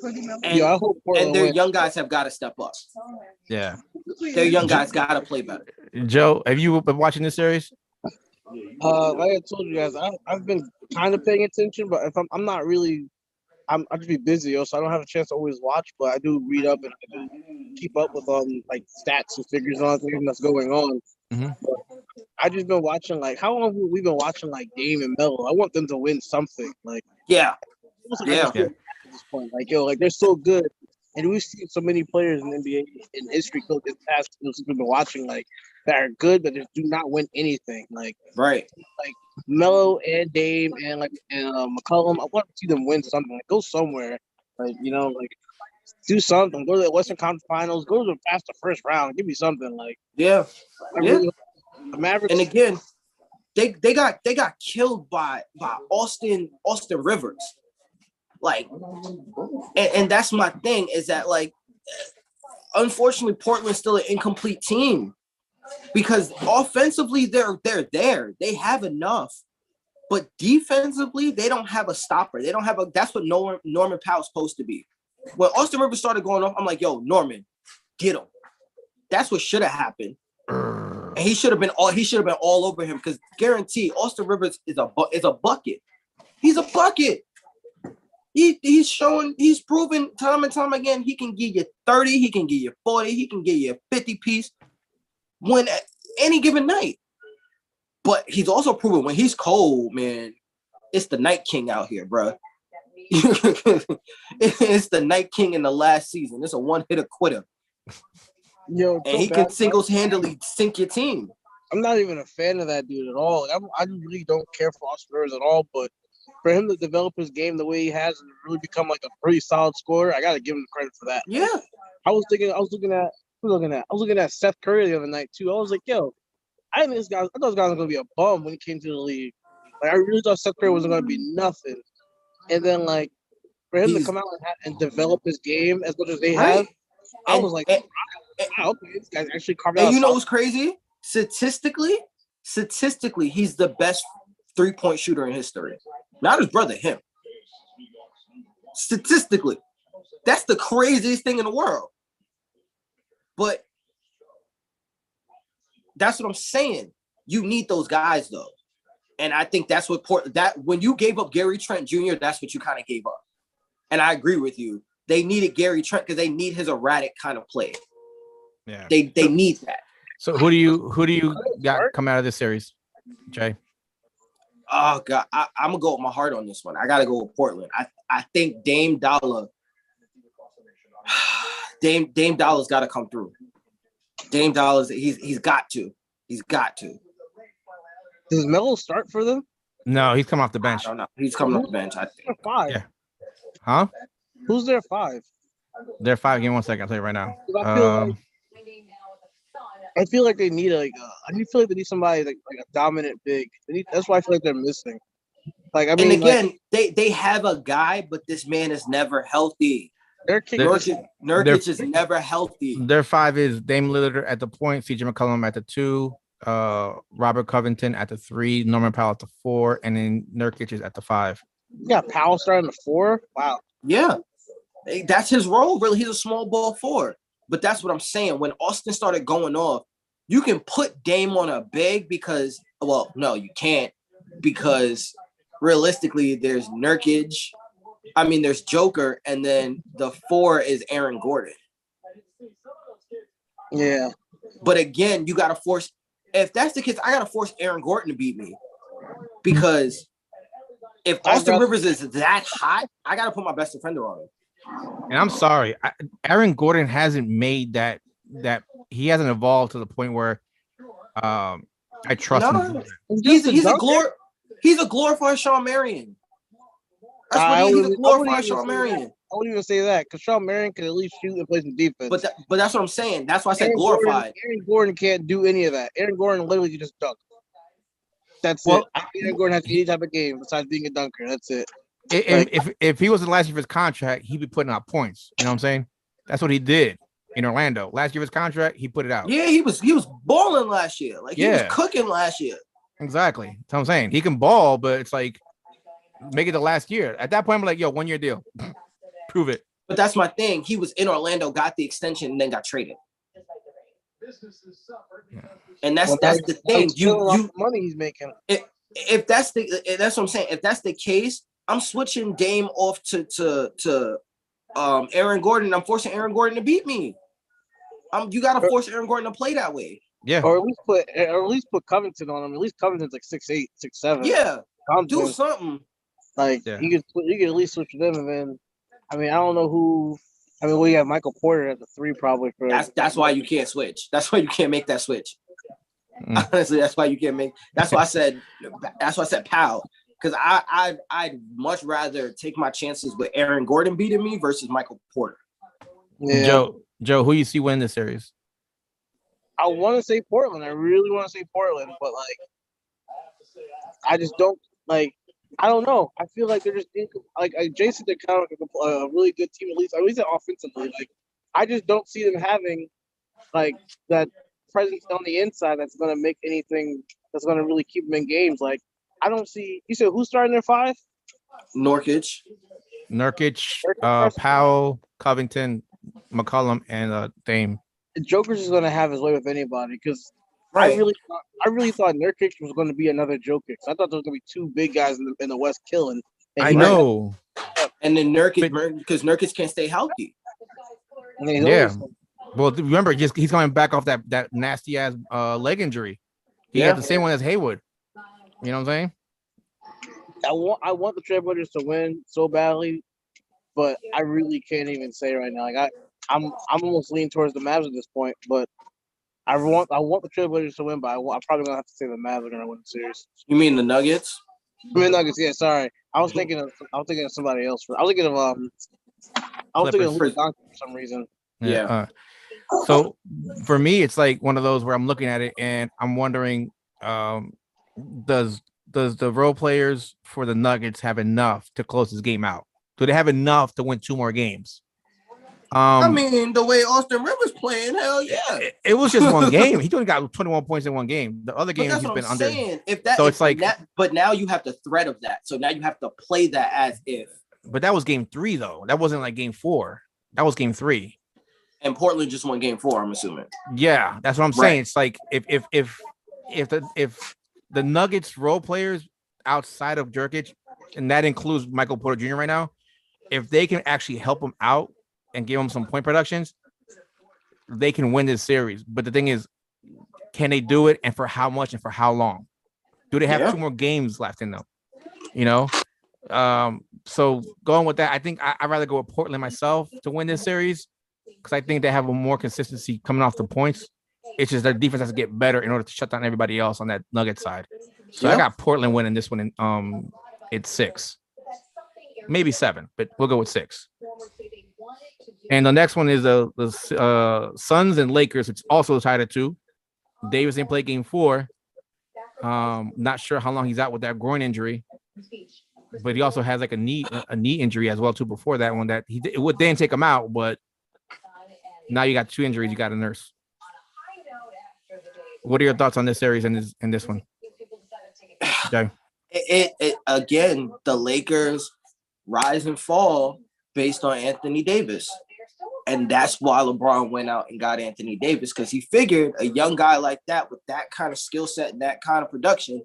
And, I hope and their young guys have got to step up. Yeah, their young guys got to play better. Joe, have you been watching this series? Like I told you guys, I've been kind of paying attention, but if I'm not really, I'll just be busy, so I don't have a chance to always watch. But I do read up and I do keep up with like stats and figures on everything that's going on. I just been watching like how long have we been watching like Dame and Melo? I want them to win something. Like yeah. At this point, like like they're so good, and we've seen so many players in the NBA in history go this past since we've been watching like that are good, but just do not win anything. Like right, like Melo and Dame and McCollum. I want to see them win something. Like go somewhere, like do something. Go to the Western Conference Finals. Go to past the first round. Give me something. Like the Mavericks. And again, they got killed by Austin Rivers. Like, and that's my thing is that like, unfortunately, Portland's still an incomplete team because offensively they're there. They have enough, but defensively they don't have a stopper. They don't have a. That's what Norman Powell's supposed to be. When Austin Rivers started going off, I'm like, yo, Norman, get him. That's what should have happened. And he should have been all over him because guarantee Austin Rivers is a bucket. He's a bucket. He's proven time and time again he can give you 30, he can give you 40, he can give you a 50 piece when any given night. But he's also proven when he's cold, man, it's the Night King out here, bro. It's the Night King in the last season. It's a one-hitter quitter. Yo, and he can single-handedly sink your team. I'm not even a fan of that dude at all. I really don't care for Austin Rivers at all, but for him to develop his game the way he has and really become like a pretty solid scorer, I gotta give him credit for that. Yeah. I was looking at Seth Curry the other night too. I was like, yo, I thought this guy was gonna be a bum when he came to the league. Like I really thought Seth Curry wasn't gonna be nothing. And then like for him to come out and develop his game as much as they have, I was like, wow, okay, this guy's actually carved out. And you know what's crazy? Statistically, he's the best 3-point shooter in history. Not his brother, him. Statistically, that's the craziest thing in the world. But that's what I'm saying. You need those guys though. And I think that's what when you gave up Gary Trent Jr., that's what you kind of gave up. And I agree with you. They needed Gary Trent because they need his erratic kind of play. Yeah. They need that. So who do you got come out of this series, Jay? Oh God, I'm gonna go with my heart on this one. I gotta go with Portland. I think Dame Dollars got to come through. Dame Dollars, he's got to. Does Melo start for them? No, he's coming off the bench. I don't know. He's coming off the bench. I think. 5. Yeah. Huh? Who's their 5? They're 5. Give me 1 second. I'll tell you right now. I feel like they need I feel like they need somebody like a dominant big. That's why I feel like they're missing. Like I mean, and again, they have a guy, but this man is never healthy. Nurkic is never healthy. Their 5 is Dame Lillard at the point, CJ McCollum at the 2, Robert Covington at the 3, Norman Powell at the 4, and then Nurkic is at the 5. Yeah, Powell starting the 4. Wow. Yeah, that's his role. Really, he's a small ball 4. But that's what I'm saying. When Austin started going off, you can put Dame on a big because, well, no, you can't because realistically, there's Nurkic. I mean, there's Joker, and then the 4 is Aaron Gordon. Yeah. But again, you got to force – if that's the case, I got to force Aaron Gordon to beat me because if Austin Rivers is that hot, I got to put my best defender on him. And I'm sorry, Aaron Gordon hasn't made that he hasn't evolved to the point where I trust him. He's a glorified Shawn Marion. That's what he's a glorified Shawn Marion. I wouldn't even say that because Shawn Marion can at least shoot and play some defense. But that's what I'm saying. That's why I said glorified. Aaron Gordon can't do any of that. Aaron Gordon literally can just dunk. That's it. Aaron Gordon has any type of game besides being a dunker. That's it. If he was the last year of his contract, he'd be putting out points. You know what I'm saying? That's what he did in Orlando. Last year of his contract, he put it out. Yeah, he was balling last year. Like he was cooking last year. Exactly. That's what I'm saying. He can ball, but it's like make it the last year. At that point, I'm like, yo, 1 year deal. Prove it. But that's my thing. He was in Orlando, got the extension, and then got traded. And that's the thing. You money he's making. If that's what I'm saying. If that's the case, I'm switching Dame off to Aaron Gordon. I'm forcing Aaron Gordon to beat me. You got to force Aaron Gordon to play that way. Yeah. Or at least put Covington on him. At least Covington's like 6'8", 6'7". Yeah. Do something. Like you could at least switch them, and then I mean I don't know who. I mean we have Michael Porter at the 3 probably for. That's why you can't switch. That's why you can't make that switch. Honestly, that's why you can't make. That's why I said. That's why I said Powell. Because I'd much rather take my chances with Aaron Gordon beating me versus Michael Porter. Yeah. Joe, who you see win this series? I want to say Portland. I really want to say Portland, but like, I just don't like. I don't know. I feel like they're just like Jason. They're kind of like a really good team, at least offensively. Like, I just don't see them having like that presence on the inside that's going to make anything that's going to really keep them in games. Like. I don't see. You said who's starting their 5? Nurkic, Powell, Covington, McCollum, and Dame. The Joker's is going to have his way with anybody because I really thought Nurkic was going to be another Joker. I thought there was going to be 2 big guys in the West killing. I know. And then Nurkic, because Nurkic can't stay healthy. Yeah. Well, remember, he's coming back off that nasty ass leg injury. He had the same one as Haywood. You know what I'm saying? I want the Trailblazers to win so badly, but I really can't even say right now. Like I'm almost leaning towards the Mavs at this point, but I want the Trailblazers to win, but I'm probably gonna have to say the Mavs are gonna win the series. You mean the Nuggets? I mean Nuggets. Yeah, sorry. I was thinking of somebody else. I was thinking of Luka Doncic for some reason. Yeah. So for me, it's like one of those where I'm looking at it and I'm wondering. Does the role players for the Nuggets have enough to close this game out? Do they have enough to win 2 more games? I mean, the way Austin Rivers playing, hell yeah. It was just one game. He only got 21 points in one game. The other games he's been under. Saying. But now you have the threat of that. So now you have to play that as if. But that was game 3 though. That wasn't like game 4. That was game 3. And Portland just won Game 4. I'm assuming. Yeah, that's what I'm saying. Right. It's like if the Nuggets role players outside of Jerkic, and that includes Michael Porter Jr. right now, if they can actually help him out and give him some point productions, they can win this series. But the thing is, can they do it, and for how much, and for how long? Do they have 2 more games left in them? You know, so going with that, I think I'd rather go with Portland myself to win this series because I think they have a more consistency coming off the points. It's just their defense has to get better in order to shut down everybody else on that Nugget side. So I got Portland winning this one in it's 6, maybe 7, but we'll go with 6. And the next one is the Suns and Lakers. It's also tied at 2. Davis didn't play Game 4. Not sure how long he's out with that groin injury, but he also has like a knee injury as well too before that one that it didn't take him out, but now you got 2 injuries you got to nurse. What are your thoughts on this series and this one? Okay. It again, the Lakers rise and fall based on Anthony Davis. And that's why LeBron went out and got Anthony Davis, because he figured a young guy like that with that kind of skill set and that kind of production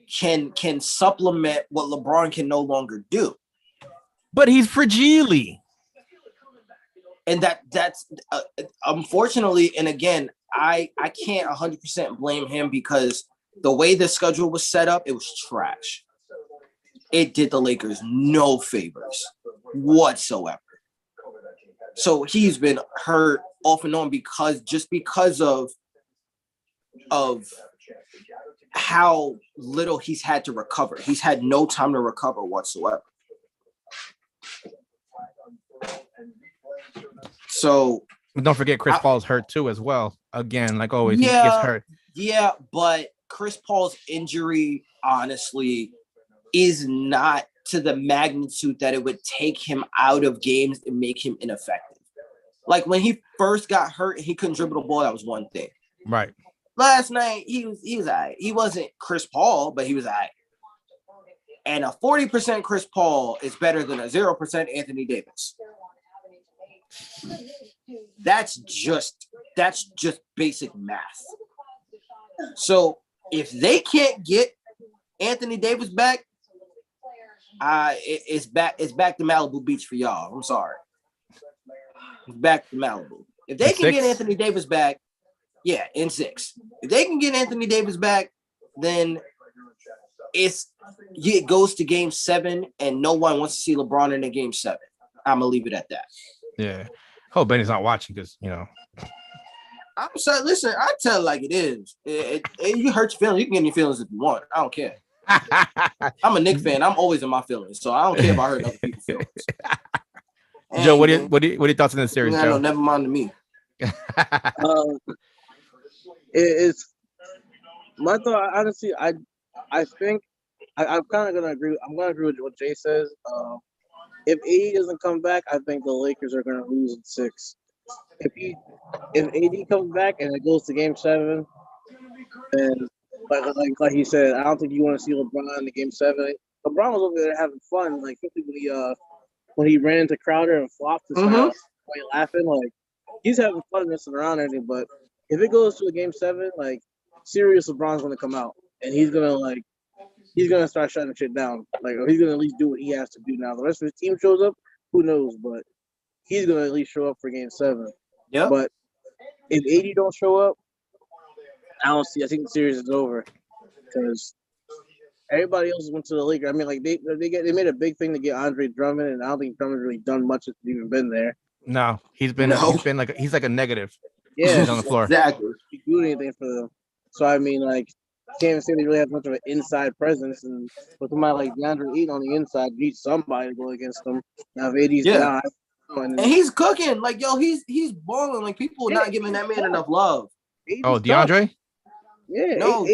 can supplement what LeBron can no longer do. But he's fragile. And that's unfortunately, and again, I can't 100% blame him because the way the schedule was set up, it was trash. It did the Lakers no favors whatsoever. So he's been hurt off and on because of how little he's had to recover. He's had no time to recover whatsoever. So don't forget Chris Paul's hurt too as well. Again, like always, he gets hurt. Yeah, but Chris Paul's injury, honestly, is not to the magnitude that it would take him out of games and make him ineffective. Like when he first got hurt and he couldn't dribble the ball, that was one thing. Right. Last night, he was all right. He wasn't Chris Paul, but he was all right. And a 40% Chris Paul is better than a 0% Anthony Davis. That's just basic math. So if they can't get Anthony Davis back, it's back to Malibu Beach for y'all. I'm sorry. It's back to Malibu. If they can get Anthony Davis back, yeah, in 6. If they can get Anthony Davis back, then it goes to Game 7, and no one wants to see LeBron in a Game 7. I'm gonna leave it at that. Yeah. Hope Benny's not watching because I'm sorry. Listen, I tell it like it is. You hurt your feelings. You can get in your feelings if you want. I don't care. I'm a Knicks fan. I'm always in my feelings, so I don't care if I hurt other people's feelings. Joe, what are your thoughts on this series, Joe? No, never mind to me. It's my thought. Honestly, I think I'm kind of gonna agree. I'm gonna agree with what Jay says. If AD doesn't come back, I think the Lakers are gonna lose in 6. If AD comes back and it goes to Game 7, and like he said, I don't think you want to see LeBron in the Game 7. LeBron was over there having fun, like when he ran into Crowder and flopped his laughing, like he's having fun messing around and everything. But if it goes to a Game 7, like serious LeBron's gonna come out and he's gonna start shutting shit down. Like he's gonna at least do what he has to do now. The rest of his team shows up, who knows? But he's gonna at least show up for Game 7. Yeah. But if AD don't show up, I think the series is over because everybody else went to the Lakers. I mean, like they made a big thing to get Andre Drummond, and I don't think Drummond's really done much since he's even been there. No, he's like a negative. Yeah, on the floor. Exactly. He do anything for them. So I mean, like, can't even say they really have much of an inside presence. And with somebody like DeAndre Ayton on the inside, you need somebody to go against them. Now if AD's down, and he's cooking. Like, yo, he's balling. Like, people are not giving that man enough love. Oh, DeAndre? Yeah. No,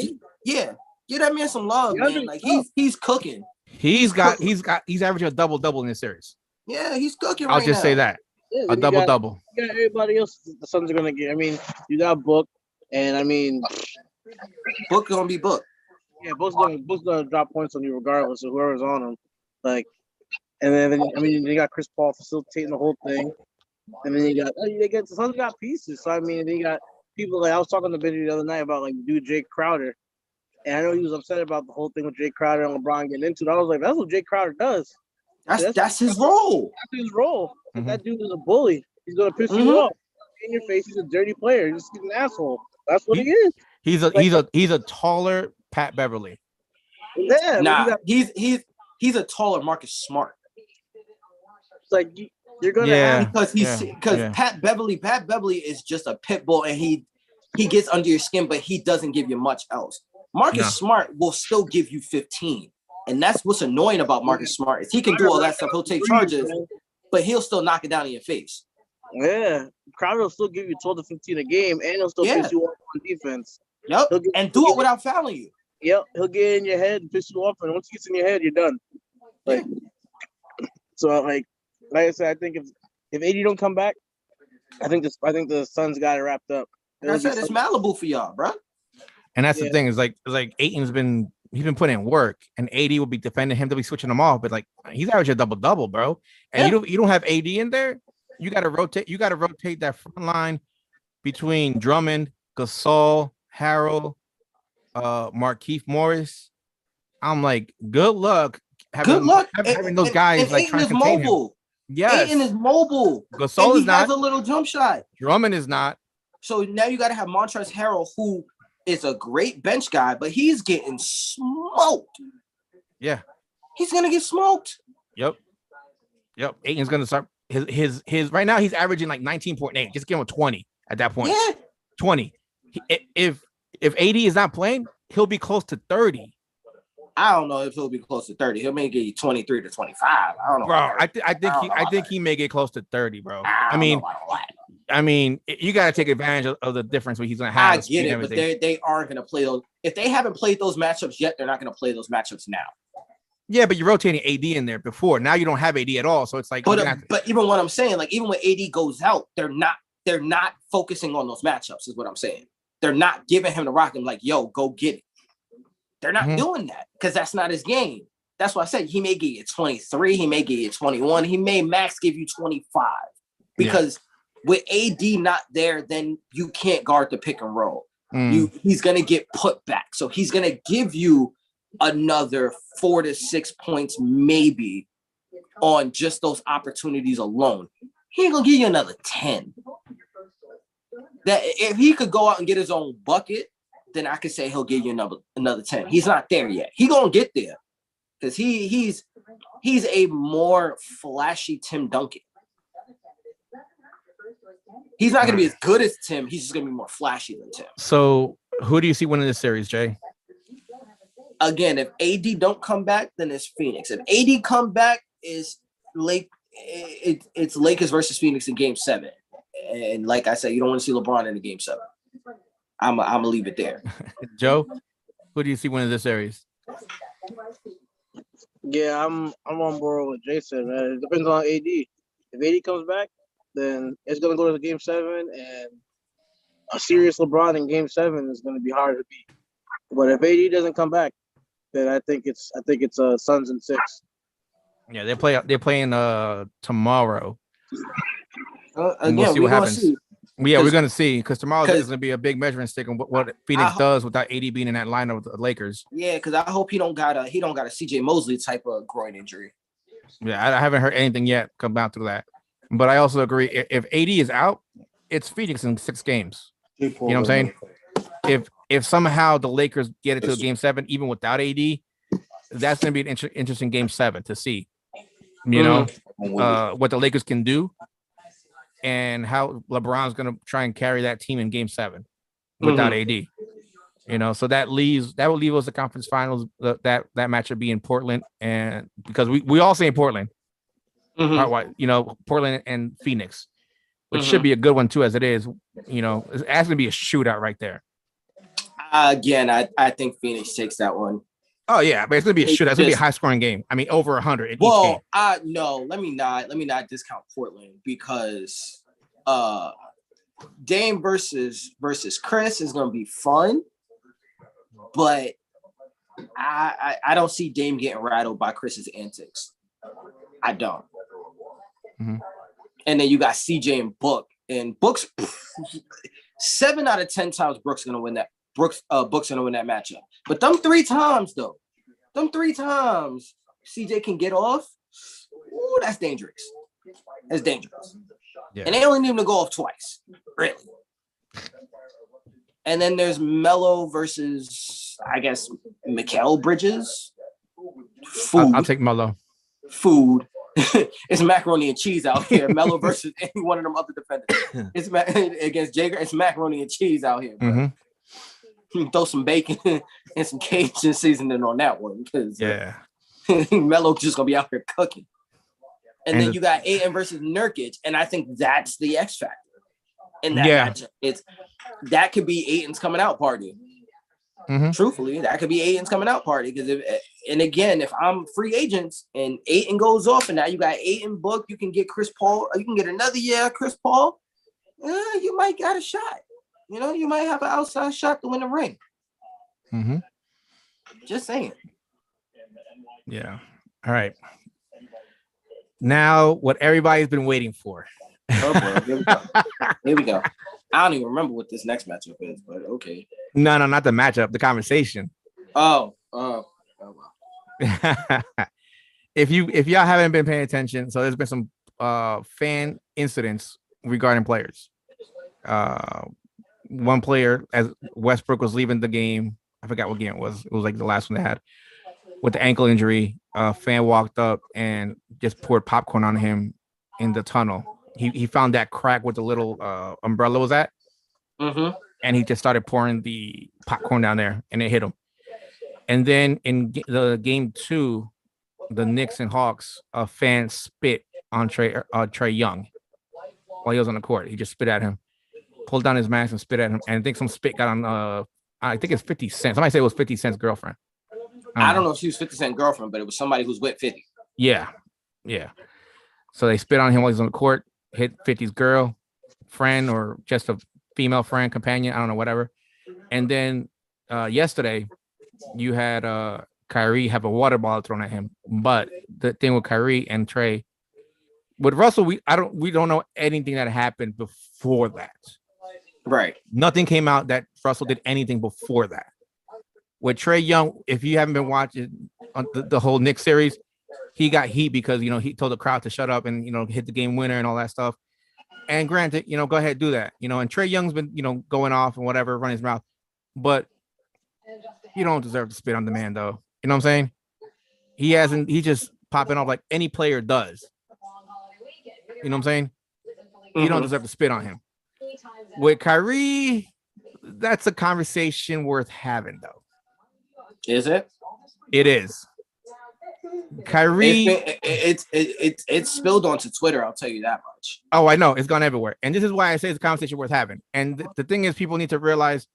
yeah. Give that man some love, man. Like he's cooking. He's averaging a double in this series. Yeah, he's cooking. I'll just say that. Yeah, a double. You got everybody else the Suns are gonna get. I mean, you got Book, and I mean Book gonna be Book. Yeah, Book's gonna drop points on you regardless of whoever's on him. Like, and then I mean you got Chris Paul facilitating the whole thing. I mean, the Suns got pieces. So I mean, they got people like I was talking to Benji the other night about like dude Jake Crowder, and I know he was upset about the whole thing with Jake Crowder and LeBron getting into it. I was like, that's what Jake Crowder does. That's his role. That's his role. Mhm. That dude is a bully. He's gonna piss you off in your face. He's a dirty player. He's an asshole. That's what he is. He's a taller Pat Beverly. Yeah, Nah, he's a taller Marcus Smart. It's like you're gonna have because Pat Beverly is just a pit bull, and he gets under your skin, but he doesn't give you much else. Marcus Smart will still give you 15. And that's what's annoying about Marcus Smart is he can do all that stuff. He'll take charges, but he'll still knock it down in your face. Yeah. Crowder will still give you 12 to 15 a game, and he'll still piss you off on defense. Yep. And do it without fouling you. Yep. He'll get in your head and piss you off, and once he gets in your head, you're done. Like, so like I said, I think if AD don't come back, I think the Suns got it wrapped up. Like I said, it's Malibu for y'all, bro. And that's the thing is like Ayton's been putting in work, and AD will be defending him. They'll be switching him off, but like he's averaging a double, bro. And you don't have AD in there. You got to rotate. You got to rotate that front line between Drummond, Gasol, Harrell, Markieff Morris. I'm like, good luck. Having those guys like trying to contain him. Yes, Ayton is mobile. Gasol is not. Has a little jump shot. Drummond is not. So now you got to have Montrezl Harrell, who is a great bench guy, but he's getting smoked. Yeah, he's gonna get smoked. Yep. Ayton's gonna start his right now. He's averaging like 19.8. Just give him 20 at that point. Yeah, 20. If AD is not playing, he'll be close to 30. I don't know if he'll be close to 30. He'll may get you 23 to 25. I don't know, bro. I think he may get close to 30, bro. I mean, you got to take advantage of the difference where he's going to have. I get it, but they aren't going to play those. If they haven't played those matchups yet, they're not going to play those matchups now. Yeah, but you're rotating AD in there before. Now you don't have AD at all, so it's like. But even what I'm saying, like even when AD goes out, they're not focusing on those matchups. Is what I'm saying. They're not giving him the rock and like, yo, go get it. They're not doing that because that's not his game. That's why I said he may give you 23, he may give you 21, he may max give you 25 because with AD not there, then you can't guard the pick and roll. He's gonna get put back, so he's gonna give you another 4 to 6 points maybe on just those opportunities alone. He ain't gonna give you another 10. That if he could go out and get his own bucket, then I could say he'll give you another 10. He's not there yet. He gonna get there because he's a more flashy Tim Duncan. He's not gonna be as good as Tim. He's just gonna be more flashy than Tim. So who do you see winning this series, Jay? Again, if AD don't come back, then it's Phoenix. If AD come back, it's Lakers versus Phoenix in Game 7. And like I said, you don't want to see LeBron in the Game 7. I'm gonna leave it there. Joe, who do you see winning this series? Yeah, I'm on board with Jason, man. It depends on AD. If AD comes back, then it's gonna go to the Game 7, and a serious LeBron in Game 7 is gonna be hard to beat. But if AD doesn't come back, then I think it's Suns in 6. Yeah, they're playing tomorrow. Again, we'll see what happens. See. Yeah, we're gonna see because tomorrow is gonna be a big measuring stick on what Phoenix does without AD being in that lineup with the Lakers. Yeah, because I hope he don't got a CJ Mosley type of groin injury. Yeah, I haven't heard anything yet come down to that. But I also agree if AD is out, it's Phoenix in 6 games. You know what I'm saying? If somehow the Lakers get it to Game 7 even without AD, that's gonna be an interesting Game 7 to see. You know what the Lakers can do. And how LeBron's going to try and carry that team in Game 7 without AD. You know, so that will leave us the conference finals. That matchup be in Portland, and because we all say Portland, you know, Portland and Phoenix, which should be a good one too, as it is. You know, it's going to be a shootout right there. Again, I think Phoenix takes that one. Oh yeah, but it's gonna be a shootout. It's gonna be a high scoring game. I mean, over 100 in each game. No, let me not discount Portland because Dame versus Chris is gonna be fun, but I don't see Dame getting rattled by Chris's antics. I don't. And then you got CJ and Book. And Book's 7 out of 10 times Book's gonna win that matchup. But them 3 times though, CJ can get off. Ooh, that's dangerous. That's dangerous. Yeah. And they only need him to go off twice, really. And then there's Melo versus, I guess, Mikal Bridges. I'll take Melo. Food. It's macaroni and cheese out here. Melo versus any one of them other defenders. It's against Jager. It's macaroni and cheese out here. Mm-hmm. Throw some bacon and some Cajun seasoning on that one because Melo just gonna be out here cooking. And then you got Ayton versus Nurkic, and I think that's the X factor in that matchup. That could be Ayton's coming out party. Mm-hmm. Truthfully, that could be Ayton's coming out party because if I'm free agents and Ayton goes off, and now you got Ayton Book, you can get Chris Paul, you can get another Chris Paul. You might got a shot. You might have an outside shot to win the ring. Mm-hmm. Just saying. Yeah. All right. Now, what everybody's been waiting for. Oh boy, here we go. I don't even remember what this next matchup is, but okay. No, not the matchup, the conversation. Oh wow. If y'all haven't been paying attention, so there's been some fan incidents regarding players. One player, as Westbrook was leaving the game, I forgot what game it was. It was like the last one they had with the ankle injury. A fan walked up and just poured popcorn on him in the tunnel. He found that crack where the little umbrella was at, and he just started pouring the popcorn down there, and it hit him. And then in the game 2, the Knicks and Hawks, a fan spit on Trae Young while he was on the court. He just spit at him, pulled down his mask and spit at him. And I think some spit got on. I think it's 50 Cent. Somebody said it was 50 Cent's girlfriend. I don't know if she was 50 Cent girlfriend, but it was somebody who's with 50. Yeah. So they spit on him while he's on the court. Hit 50's girl, friend, or just a female friend, companion, I don't know, whatever. And then yesterday, you had Kyrie have a water bottle thrown at him. But the thing with Kyrie and Trae, with Russell, we don't know anything that happened before that. Right. Nothing came out that Russell did anything before that. With Trae Young, if you haven't been watching the whole Knicks series, he got heat because, he told the crowd to shut up and, hit the game winner and all that stuff. And granted, go ahead, do that. And Trae Young's been, going off and whatever, running his mouth. But you don't deserve to spit on the man, though. You know what I'm saying? He's just popping off like any player does. You know what I'm saying? You don't deserve to spit on him. With Kyrie, that's a conversation worth having, though. Is it? It is. Kyrie, it's spilled onto Twitter. I'll tell you that much. Oh, I know, it's gone everywhere, and this is why I say it's a conversation worth having. And the thing is, people need to realize.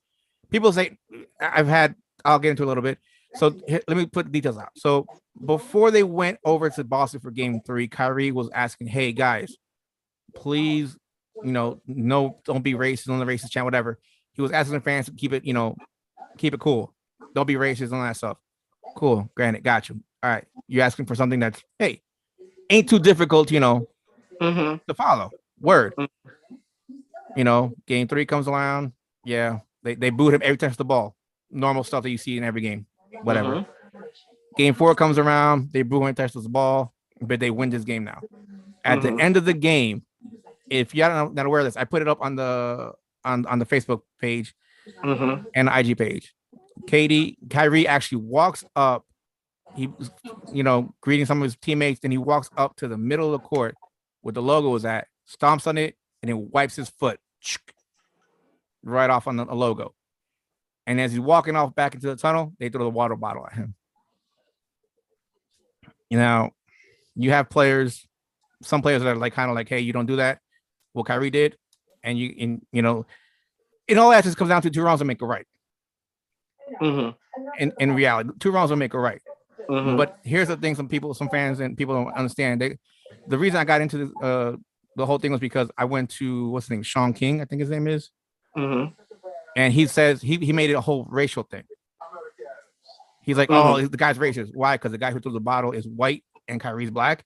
People say, I'll get into a little bit. So let me put the details out. So before they went over to Boston for Game 3, Kyrie was asking, "Hey guys, please, no, don't be racist on the racist channel, whatever." He was asking the fans to keep it cool. Don't be racist on that stuff. Cool, granted, got you. All right, you're asking for something that's, hey, ain't too difficult, to follow. Word. Game 3 comes around. Yeah, they booed him every time the ball. Normal stuff that you see in every game. Whatever. Game 4 comes around. They boo him and touches the ball, but they win this game now. At the end of the game, if you're not aware of this, I put it up on the Facebook page and the IG page. Kyrie actually walks up. He was, greeting some of his teammates. Then he walks up to the middle of the court where the logo was at, stomps on it, and then wipes his foot right off on the logo. And as he's walking off back into the tunnel, they throw the water bottle at him. You have players, some players that are kind of like, hey, you don't do that. Well, Kyrie did. And in all that just comes down to 2 wrongs will make a right. In reality, 2 wrongs will make a right. But here's the thing: some fans and people don't understand. The reason I got into this, the whole thing was because I went to what's his name, Sean King, I think his name is, and he says he made it a whole racial thing. He's like, oh, the guy's racist. Why? Because the guy who threw the bottle is white and Kyrie's black.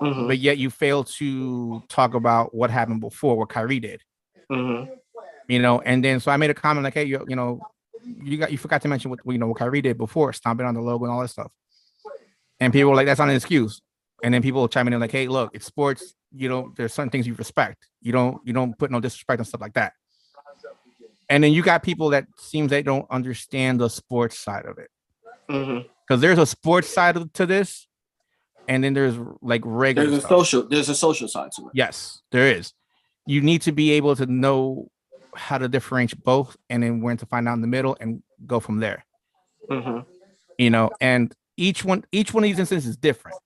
but yet you fail to talk about what happened before, what Kyrie did. You know, and then so I made a comment like, hey, you forgot to mention what Kyrie did before, stomping on the logo and all that stuff. And people were like, that's not an excuse. And then people chiming in like, hey, look, it's sports. There's certain things you respect. You don't put no disrespect and stuff like that. And then you got people that seems they don't understand the sports side of it. Because there's a sports side to this, and then there's like regular there's a social side to it. Yes, there is. You need to be able to know how to differentiate both, and then when to find out in the middle and go from there. And each one of these instances is different.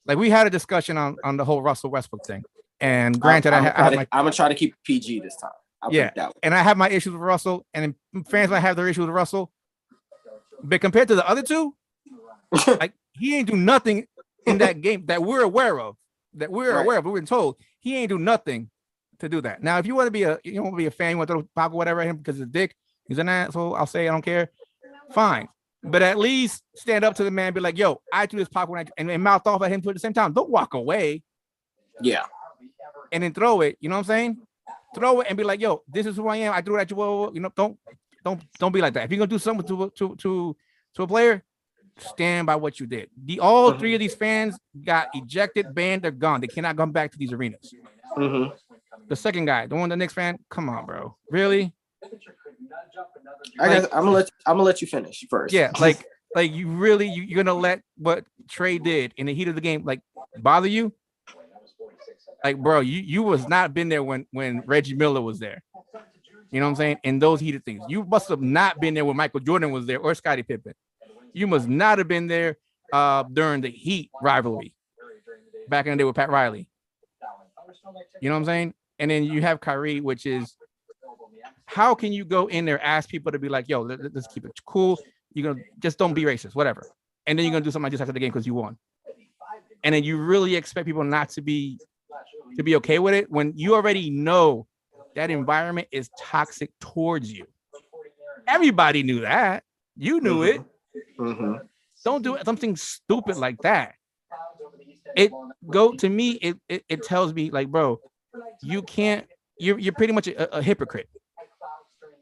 Like we had a discussion on the whole Russell Westbrook thing, and granted, I'm gonna try to keep PG this time. And I have my issues with Russell, and fans might have their issues with Russell, but compared to the other two, like he ain't do nothing in that game that we're aware of. We've been told he ain't do nothing to do that. Now, if you want to be a fan, you want to throw Paco whatever at him because his dick, he's an asshole. I'll say I don't care. Fine. But at least stand up to the man and be like, yo, I threw this Paco and mouth off at him at the same time. Don't walk away. Yeah. And then throw it. You know what I'm saying? Throw it and be like, yo, this is who I am. I threw it at you. Don't be like that. If you're gonna do something to a player, stand by what you did. All three of these fans got ejected, banned, they're gone. They cannot come back to these arenas. The second guy, the one, the Knicks fan, come on, bro. Really? I'm gonna let you finish first. Yeah, like you're gonna let what Trey did in the heat of the game like bother you? Like, bro, you was not been there when Reggie Miller was there. You know what I'm saying? And those heated things. You must have not been there when Michael Jordan was there or Scottie Pippen. You must not have been there during the Heat rivalry back in the day with Pat Riley. You know what I'm saying? And then you have Kyrie, which is, how can you go in there, ask people to be like, yo, let's keep it cool. You're going to just don't be racist, whatever. And then you're going to do something like this after the game because you won. And then you really expect people not to be okay with it when you already know that environment is toxic towards you. Everybody knew that. You knew it. Don't do something stupid like that. To me, it tells me like, bro, you can't, you're pretty much a hypocrite.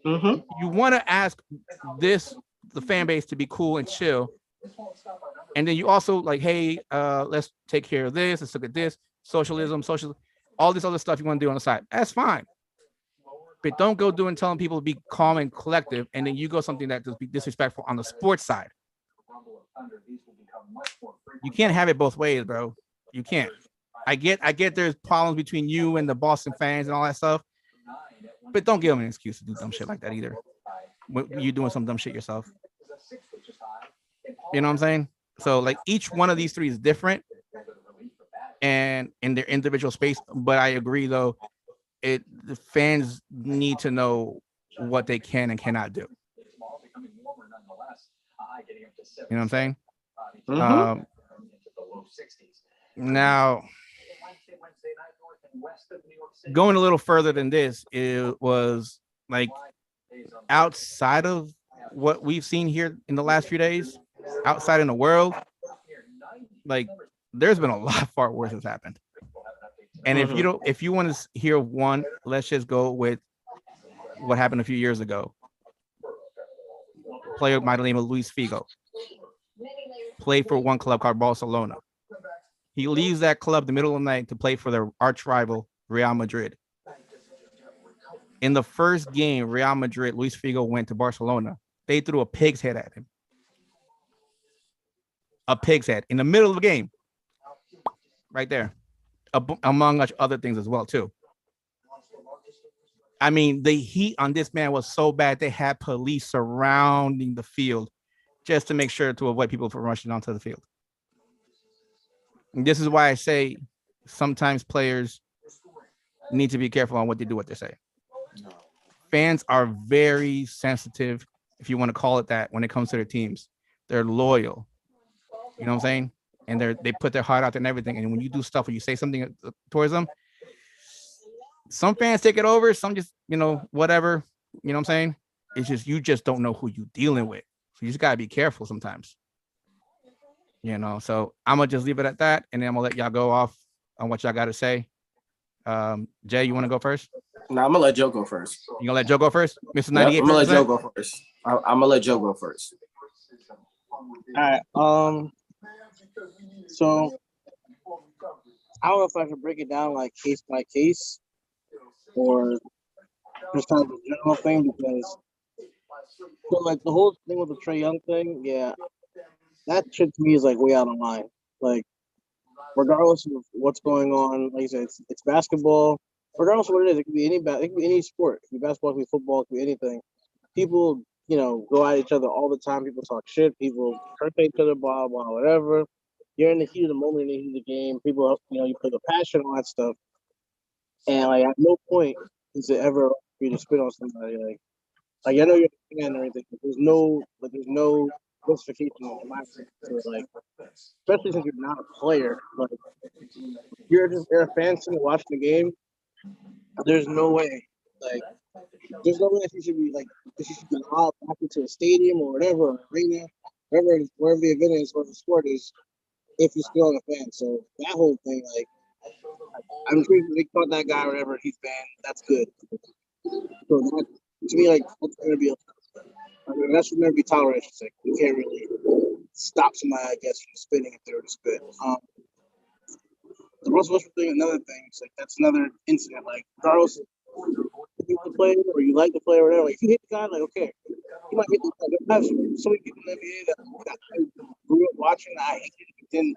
You want to ask the fan base to be cool and chill. And then you also like, hey, let's take care of this. Let's look at this. Socialism, all this other stuff you want to do on the side. That's fine. But don't go doing telling people to be calm and collective, and then you go something that just be disrespectful on the sports side. You can't have it both ways, bro. You can't. I get there's problems between you and the Boston fans and all that stuff, but don't give them an excuse to do dumb shit like that either. When you're doing some dumb shit yourself. You know what I'm saying? So like each one of these three is different and in their individual space, but I agree though, the fans need to know what they can and cannot do. You know what I'm saying? Now, going a little further than this, it was like outside of what we've seen here in the last few days, outside in the world, like there's been a lot far worse has happened. And if you want to hear one, let's just go with what happened a few years ago. Player by the name of Luis Figo played for one club called Barcelona. He leaves that club the middle of the night to play for their arch rival, Real Madrid. In the first game, Real Madrid, Luis Figo went to Barcelona. They threw a pig's head at him. A pig's head in the middle of the game. Right there. Among other things as well, too. I mean, the heat on this man was so bad, they had police surrounding the field just to make sure to avoid people from rushing onto the field. And this is why I say sometimes players need to be careful on what they do, what they say. Fans are very sensitive, if you want to call it that, when it comes to their teams. They're loyal. You know what I'm saying? And they put their heart out there and everything. And when you do stuff or you say something towards them, some fans take it over, some just, whatever. You know what I'm saying? It's just, you just don't know who you're dealing with. So you just got to be careful sometimes. So I'm gonna just leave it at that, and then I'm gonna let y'all go off on what y'all got to say. Jay, you want to go first? No, I'm gonna let Joe go first. You gonna let Joe go first, Mr. Yep, 98? I'm gonna let Joe go first. I'm gonna let Joe go first. All right. So I don't know if I should break it down like case by case or just kind of a general thing because so like the whole thing with the Trae Young thing, yeah, that shit to me is like way out of line. Like regardless of what's going on, like you said, it's basketball. Regardless of what it is, it could be it could be any sport. It could be basketball, it could be football, it could be anything. People, go at each other all the time. People talk shit. People hurt each other, blah blah, whatever. You're in the heat of the moment, in the heat of the game. People, you put the passion on that stuff, and like at no point is it ever for you to spit on somebody. Like I know you're a fan and everything, but there's no justification in my opinion for like, especially since you're not a player. Like you're a fan sitting watching the game. There's no way, like, there's no way that you should be like that you should be allowed back into a stadium or whatever, or arena, wherever the event is, wherever the sport is, if you're still a fan. So that whole thing, like, I'm sure they caught that guy or whatever, he's banned. That's good. So that, to me, like, that's gonna be. I mean, that should never be tolerated. It's like you can't really stop somebody, I guess, from spitting if they were to spit. The Russell Westbrook thing, another thing. It's like that's another incident. Like, regardless if you play or you like to play or whatever, like if you hit the guy, like okay, you might hit the guy. There's so many people in the NBA that I grew up watching that I hated and didn't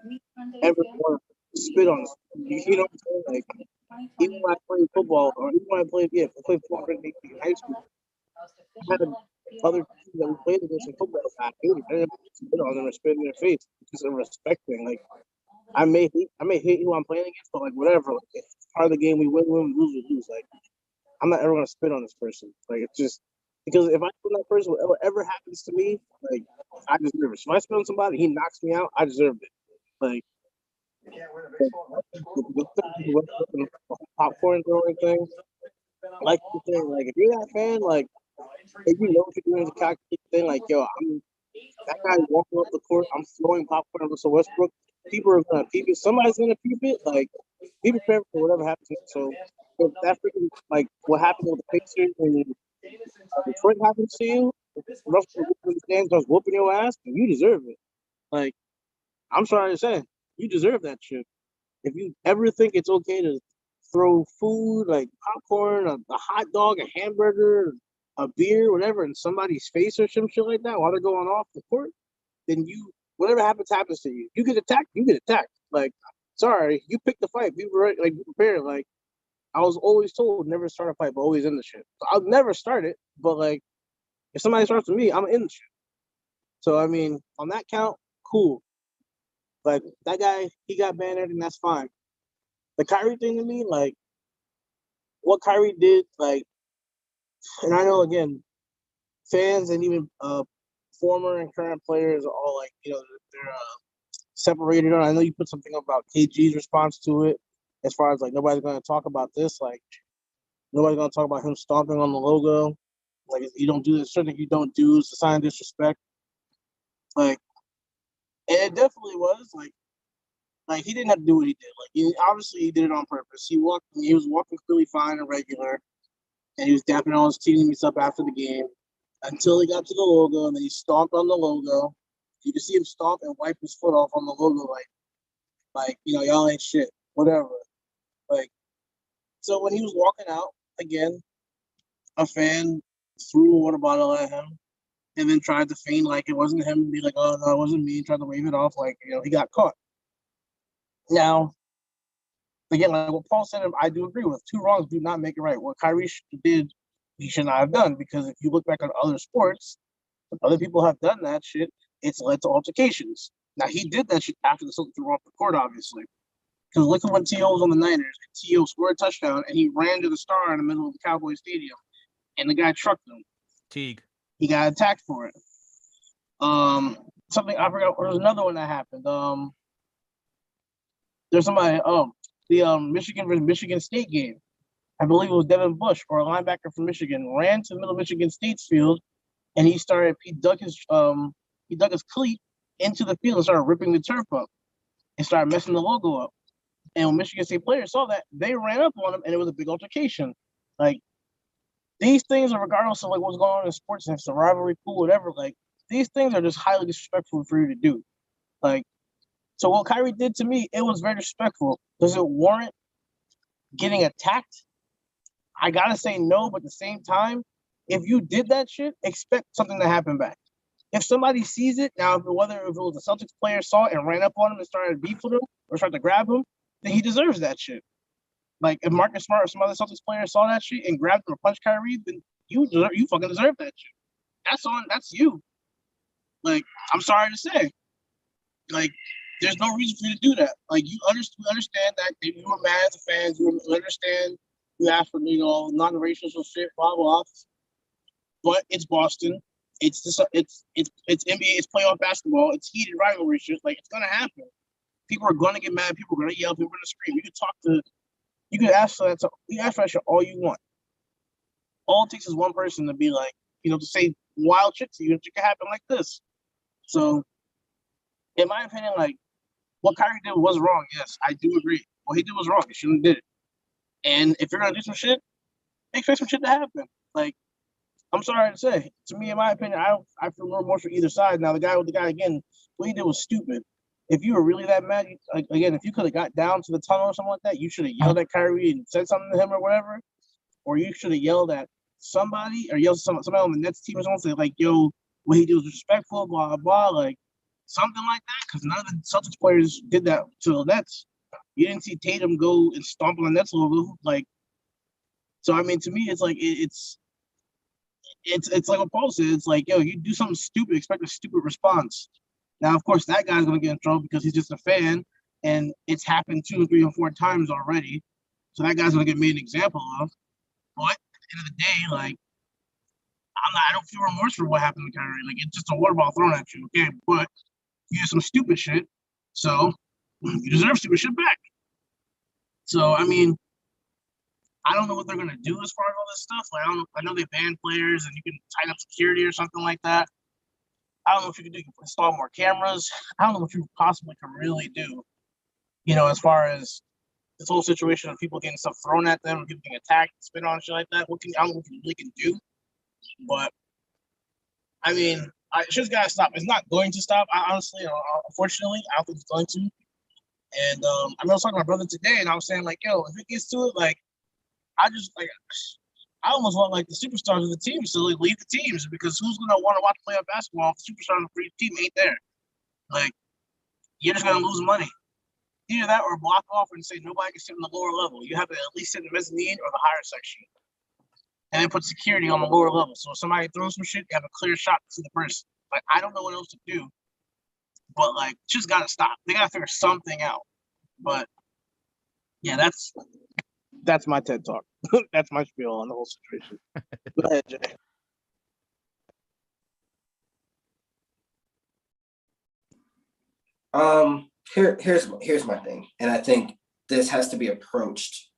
ever want to spit on. You know what I'm saying? Like even when I played football or even when I played football in high school, I had other teams that we played against in football. I hated. I didn't spit on them or spit in their face. It's just a respect thing. Like I may hate who I'm playing against, but like whatever. Like, it's part of the game. We win, we lose. Like I'm not ever gonna spit on this person. Like it's just because if I spit on that person, whatever happens to me, like I deserve it. So if I spit on somebody, he knocks me out, I deserved it. Like the popcorn throwing thing. Like the thing, like if you're that fan, like if you know what you're doing is a calculated thing, like yo, I'm that guy walking up the court, I'm throwing popcorn at Russell Westbrook. People are gonna peep it. Somebody's gonna peep it. Like be prepared for whatever happens. So if that freaking like what happened with the Pacers and Detroit happens to you, Russell starts whooping your ass, and you deserve it. Like I'm sorry to say, you deserve that shit. If you ever think it's okay to throw food like popcorn, a hot dog, a hamburger, a beer, whatever, in somebody's face or some shit like that while they're going off the court, then whatever happens to you. You get attacked. Like, sorry, you picked the fight. Be ready, like be prepared. Like I was always told never start a fight, but always in the shit. So I'll never start it, but like if somebody starts with me, I'm in the shit. So I mean, on that count, cool. Like that guy, he got banned, and that's fine. The Kyrie thing to me, like what Kyrie did, like, and I know again, fans and even former and current players are all like, they're separated. I know you put something about KG's response to it, as far as like nobody's going to talk about this. Like nobody's going to talk about him stomping on the logo. Like you don't do this, certain you don't do. It's a sign of disrespect. Like, and it definitely was like he didn't have to do what he did. Like obviously he did it on purpose. He was walking clearly fine and regular, and he was dapping all his teammates up after the game until he got to the logo, and then he stomped on the logo. You can see him stomp and wipe his foot off on the logo, like y'all ain't shit, whatever. Like so when he was walking out again, a fan threw a water bottle at him, and then tried to feign like it wasn't him, and be like, "Oh no, it wasn't me," and tried to wave it off like he got caught. Now, again, like what Paul said, I do agree with. Two wrongs do not make it right. What Kyrie did, he should not have done, because if you look back on other sports, other people have done that shit. It's led to altercations. Now, he did that shit after the Celtics were off the court, obviously. Because look at when T.O. was on the Niners, and T.O. scored a touchdown, and he ran to the star in the middle of the Cowboy Stadium, and the guy trucked him. Teague. He got attacked for it. Something I forgot. There was another one that happened. There's somebody. The Michigan versus Michigan State game. I believe it was Devin Bush, or a linebacker from Michigan, ran to the middle of Michigan State's field, and he dug his cleat into the field and started ripping the turf up and started messing the logo up. And when Michigan State players saw that, they ran up on him, and it was a big altercation. Like, these things are regardless of like what's going on in sports, and if it's a rivalry, cool, whatever. Like, these things are just highly disrespectful for you to do. Like, so what Kyrie did to me, it was very disrespectful. Does it warrant getting attacked? I gotta say no, but at the same time, if you did that shit, expect something to happen back. If somebody sees it, now whether if it was a Celtics player saw it and ran up on him and started beef with him or tried to grab him, then he deserves that shit. Like if Marcus Smart or some other Celtics player saw that shit and grabbed him or punched Kyrie, then you fucking deserve that shit. That's you. Like, I'm sorry to say. Like, there's no reason for you to do that. Like, you understand that if you were mad as a fan, you understand you asked for, non-racial shit, blah blah. But it's Boston. It's NBA. It's playoff basketball. It's heated rivalry shit. Like, it's gonna happen. People are gonna get mad. People are gonna yell. People are gonna scream. You can ask for that. You ask for that shit all you want. All it takes is one person to be like, to say wild shit to you. It can happen like this. So, in my opinion, like, what Kyrie did was wrong. Yes, I do agree. What he did was wrong. He shouldn't have did it. And if you're gonna do some shit, expect some shit to happen. Like, I'm sorry to say. To me, in my opinion, I feel more for either side. Now, the guy again, what he did was stupid. If you were really that mad, again, if you could have got down to the tunnel or something like that, you should have yelled at Kyrie and said something to him or whatever. Or you should have yelled at somebody or yelled at somebody on the Nets team or something, say like, yo, what he did was disrespectful, blah, blah, like something like that. Because none of the Celtics players did that to the Nets. You didn't see Tatum go and stomp on the Nets logo. Like, so, I mean, to me, it's like, it's like what Paul said. It's like, yo, you do something stupid, expect a stupid response. Now, of course, that guy's going to get in trouble because he's just a fan, and it's happened 2, 3, or 4 times already. So that guy's going to get made an example of. But at the end of the day, like, I don't feel remorse for what happened to Kyrie. Like, it's just a water ball thrown at you, okay? But you did some stupid shit, so you deserve stupid shit back. So, I mean, I don't know what they're going to do as far as all this stuff. Like, I know they ban players and you can tighten up security or something like that. I don't know if you can install more cameras. I don't know what you possibly can really do, as far as this whole situation of people getting stuff thrown at them, people getting attacked, spit on, shit like that. I don't know what you really can do. But, I mean, it's just got to stop. It's not going to stop. Honestly, unfortunately, I don't think it's going to. And I was talking to my brother today, and I was saying, like, yo, if it gets to it, like, I almost want like the superstars of the teams to like leave the teams, because who's gonna want to watch playoff basketball if the superstar of the team ain't there? Like, you're just gonna lose money. Either that or block off and say nobody can sit in the lower level. You have to at least sit in the mezzanine or the higher section, and then put security on the lower level. So if somebody throws some shit, you have a clear shot to the person. Like, I don't know what else to do, but like, just gotta stop. They gotta figure something out. But yeah, that's my TED talk. That's my spiel on the whole situation. Go ahead, Jay. Here's my thing, and I think this has to be approached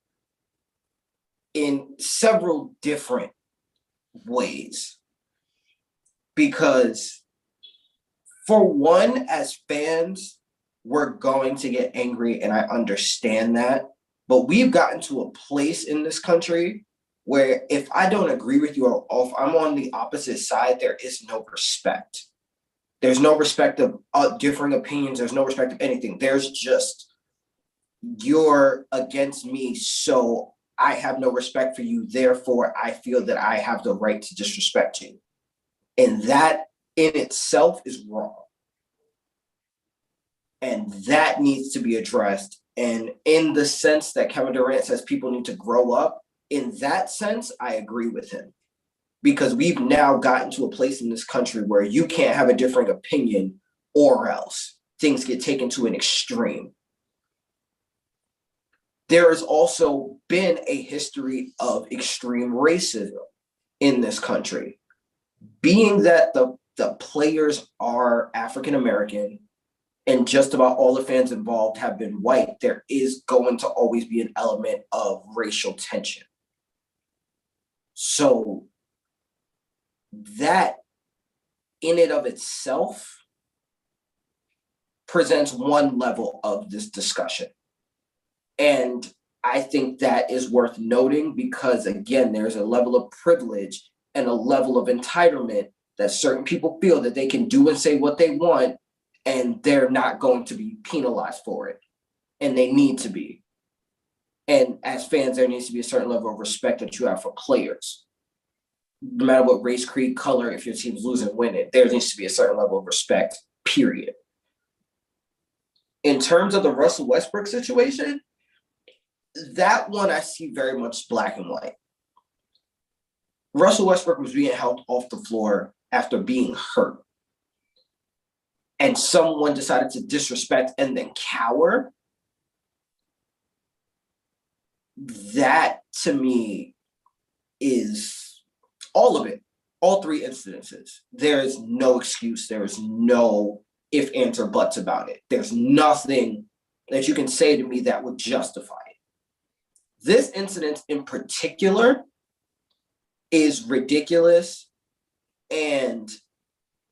in several different ways, because for one, as fans, we're going to get angry, and I understand that. But we've gotten to a place in this country where if I don't agree with you or if I'm on the opposite side, there is no respect. There's no respect of differing opinions. There's no respect of anything. There's just, you're against me, so I have no respect for you. Therefore, I feel that I have the right to disrespect you. And that in itself is wrong. And that needs to be addressed. And in the sense that Kevin Durant says people need to grow up, in that sense, I agree with him. Because we've now gotten to a place in this country where you can't have a differing opinion or else things get taken to an extreme. There has also been a history of extreme racism in this country. Being that the players are African American and just about all the fans involved have been white, there is going to always be an element of racial tension. So that in and of itself presents one level of this discussion. And I think that is worth noting because, again, there's a level of privilege and a level of entitlement that certain people feel that they can do and say what they want, and they're not going to be penalized for it. And they need to be. And as fans, there needs to be a certain level of respect that you have for players. No matter what race, creed, color, if your team's losing or winning, there needs to be a certain level of respect, period. In terms of the Russell Westbrook situation, that one I see very much black and white. Russell Westbrook was being held off the floor after being hurt. And someone decided to disrespect and then cower. That, to me, is all of it. All three incidences. There is no excuse. There is no if, ands, or buts about it. There's nothing that you can say to me that would justify it. This incident in particular is ridiculous. And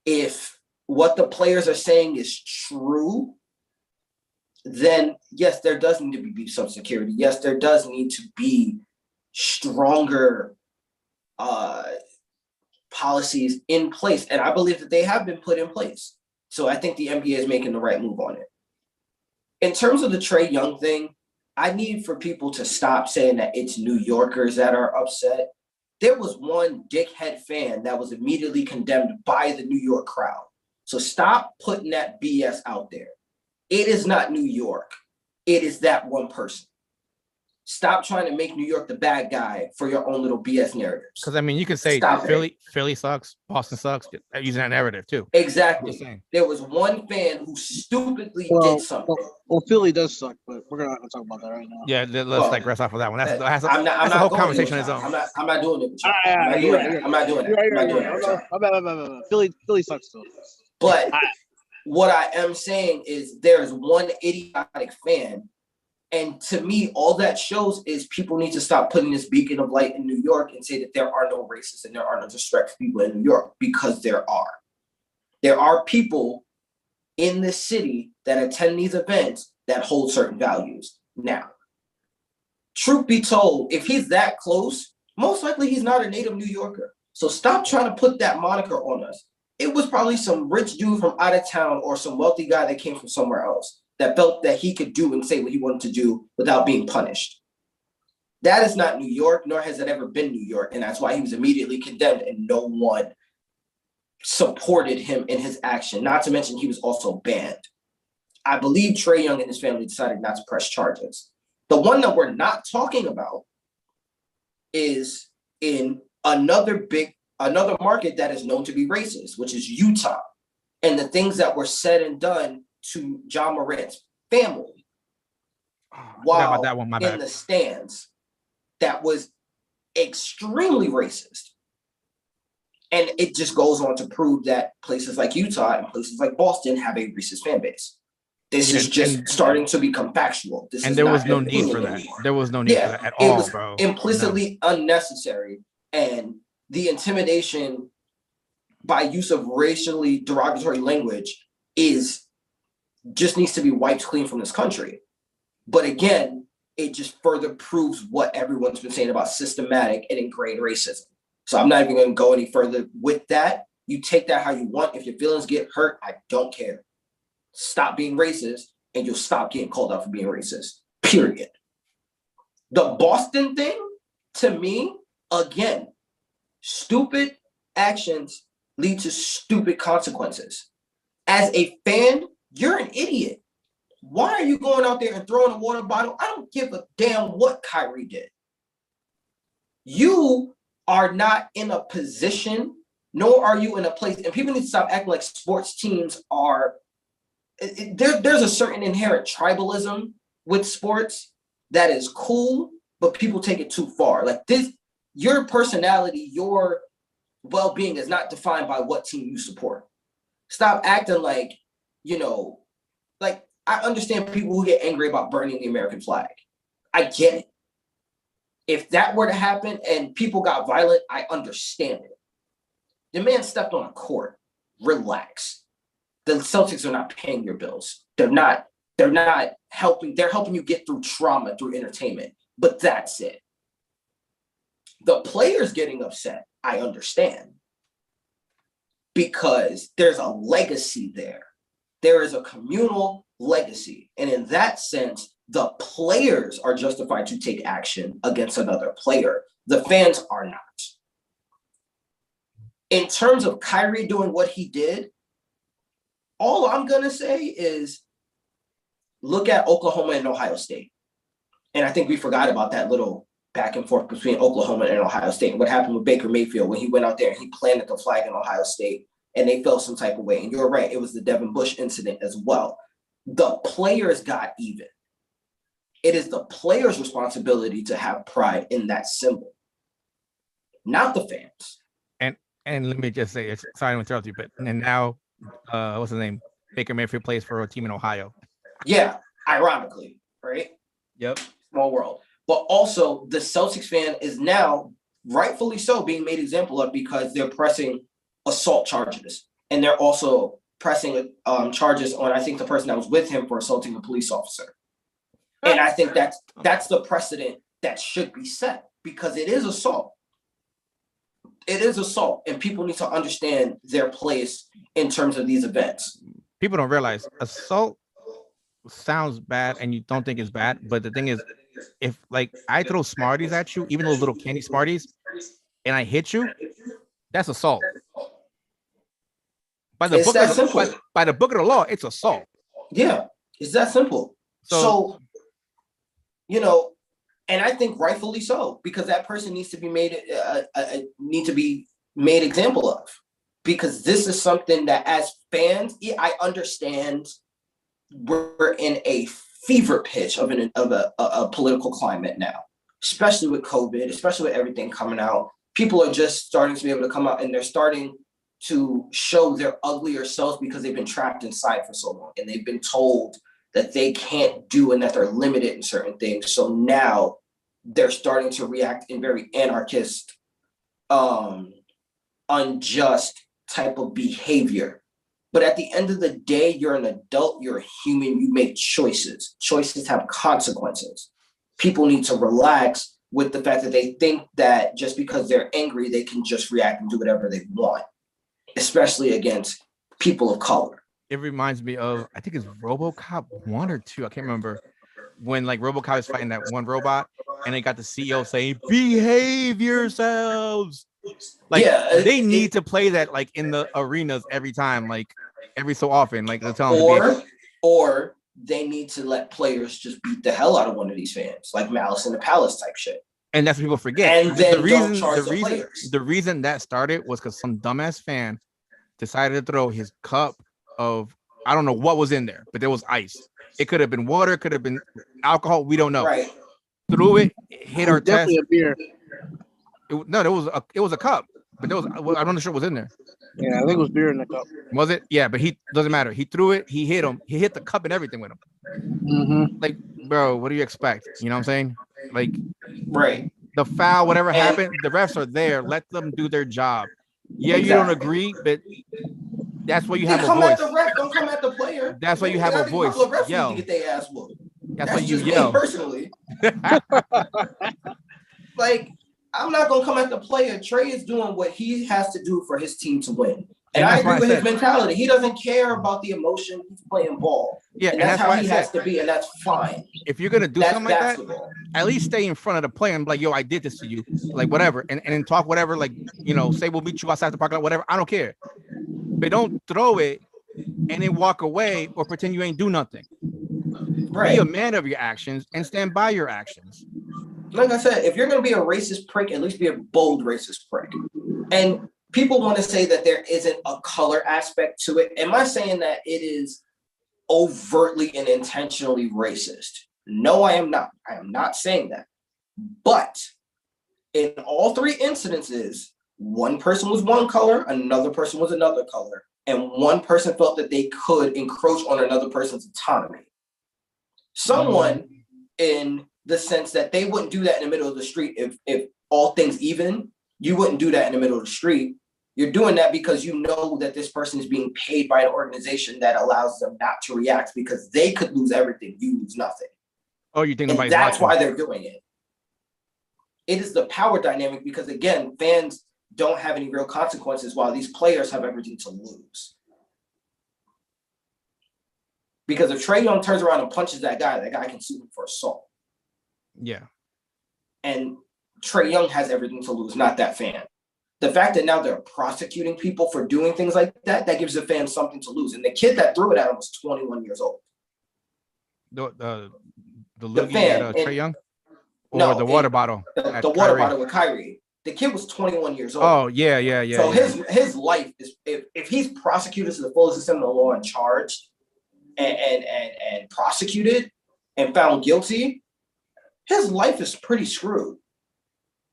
if what the players are saying is true, then yes, there does need to be some security. Yes, there does need to be stronger policies in place. And I believe that they have been put in place. So I think the NBA is making the right move on it. In terms of the Trae Young thing, I need for people to stop saying that it's New Yorkers that are upset. There was one dickhead fan that was immediately condemned by the New York crowd. So stop putting that BS out there. It is not New York. It is that one person. Stop trying to make New York the bad guy for your own little BS narratives. Because I mean, you could say Philly sucks, Boston sucks, using that narrative too. Exactly. There was one fan who stupidly did something. Well, Philly does suck, but we're not going to talk about that right now. Yeah, let's rest off of that one. That's I'm a whole conversation on its own. I'm not doing it with you. I'm not doing it. Philly sucks too. But what I am saying is there's one idiotic fan. And to me, all that shows is people need to stop putting this beacon of light in New York and say that there are no racists and there are no disrespectful people in New York, because there are. There are people in this city that attend these events that hold certain values. Now, truth be told, if he's that close, most likely he's not a native New Yorker. So stop trying to put that moniker on us. It was probably some rich dude from out of town or some wealthy guy that came from somewhere else that felt that he could do and say what he wanted to do without being punished. That is not New York, nor has it ever been New York. And that's why he was immediately condemned and no one supported him in his action. Not to mention he was also banned. I believe Trae Young and his family decided not to press charges. The one that we're not talking about is in another market that is known to be racist, which is Utah. And the things that were said and done to John Morant's family while that one, in the stands, that was extremely racist. And it just goes on to prove that places like Utah and places like Boston have a racist fan base. This is just starting to become factual. And there was no need for that. There was no need for that at all, was bro. Implicitly unnecessary. And the intimidation by use of racially derogatory language just needs to be wiped clean from this country. But again, it just further proves what everyone's been saying about systematic and ingrained racism. So I'm not even going to go any further with that. You take that how you want. If your feelings get hurt, I don't care. Stop being racist and you'll stop getting called out for being racist, period. The Boston thing, to me, again, stupid actions lead to stupid consequences. As a fan, you're an idiot. Why are you going out there and throwing a water bottle? I don't give a damn what Kyrie did. You are not in a position, nor are you in a place, and people need to stop acting like sports teams are, there's a certain inherent tribalism with sports that is cool, but people take it too far. Like this, your personality, your well-being is not defined by what team you support. Stop acting like, like I understand people who get angry about burning the American flag. I get it. If that were to happen and people got violent, I understand it. The man stepped on a court. Relax. The Celtics are not paying your bills. They're not helping. They're helping you get through trauma through entertainment, but that's it. The players getting upset, I understand, because there's a legacy there. There is a communal legacy. And in that sense, the players are justified to take action against another player. The fans are not. In terms of Kyrie doing what he did, all I'm going to say is look at Oklahoma and Ohio State. And I think we forgot about that little back and forth between Oklahoma and Ohio State. What happened with Baker Mayfield when he went out there and he planted the flag in Ohio State and they felt some type of way. And you're right, it was the Devin Bush incident as well. The players got even. It is the players' responsibility to have pride in that symbol, not the fans. And let me just say, sorry to interrupt you, but and now, what's his name? Baker Mayfield plays for a team in Ohio. Yeah, ironically, right? Yep. Small world. But also, the Celtics fan is now, rightfully so, being made example of because they're pressing assault charges. And they're also pressing charges on, I think, the person that was with him for assaulting a police officer. And I think that's the precedent that should be set because it is assault. It is assault, and people need to understand their place in terms of these events. People don't realize assault sounds bad and you don't think it's bad, but the thing is, if like I throw Smarties at you, even those little candy Smarties, and I hit you, that's assault. By the book of the law, it's assault. Yeah, it's that simple. So and I think rightfully so, because that person needs to be made example of, because this is something that as fans, I understand we're in a fever pitch of a political climate now, especially with COVID, especially with everything coming out. People are just starting to be able to come out and they're starting to show their uglier selves because they've been trapped inside for so long and they've been told that they can't do and that they're limited in certain things. So now they're starting to react in very anarchist, unjust type of behavior. But at the end of the day, you're an adult, you're a human, you make choices. Choices have consequences. People need to relax with the fact that they think that just because they're angry, they can just react and do whatever they want, especially against people of color. It reminds me of, I think it's RoboCop 1 or 2. I can't remember, when like RoboCop is fighting that one robot and they got the CEO saying, behave yourselves. Like they need to play that like in the arenas every time, like every so often, like they're telling or they need to let players just beat the hell out of one of these fans, like Malice in the Palace type shit. And that's what people forget. And then the reason that started was because some dumbass fan decided to throw his cup of, I don't know what was in there, but there was ice. It could have been water, could have been alcohol. We don't know. Right. Threw it, hit our definitely test. A beer. It was a cup, but there was, I'm not sure what was in there. Yeah, I think it was beer in the cup. Was it? Yeah, but he doesn't matter. He threw it. He hit him. He hit the cup and everything with him. Mm-hmm. Like, bro, what do you expect? You know what I'm saying? Like, right. The foul, whatever happened, the refs are there. Let them do their job. Yeah, exactly. You don't agree, but that's why you have a voice. Come at the ref, don't come at the player. That's why you have a voice. Yell. Get their ass whooped. That's why you yell. Personally, like, I'm not gonna come at the player. Trey is doing what he has to do for his team to win. And I agree with his mentality. He doesn't care about the emotion. He's playing ball. Yeah, and that's how he has to be, and that's fine. If you're gonna do something like that, at least stay in front of the player and be like, yo, I did this to you. Like, whatever. And then talk whatever, like, you know, say we'll meet you outside the parking lot, whatever. I don't care. But don't throw it and then walk away or pretend you ain't do nothing. Right. Be a man of your actions and stand by your actions. Like I said, if you're going to be a racist prick, at least be a bold racist prick. And people want to say that there isn't a color aspect to it. Am I saying that it is overtly and intentionally racist? No, I am not. I am not saying that. But in all three incidences, one person was one color, another person was another color, and one person felt that they could encroach on another person's autonomy. Someone in the sense that they wouldn't do that in the middle of the street if all things even, you wouldn't do that in the middle of the street. You're doing that because you know that this person is being paid by an organization that allows them not to react because they could lose everything. You lose nothing. Oh, you think And nobody's that's watching? why they're doing it. It is the power dynamic because, again, fans don't have any real consequences while these players have everything to lose. Because if Trae Young turns around and punches that guy can sue him for assault. Yeah. And Trae Young has everything to lose, not that fan. The fact that now they're prosecuting people for doing things like that, that gives the fans something to lose. And the kid that threw it at him was 21 years old. The loogie fan, at Trae Young? Or no, the water bottle? The water bottle with Kyrie. The kid was 21 years old. Oh, yeah. So his life is, if he's prosecuted to the fullest extent of the law and charged and prosecuted and found guilty, his life is pretty screwed.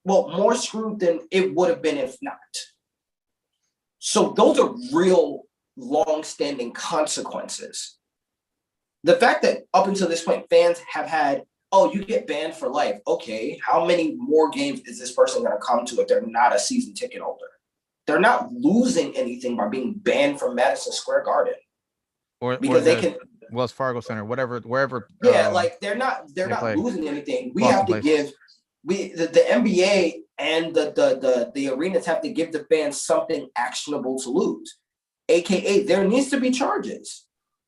Well, more screwed than it would have been if not. So those are real long-standing consequences. The fact that up until this point, fans have had, oh, you get banned for life. Okay, how many more games is this person going to come to if they're not a season ticket holder? They're not losing anything by being banned from Madison Square Garden. Because they can Wells Fargo Center, wherever. Yeah, like they're not losing anything. We have to give the NBA and the arenas have to give the fans something actionable to lose. AKA, there needs to be charges.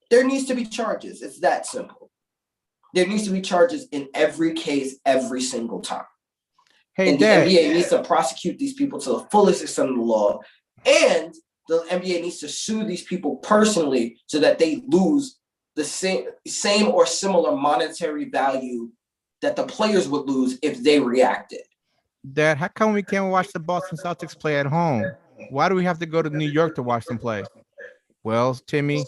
There needs to be charges. It's that simple. There needs to be charges in every case, every single time. Hey, and Dad. The NBA needs to prosecute these people to the fullest extent of the law. And the NBA needs to sue these people personally so that they lose the same or similar monetary value that the players would lose if they reacted. Dad, how come we can't watch the Boston Celtics play at home? Why do we have to go to New York to watch them play? Well, Timmy,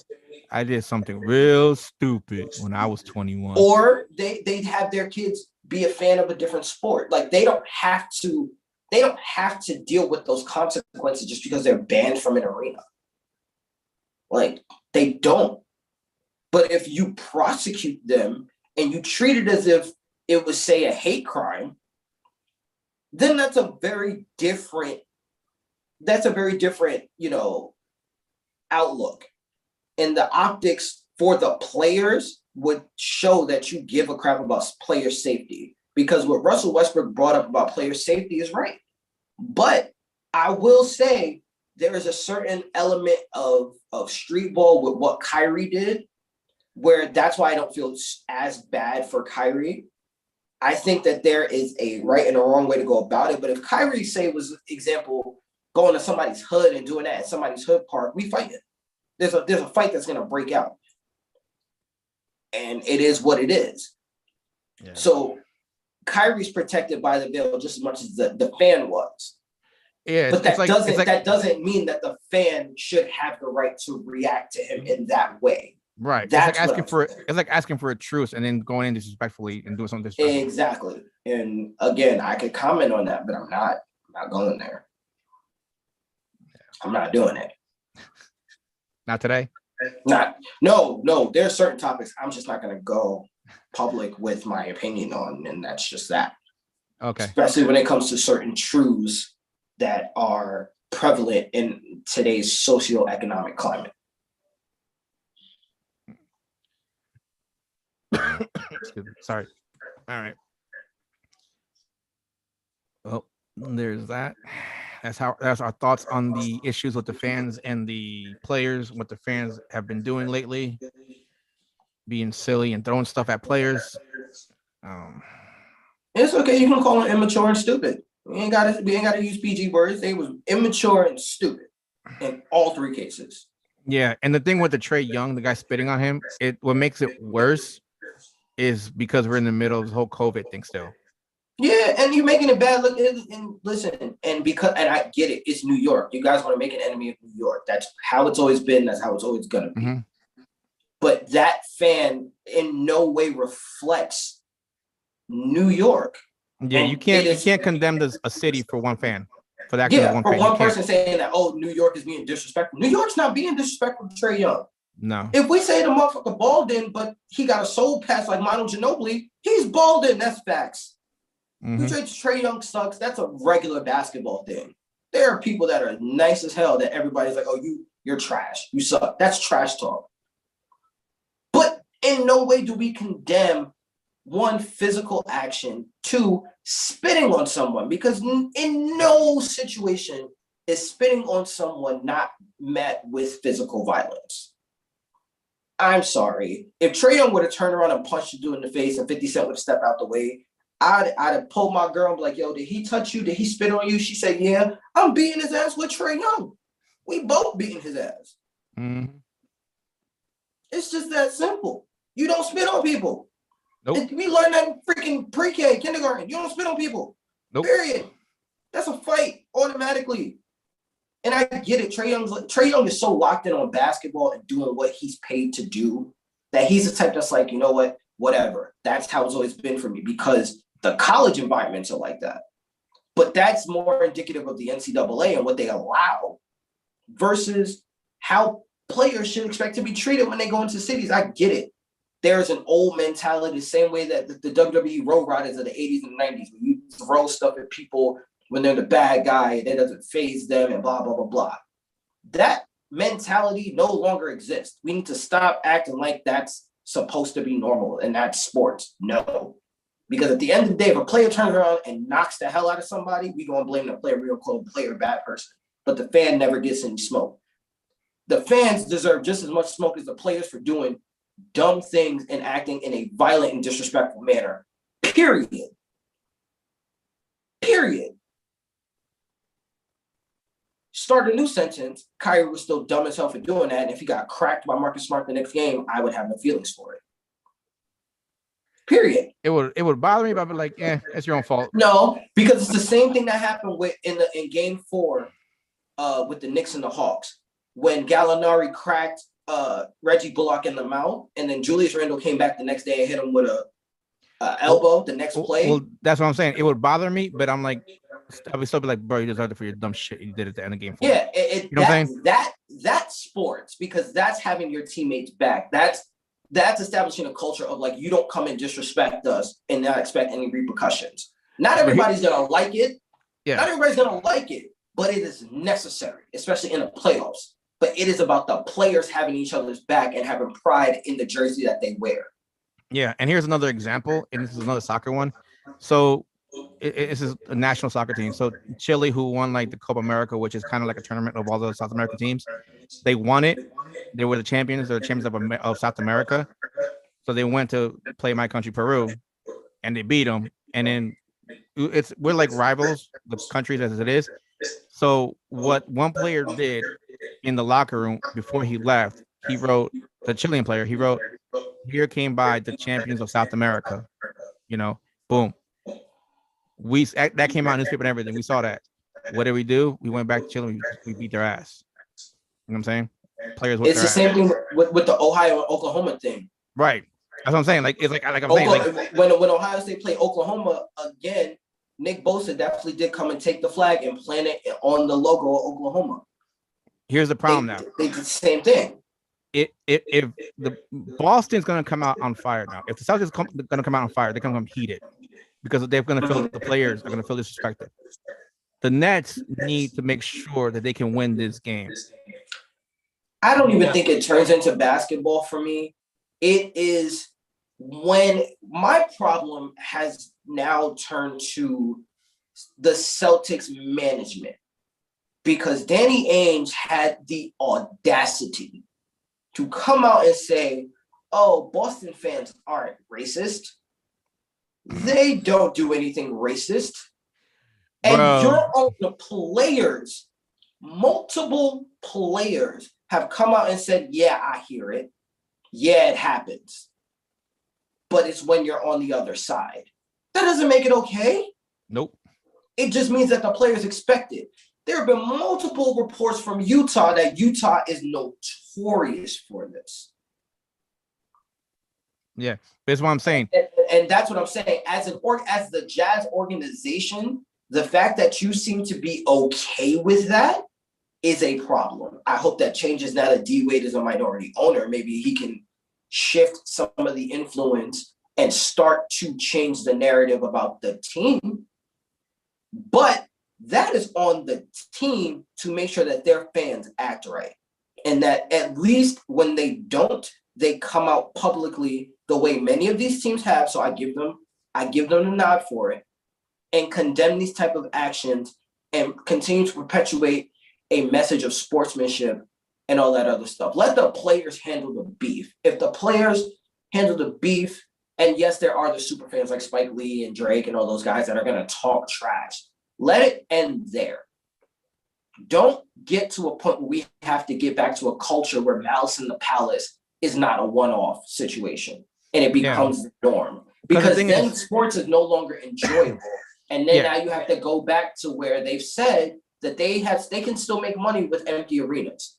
I did something real stupid when I was 21. Or they'd have their kids be a fan of a different sport. Like they don't have to deal with those consequences just because they're banned from an arena. Like they don't. But if you prosecute them and you treat it as if it was, say, a hate crime, then that's a very different, outlook. And the optics for the players would show that you give a crap about player safety. Because what Russell Westbrook brought up about player safety is right. But I will say there is a certain element of street ball with what Kyrie did, where that's why I don't feel as bad for Kyrie. I think that there is a right and a wrong way to go about it. But if Kyrie, say, was, example, going to somebody's hood and doing that at somebody's hood park, we fight it. There's a fight that's going to break out. And it is what it is. Yeah. So Kyrie's protected by the veil just as much as the fan was. Yeah, but that doesn't mean that the fan should have the right to react to him in that way. Right. It's like asking for a truce and then going in disrespectfully and doing something disrespectful. Exactly. And again, I could comment on that, but I'm not going there. I'm not doing it. Not today? No. There are certain topics I'm just not going to go public with my opinion on, and that's just that. Okay. Especially when it comes to certain truths that are prevalent in today's socioeconomic climate. Sorry. All right. Well, there's that. That's our thoughts on the issues with the fans and the players, what the fans have been doing lately, being silly and throwing stuff at players. It's okay. You can call them immature and stupid. We ain't gotta use PG words. They was immature and stupid in all three cases. Yeah, and the thing with the Trae Young, the guy spitting on him, what makes it worse is because we're in the middle of this whole COVID thing still. Yeah, and you're making it bad. Look, and listen, and I get it. It's New York. You guys want to make an enemy of New York. That's how it's always been. That's how it's always gonna be. Mm-hmm. But that fan in no way reflects New York. Yeah, and you can't condemn a city for one fan. For that one person saying that, oh, New York is being disrespectful. New York's not being disrespectful to Trae Young. No. If we say the motherfucker balled in, but he got a soul pass like Manu Ginobili, he's balled in. That's facts. Mm-hmm. Trae Young sucks. That's a regular basketball thing. There are people that are nice as hell that everybody's like, oh, you're trash. You suck. That's trash talk. But in no way do we condemn, one, physical action, two, spitting on someone, because in no situation is spitting on someone not met with physical violence. I'm sorry. If Trae Young would have turned around and punched the dude in the face and 50 Cent would have stepped out the way, I'd have pulled my girl and be like, yo, did he touch you? Did he spit on you? She said, yeah. I'm beating his ass with Trae Young. We both beating his ass. Mm-hmm. It's just that simple. You don't spit on people. Nope. We learned that in freaking pre-K, kindergarten. You don't spit on people. Nope. Period. That's a fight automatically. And I get it. Trae Young is so locked in on basketball and doing what he's paid to do that he's the type that's like, you know what? Whatever. That's how it's always been for me, because the college environments are like that. But that's more indicative of the NCAA and what they allow versus how players should expect to be treated when they go into cities. I get it. There's an old mentality, the same way that the WWE Road Riders of the 80s and 90s, when you throw stuff at people when they're the bad guy and it doesn't faze them and blah, blah, blah, blah. That mentality no longer exists. We need to stop acting like that's supposed to be normal and that's sports. No. Because at the end of the day, if a player turns around and knocks the hell out of somebody, we going to blame the player, real call the player a bad person. But the fan never gets any smoke. The fans deserve just as much smoke as the players for doing dumb things and acting in a violent and disrespectful manner. Period. Period. Start a new sentence. Kyrie was still dumb as hell for doing that. And if he got cracked by Marcus Smart the next game, I would have no feelings for it. Period. It would bother me, but I'd be like, it's your own fault. No, because it's the same thing that happened in game 4 with the Knicks and the Hawks, when Gallinari cracked Reggie Bullock in the mouth, and then Julius Randle came back the next day and hit him with a elbow the next play. Well, that's what I'm saying. It would bother me, but I'm like, I would still be like, bro, you deserved it for your dumb shit you did at the end of game 4. Yeah, you know what I'm saying? That's sports, because that's having your teammates back. That's establishing a culture of like, you don't come and disrespect us and not expect any repercussions. Not everybody's gonna like it. Yeah. Not everybody's gonna like it, but it is necessary, especially in the playoffs. But it is about the players having each other's back and having pride in the jersey that they wear. Yeah, and here's another example, and this is another soccer one. So this is a national soccer team. So Chile, who won like the Copa America, which is kind of like a tournament of all the South American teams, they won it. They were the champions. They're the champions of South America. So they went to play my country, Peru, and they beat them. And then we're like rivals, the countries as it is. So what one player did in the locker room before he left, he wrote, the Chilean player, he wrote, "Here came by the champions of South America." You know, boom. That came out in newspaper and everything. We saw that. What did we do? We went back to Chile. We beat their ass. You know what I'm saying? Players. It's the same thing with the Ohio and Oklahoma thing. Right. That's what I'm saying. Like it's like I'm saying. Like when Ohio State played Oklahoma again, Nick Bosa definitely did come and take the flag and plant it on the logo of Oklahoma. Here's the problem now. They did the same thing. If the Boston's going to come out on fire now, if the Celtics going to come out on fire, they're going to come heated because they're going to feel the players are going to feel disrespected. The Nets need to make sure that they can win this game. I don't even think it turns into basketball for me. It is when my problem has now turned to the Celtics management, because Danny Ainge had the audacity to come out and say, oh, Boston fans aren't racist. They don't do anything racist. And your own players, multiple players have come out and said, yeah, I hear it. Yeah, it happens. But it's when you're on the other side. That doesn't make it okay. Nope. It just means that the players expect it. There have been multiple reports from Utah that Utah is notorious for this. Yeah, that's what I'm saying. And that's what I'm saying. As the Jazz organization, the fact that you seem to be okay with that is a problem. I hope that changes now that D Wade is a minority owner. Maybe he can shift some of the influence and start to change the narrative about the team. But that is on the team to make sure that their fans act right. And that at least when they don't, they come out publicly the way many of these teams have. So I give them a nod for it and condemn these type of actions and continue to perpetuate a message of sportsmanship and all that other stuff. Let the players handle the beef. If the players handle the beef, and yes, there are the super fans like Spike Lee and Drake and all those guys that are going to talk trash. Let it end there. Don't get to a point where we have to get back to a culture where Malice in the Palace is not a one-off situation and it becomes the norm. Because then sports is no longer enjoyable. And then now you have to go back to where they've said that they can still make money with empty arenas.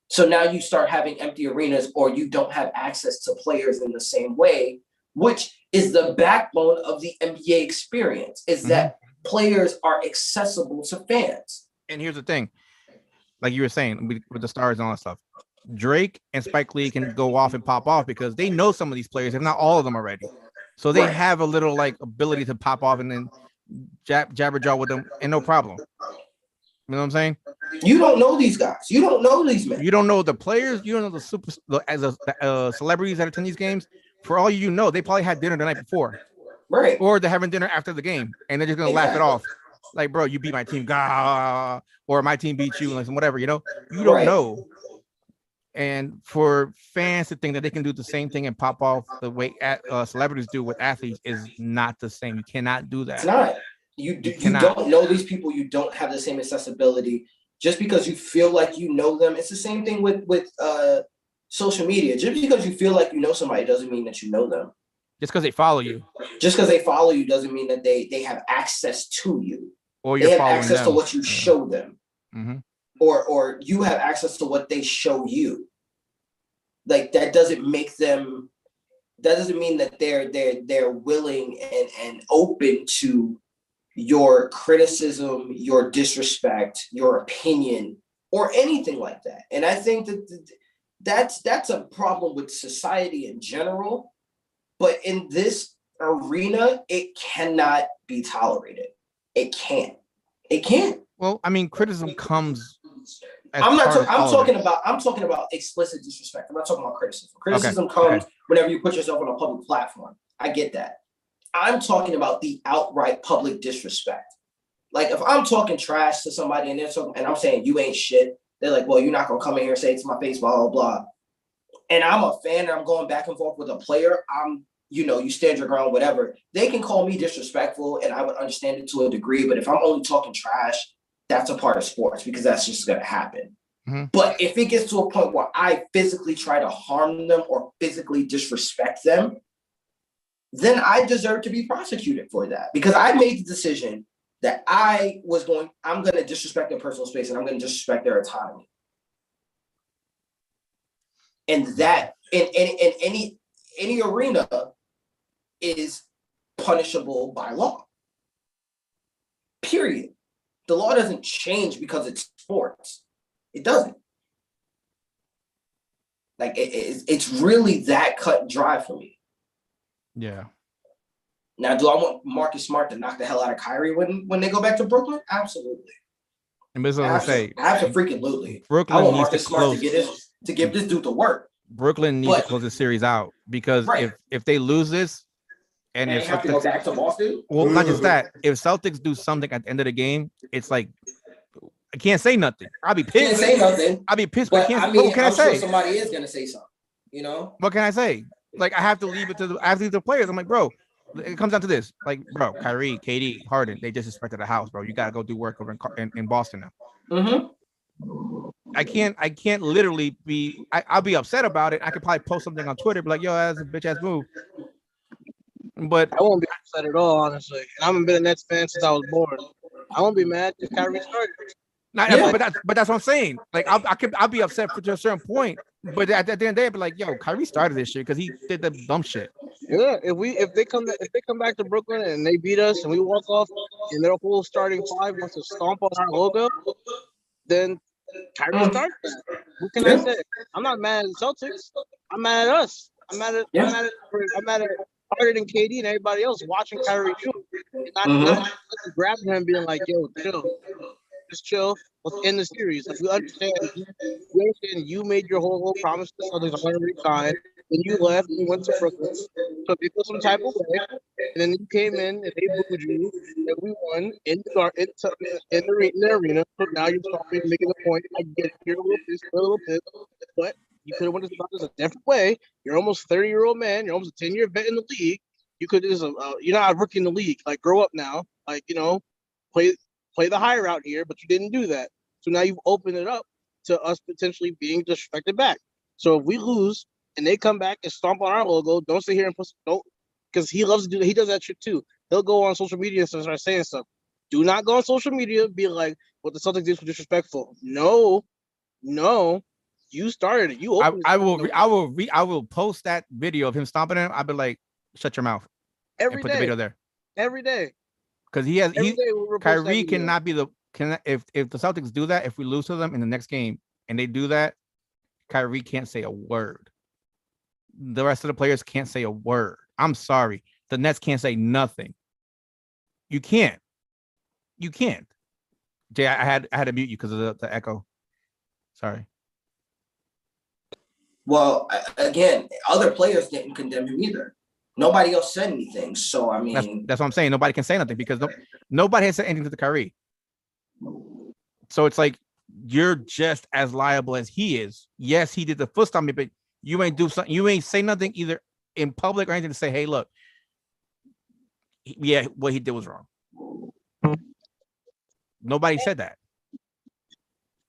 So now you start having empty arenas, or you don't have access to players in the same way, which is the backbone of the NBA experience, is that players are accessible to fans. And here's the thing, like you were saying with the stars and all that stuff, Drake and Spike Lee can go off and pop off because they know some of these players, if not all of them already. So they have a little like ability to pop off and then jabber jaw with them and no problem. You know what I'm saying? You don't know these guys. You don't know these men. You don't know the players. You don't know the celebrities that attend these games. For all you know, they probably had dinner the night before. Right. Or they're having dinner after the game and they're just going to laugh it off. Like, bro, you beat my team. Gah, or my team beat you. Like, whatever, you know? You don't know. And for fans to think that they can do the same thing and pop off the way celebrities do with athletes is not the same. You cannot do that. It's not. You don't know these people. You don't have the same accessibility. Just because you feel like you know them, it's the same thing with social media. Just because you feel like you know somebody doesn't mean that you know them. Just because they follow you. Just because they follow you doesn't mean that they have access to you. Or they have access to what you show them. Mm-hmm. Or you have access to what they show you. Like that doesn't make them. That doesn't mean that they're willing and open to your criticism, your disrespect, your opinion, or anything like that. And I think that's a problem with society in general. But in this arena, it cannot be tolerated. It can't. It can't. Well, I mean, criticism comes. I'm talking about explicit disrespect. I'm not talking about criticism. Criticism comes whenever you put yourself on a public platform. I get that. I'm talking about the outright public disrespect. Like if I'm talking trash to somebody and I'm saying you ain't shit, they're like, well, you're not gonna come in here and say it to my face, blah, blah, blah. And I'm a fan and I'm going back and forth with a player. You stand your ground, whatever. They can call me disrespectful and I would understand it to a degree, but if I'm only talking trash, that's a part of sports because that's just gonna happen. Mm-hmm. But if it gets to a point where I physically try to harm them or physically disrespect them, then I deserve to be prosecuted for that because I made the decision that I'm going to disrespect their personal space and I'm going to disrespect their autonomy. And that in any arena is punishable by law. Period. The law doesn't change because it's sports. It doesn't. Like it's really that cut and dry for me. Yeah. Now, do I want Marcus Smart to knock the hell out of Kyrie when they go back to Brooklyn? Absolutely. And this is what I say. Absolutely. Brooklyn I want Marcus Smart to give this dude the work. Brooklyn needs to close the series out because if they lose this and if they have to go back to Boston. Well, not just that. If Celtics do something at the end of the game, it's like I can't say nothing. I'll be pissed. Can't say nothing. I'll be pissed. But what can I say? Sure somebody is gonna say something. You know. What can I say? Like I have to leave it to the players. I'm like, bro, it comes down to this. Like, bro, Kyrie, KD, Harden, they disrespected the house, bro. You gotta go do work over in Boston now. Mm-hmm. I can't literally be. I'll be upset about it. I could probably post something on Twitter, be like, yo, that's a bitch ass move. But I won't be upset at all, honestly. And I haven't been a Nets fan since I was born. I won't be mad if Kyrie started. But that's what I'm saying. Like I'll be upset to a certain point, but at the end of the day, I'll be like, yo, Kyrie started this shit because he did the dumb shit. Yeah, if they come back to Brooklyn and they beat us and we walk off and their whole starting five wants to stomp on our logo, then Kyrie started that. What can I say? I'm not mad at the Celtics. I'm mad at us. I'm mad at Harden and KD and everybody else watching Kyrie shoot. Not grabbing him, being like, "Yo, chill, just chill. Let's end the series. Like we understand you made your whole promise to the Celtics. I'm gonna resign. Then you left and you went to Brooklyn. So they feel some type of way, and then you came in and they booed you, and we won in the arena. So now you're talking, making a point. I get it. You're a little pissed, but you could have went about this a different way. You're almost 30-year-old man. You're almost a 10-year vet in the league. You could just you're not a rookie in the league. Like grow up now. Like play the higher out here, but you didn't do that. So now you've opened it up to us potentially being disrespected back. So if we lose and they come back and stomp on our logo, don't sit here and don't, because he loves to do that. He does that shit too. He'll go on social media and start saying stuff. Do not go on social media and be like, what the Celtics did was disrespectful. No, you started it. You opened it. I will post that video of him stomping him. I'll be like, shut your mouth. Every and put day. the video there. Every day. Because Kyrie cannot be if the Celtics do that, if we lose to them in the next game and they do that, Kyrie can't say a word. The rest of the players can't say a word. I'm sorry. The Nets can't say nothing. You can't. Jay, I had to mute you because of the echo. Sorry. Well, again, other players didn't condemn him either. Nobody else said anything. So, I mean... That's what I'm saying. Nobody can say nothing because nobody has said anything to the Kyrie. So it's like, you're just as liable as he is. Yes, he did the foot stomp, but you ain't do something. You ain't say nothing either in public or anything to say, hey, look, yeah, what he did was wrong. Nobody said that.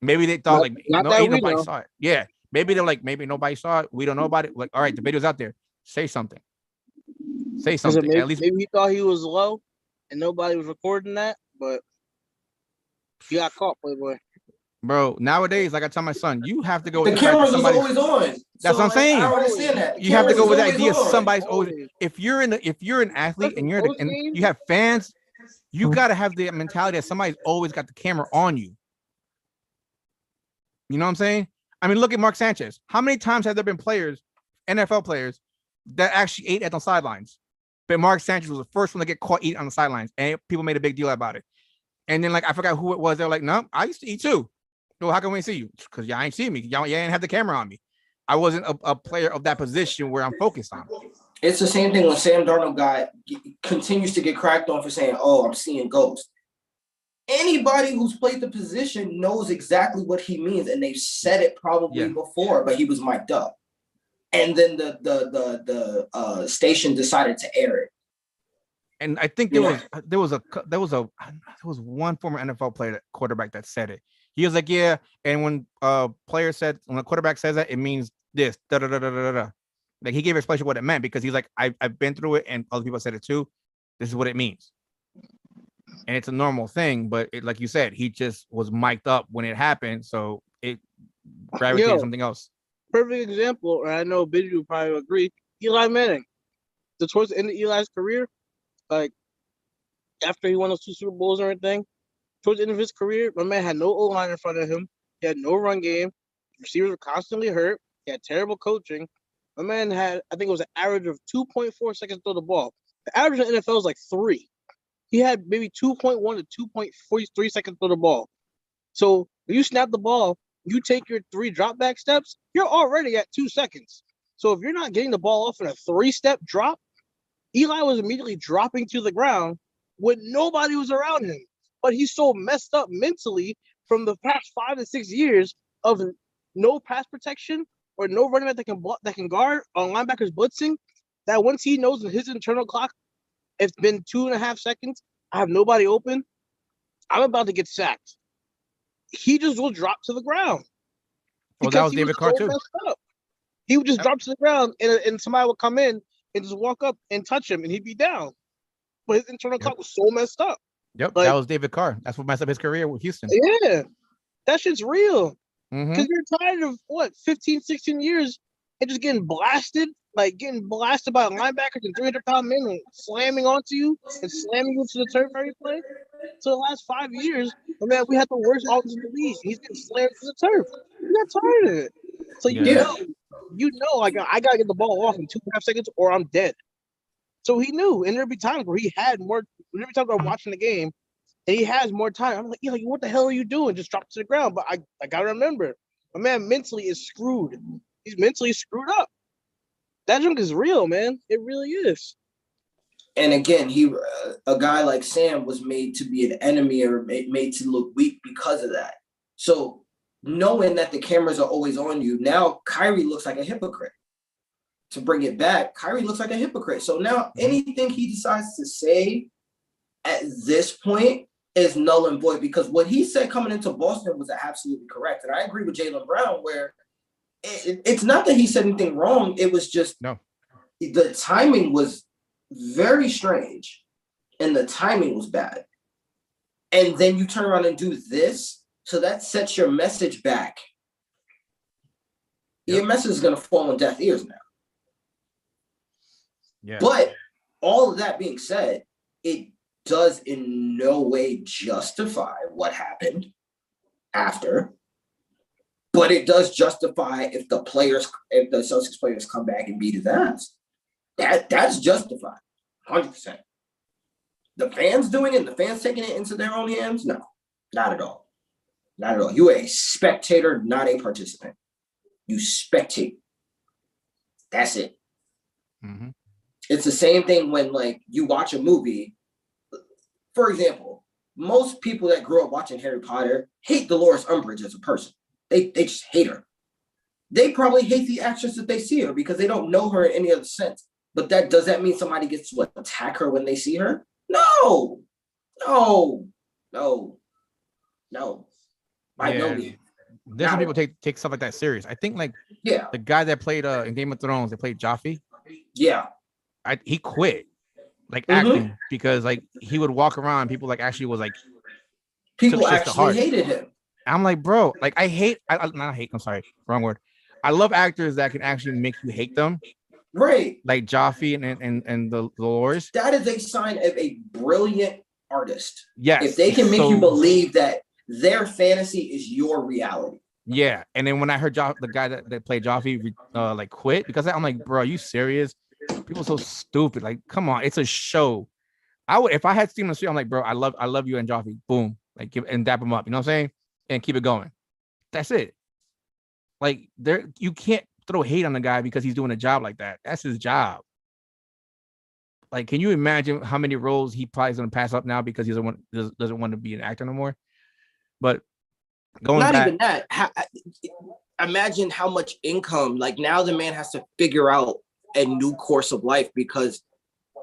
Maybe they thought nobody saw it. Yeah. Maybe they're like, maybe nobody saw it. We don't know about it. Like, all right, the video's out there. Say something. Say something. Maybe, at least maybe he thought he was low and nobody was recording that, but you got caught, Playboy. Bro, nowadays, like I tell my son, you have to go with the cameras are always on. That's what I'm saying. I understand that. You have to go with the idea on. somebody's always. If you're an athlete and you have fans, you got to have the mentality that somebody's always got the camera on you. You know what I'm saying? I mean, look at Mark Sanchez. How many times have there been players, NFL players, that actually ate at the sidelines? But Mark Sanchez was the first one to get caught eating on the sidelines, and people made a big deal about it. And then, like, I forgot who it was. They're like, no, I used to eat too. Well, how can we see you? Because y'all ain't see me. Y'all ain't have the camera on me. I wasn't a player of that position where I'm focused on. It's the same thing when Sam Darnold continues to get cracked on for saying, oh, I'm seeing ghosts. Anybody who's played the position knows exactly what he means, and they've said it probably before, but he was mic'd up. And then the station decided to air it. And I think there was one former NFL player, quarterback, that said it. He was like, yeah, and when a quarterback says that, it means this, da da da da da da. Like, he gave explanation what it meant, because he's like, I've been through it, and other people said it too. This is what it means. And it's a normal thing, but like you said, he just was mic'd up when it happened, so it gravitated to something else. Perfect example, and I know Biddy would probably agree, Eli Manning. Towards the end of Eli's career, like, after he won those 2 Super Bowls and everything, towards the end of his career, my man had no O-line in front of him. He had no run game. Receivers were constantly hurt. He had terrible coaching. My man had, I think it was an average of 2.4 seconds to throw the ball. The average in the NFL is like 3. He had maybe 2.1 to 2.43 seconds to throw the ball. So when you snap the ball, you take your 3 drop back steps, you're already at 2 seconds. So if you're not getting the ball off in a 3-step drop, Eli was immediately dropping to the ground when nobody was around him. But he's so messed up mentally from the past 5 to 6 years of no pass protection or no running back that can guard on linebackers blitzing, that once he knows in his internal clock, it's been 2.5 seconds, I have nobody open, I'm about to get sacked. He just will drop to the ground. Well, that was David Carr too. He would just drop to the ground, and somebody would come in and just walk up and touch him, and he'd be down. But his internal clock was so messed up. Yep, like, that was David Carr. That's what messed up his career with Houston. Yeah, that shit's real. Because you're tired of, 15, 16 years and just getting blasted by linebackers and 300-pound men and slamming onto you and slamming you to the turf every play. So the last 5 years, we had the worst offense in the league. He's getting slammed to the turf. You got tired of it. So you know, like, I got to get the ball off in 2.5 seconds or I'm dead. So he knew, and there'd be times where he had more. There'd be times where I'm watching the game, and he has more time. I'm like, what the hell are you doing? Just drop to the ground. But I gotta remember, my man mentally is screwed. He's mentally screwed up. That junk is real, man. It really is. And again, a guy like Sam was made to be an enemy or made to look weak because of that. So knowing that the cameras are always on you, now Kyrie looks like a hypocrite. To bring it back, Kyrie looks like a hypocrite. So now anything he decides to say at this point is null and void, because what he said coming into Boston was absolutely correct. And I agree with Jaylen Brown, where it's not that he said anything wrong. It was just the timing was very strange and the timing was bad. And then you turn around and do this. So that sets your message back. Your message is going to fall on deaf ears now. Yeah. But all of that being said, it does in no way justify what happened after. But it does justify if the Celtics players come back and beat his ass. That's justified, 100%. The fans doing it, the fans taking it into their own hands? No, not at all. Not at all. You are a spectator, not a participant. You spectate. That's it. Mm-hmm. It's the same thing when, like, you watch a movie. For example, most people that grew up watching Harry Potter hate Dolores Umbridge as a person. They just hate her. They probably hate the actress that they see her because they don't know her in any other sense. But does that mean somebody gets to attack her when they see her? No. By no means. There's some people take stuff like that serious. I think the guy that played in Game of Thrones, that played Joffrey. Yeah. He quit acting because he would walk around. People actually was people actually hated him. I'm like, bro, I'm sorry, wrong word. I love actors that can actually make you hate them. Right. Like Joffrey and the Dolores. That is a sign of a brilliant artist. Yes. If they can make you believe that their fantasy is your reality. Yeah. And then when I heard the guy that played Joffrey quit, because I'm like, bro, are you serious? People are so stupid. Like, come on, it's a show. I would, if I had seen him on the street, I'm like, bro, I love you and Joffrey. Boom. And dap him up. You know what I'm saying? And keep it going. That's it. You can't throw hate on the guy because he's doing a job like that. That's his job. Can you imagine how many roles he probably is going to pass up now because he doesn't want to be an actor no more? But even that. Imagine how much income. Now the man has to figure out a new course of life because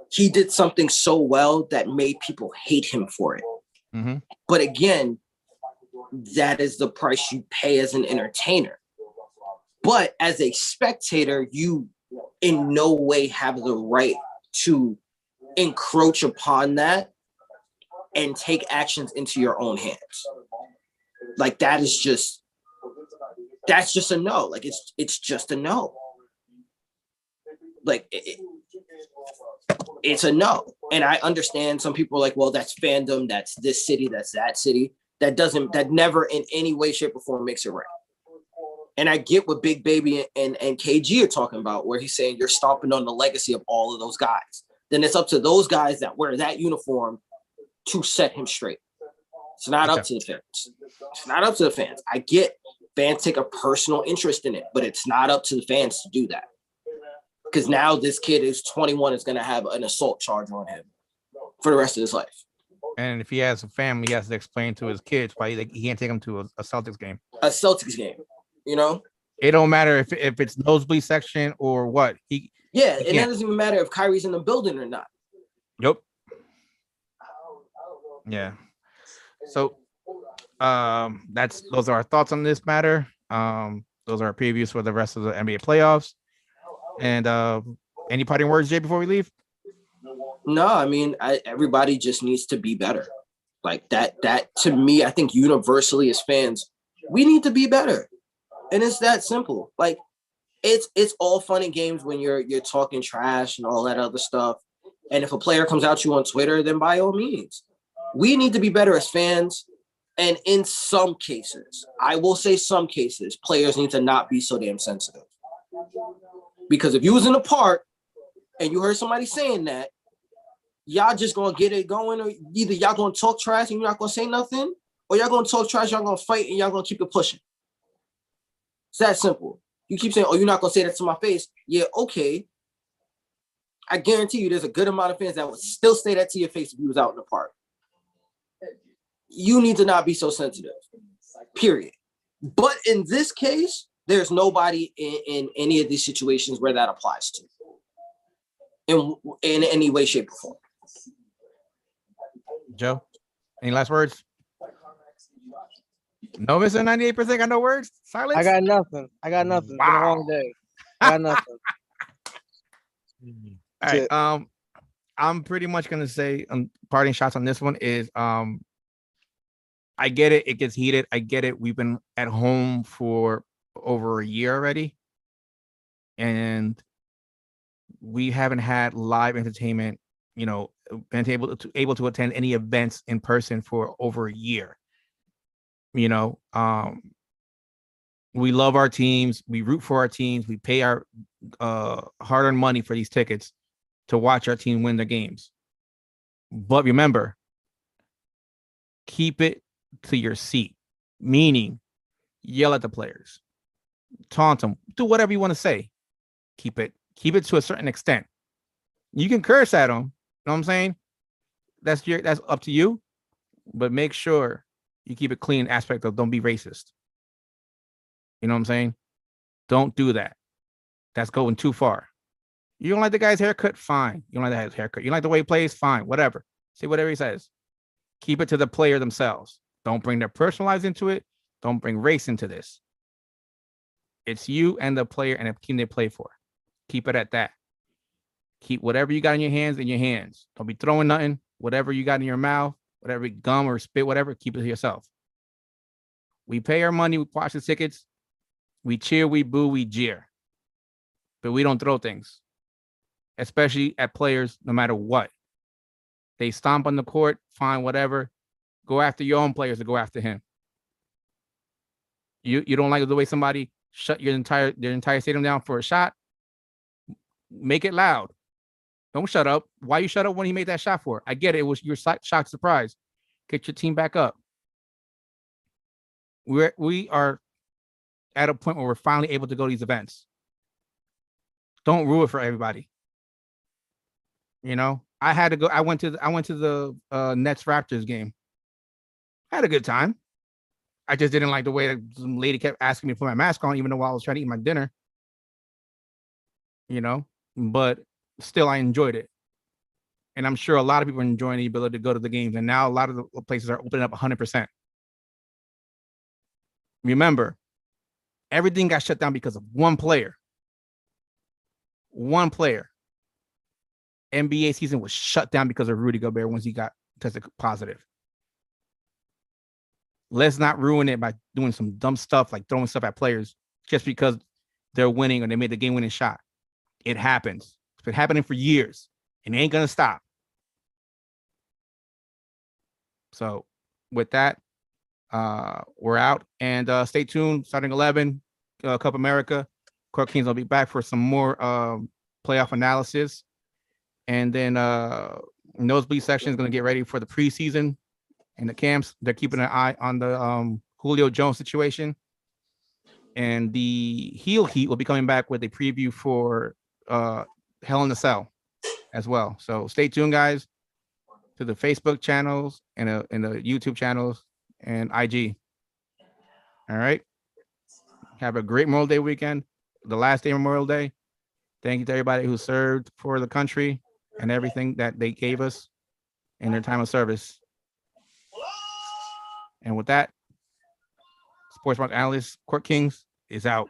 he did something so well that made people hate him for it. Mm-hmm. But again, that is the price you pay as an entertainer. But as a spectator, you in no way have the right to encroach upon that and take actions into your own hands. That's just a no. It's just a no. It's a no. And I understand some people are like, well, that's fandom, that's this city, that's that city. That never in any way, shape, or form makes it right. And I get what Big Baby and KG are talking about, where he's saying you're stomping on the legacy of all of those guys. Then it's up to those guys that wear that uniform to set him straight. It's not up to the fans. It's not up to the fans. I get fans take a personal interest in it, but it's not up to the fans to do that. Because now this kid is 21, is going to have an assault charge on him for the rest of his life. And if he has a family, he has to explain to his kids why he can't take them to a Celtics game. A Celtics game, It don't matter if it's nosebleed section or what. That doesn't even matter if Kyrie's in the building or not. Yep. Yeah. So, those are our thoughts on this matter. Those are our previews for the rest of the NBA playoffs. And any parting words, Jay, before we leave? No, I mean, everybody just needs to be better. That to me, I think universally as fans, we need to be better. And it's that simple. It's all fun and games when you're talking trash and all that other stuff. And if a player comes out you on Twitter, then by all means, we need to be better as fans. And in some cases, I will say some cases, players need to not be so damn sensitive. Because if you was in a park and you heard somebody saying that, y'all just gonna get it going, or either y'all gonna talk trash and you're not gonna say nothing, or y'all gonna talk trash, y'all gonna fight, and y'all gonna keep it pushing. It's that simple. You keep saying, "Oh, you're not gonna say that to my face." Yeah, okay. I guarantee you, there's a good amount of fans that would still say that to your face if you was out in the park. You need to not be so sensitive. Period. But in this case, there's nobody in any of these situations where that applies to, in any way, shape, or form. Joe, any last words? No, Mr. 98% got no words. Silence. I got nothing. It's been a Wow. long day. I got nothing. All right. I'm pretty much gonna say parting shots on this one is I get it. It gets heated. I get it. We've been at home for over a year already, and we haven't had live entertainment. You know, been able to attend any events in person for over a year. You know, we love our teams. We root for our teams. We pay our hard-earned money for these tickets to watch our team win the games. But remember, keep it to your seat, meaning yell at the players, taunt them, do whatever you want to say. Keep it to a certain extent. You can curse at them. You know what I'm saying? That's up to you, but make sure you keep it clean aspect of don't be racist. You know what I'm saying? Don't do that. That's going too far. You don't like the guy's haircut? Fine. You don't like his haircut. You don't like the way he plays? Fine. Whatever. Say whatever he says. Keep it to the player themselves. Don't bring their personal lives into it. Don't bring race into this. It's you and the player and the team they play for. Keep it at that. Keep whatever you got in your hands in your hands. Don't be throwing nothing. Whatever you got in your mouth, whatever gum or spit, whatever, keep it to yourself. We pay our money. We watch the tickets. We cheer, we boo, we jeer. But we don't throw things, especially at players, no matter what. They stomp on the court, fine, whatever. Go after your own players to go after him. You don't like the way somebody shut their entire stadium down for a shot? Make it loud. Don't shut up. Why you shut up when he made that shot for? I get it. It was your shock surprise. Get your team back up. We are at a point where we're finally able to go to these events. Don't ruin it for everybody. You know, I had to go. I went to the Nets Raptors game. I had a good time. I just didn't like the way that some lady kept asking me to put my mask on, even though I was trying to eat my dinner. You know, but still, I enjoyed it. And I'm sure a lot of people are enjoying the ability to go to the games. And now a lot of the places are opening up 100%. Remember, everything got shut down because of one player. One player. NBA season was shut down because of Rudy Gobert once he got tested positive. Let's not ruin it by doing some dumb stuff like throwing stuff at players just because they're winning or they made the game-winning shot. It happens. It's been happening for years, and it ain't going to stop. So with that, we're out. And stay tuned. Starting 11, Cup America. Court Kings will be back for some more playoff analysis. And then Nosebleed section is going to get ready for the preseason and the camps. They're keeping an eye on the Julio Jones situation. And the Heel Heat will be coming back with a preview for Hell in the Cell as well. So stay tuned, guys, to the Facebook channels and the YouTube channels and IG. All right. Have a great Memorial Day weekend. The last day of Memorial Day. Thank you to everybody who served for the country and everything that they gave us in their time of service. And with that, sports market analyst Court Kings is out.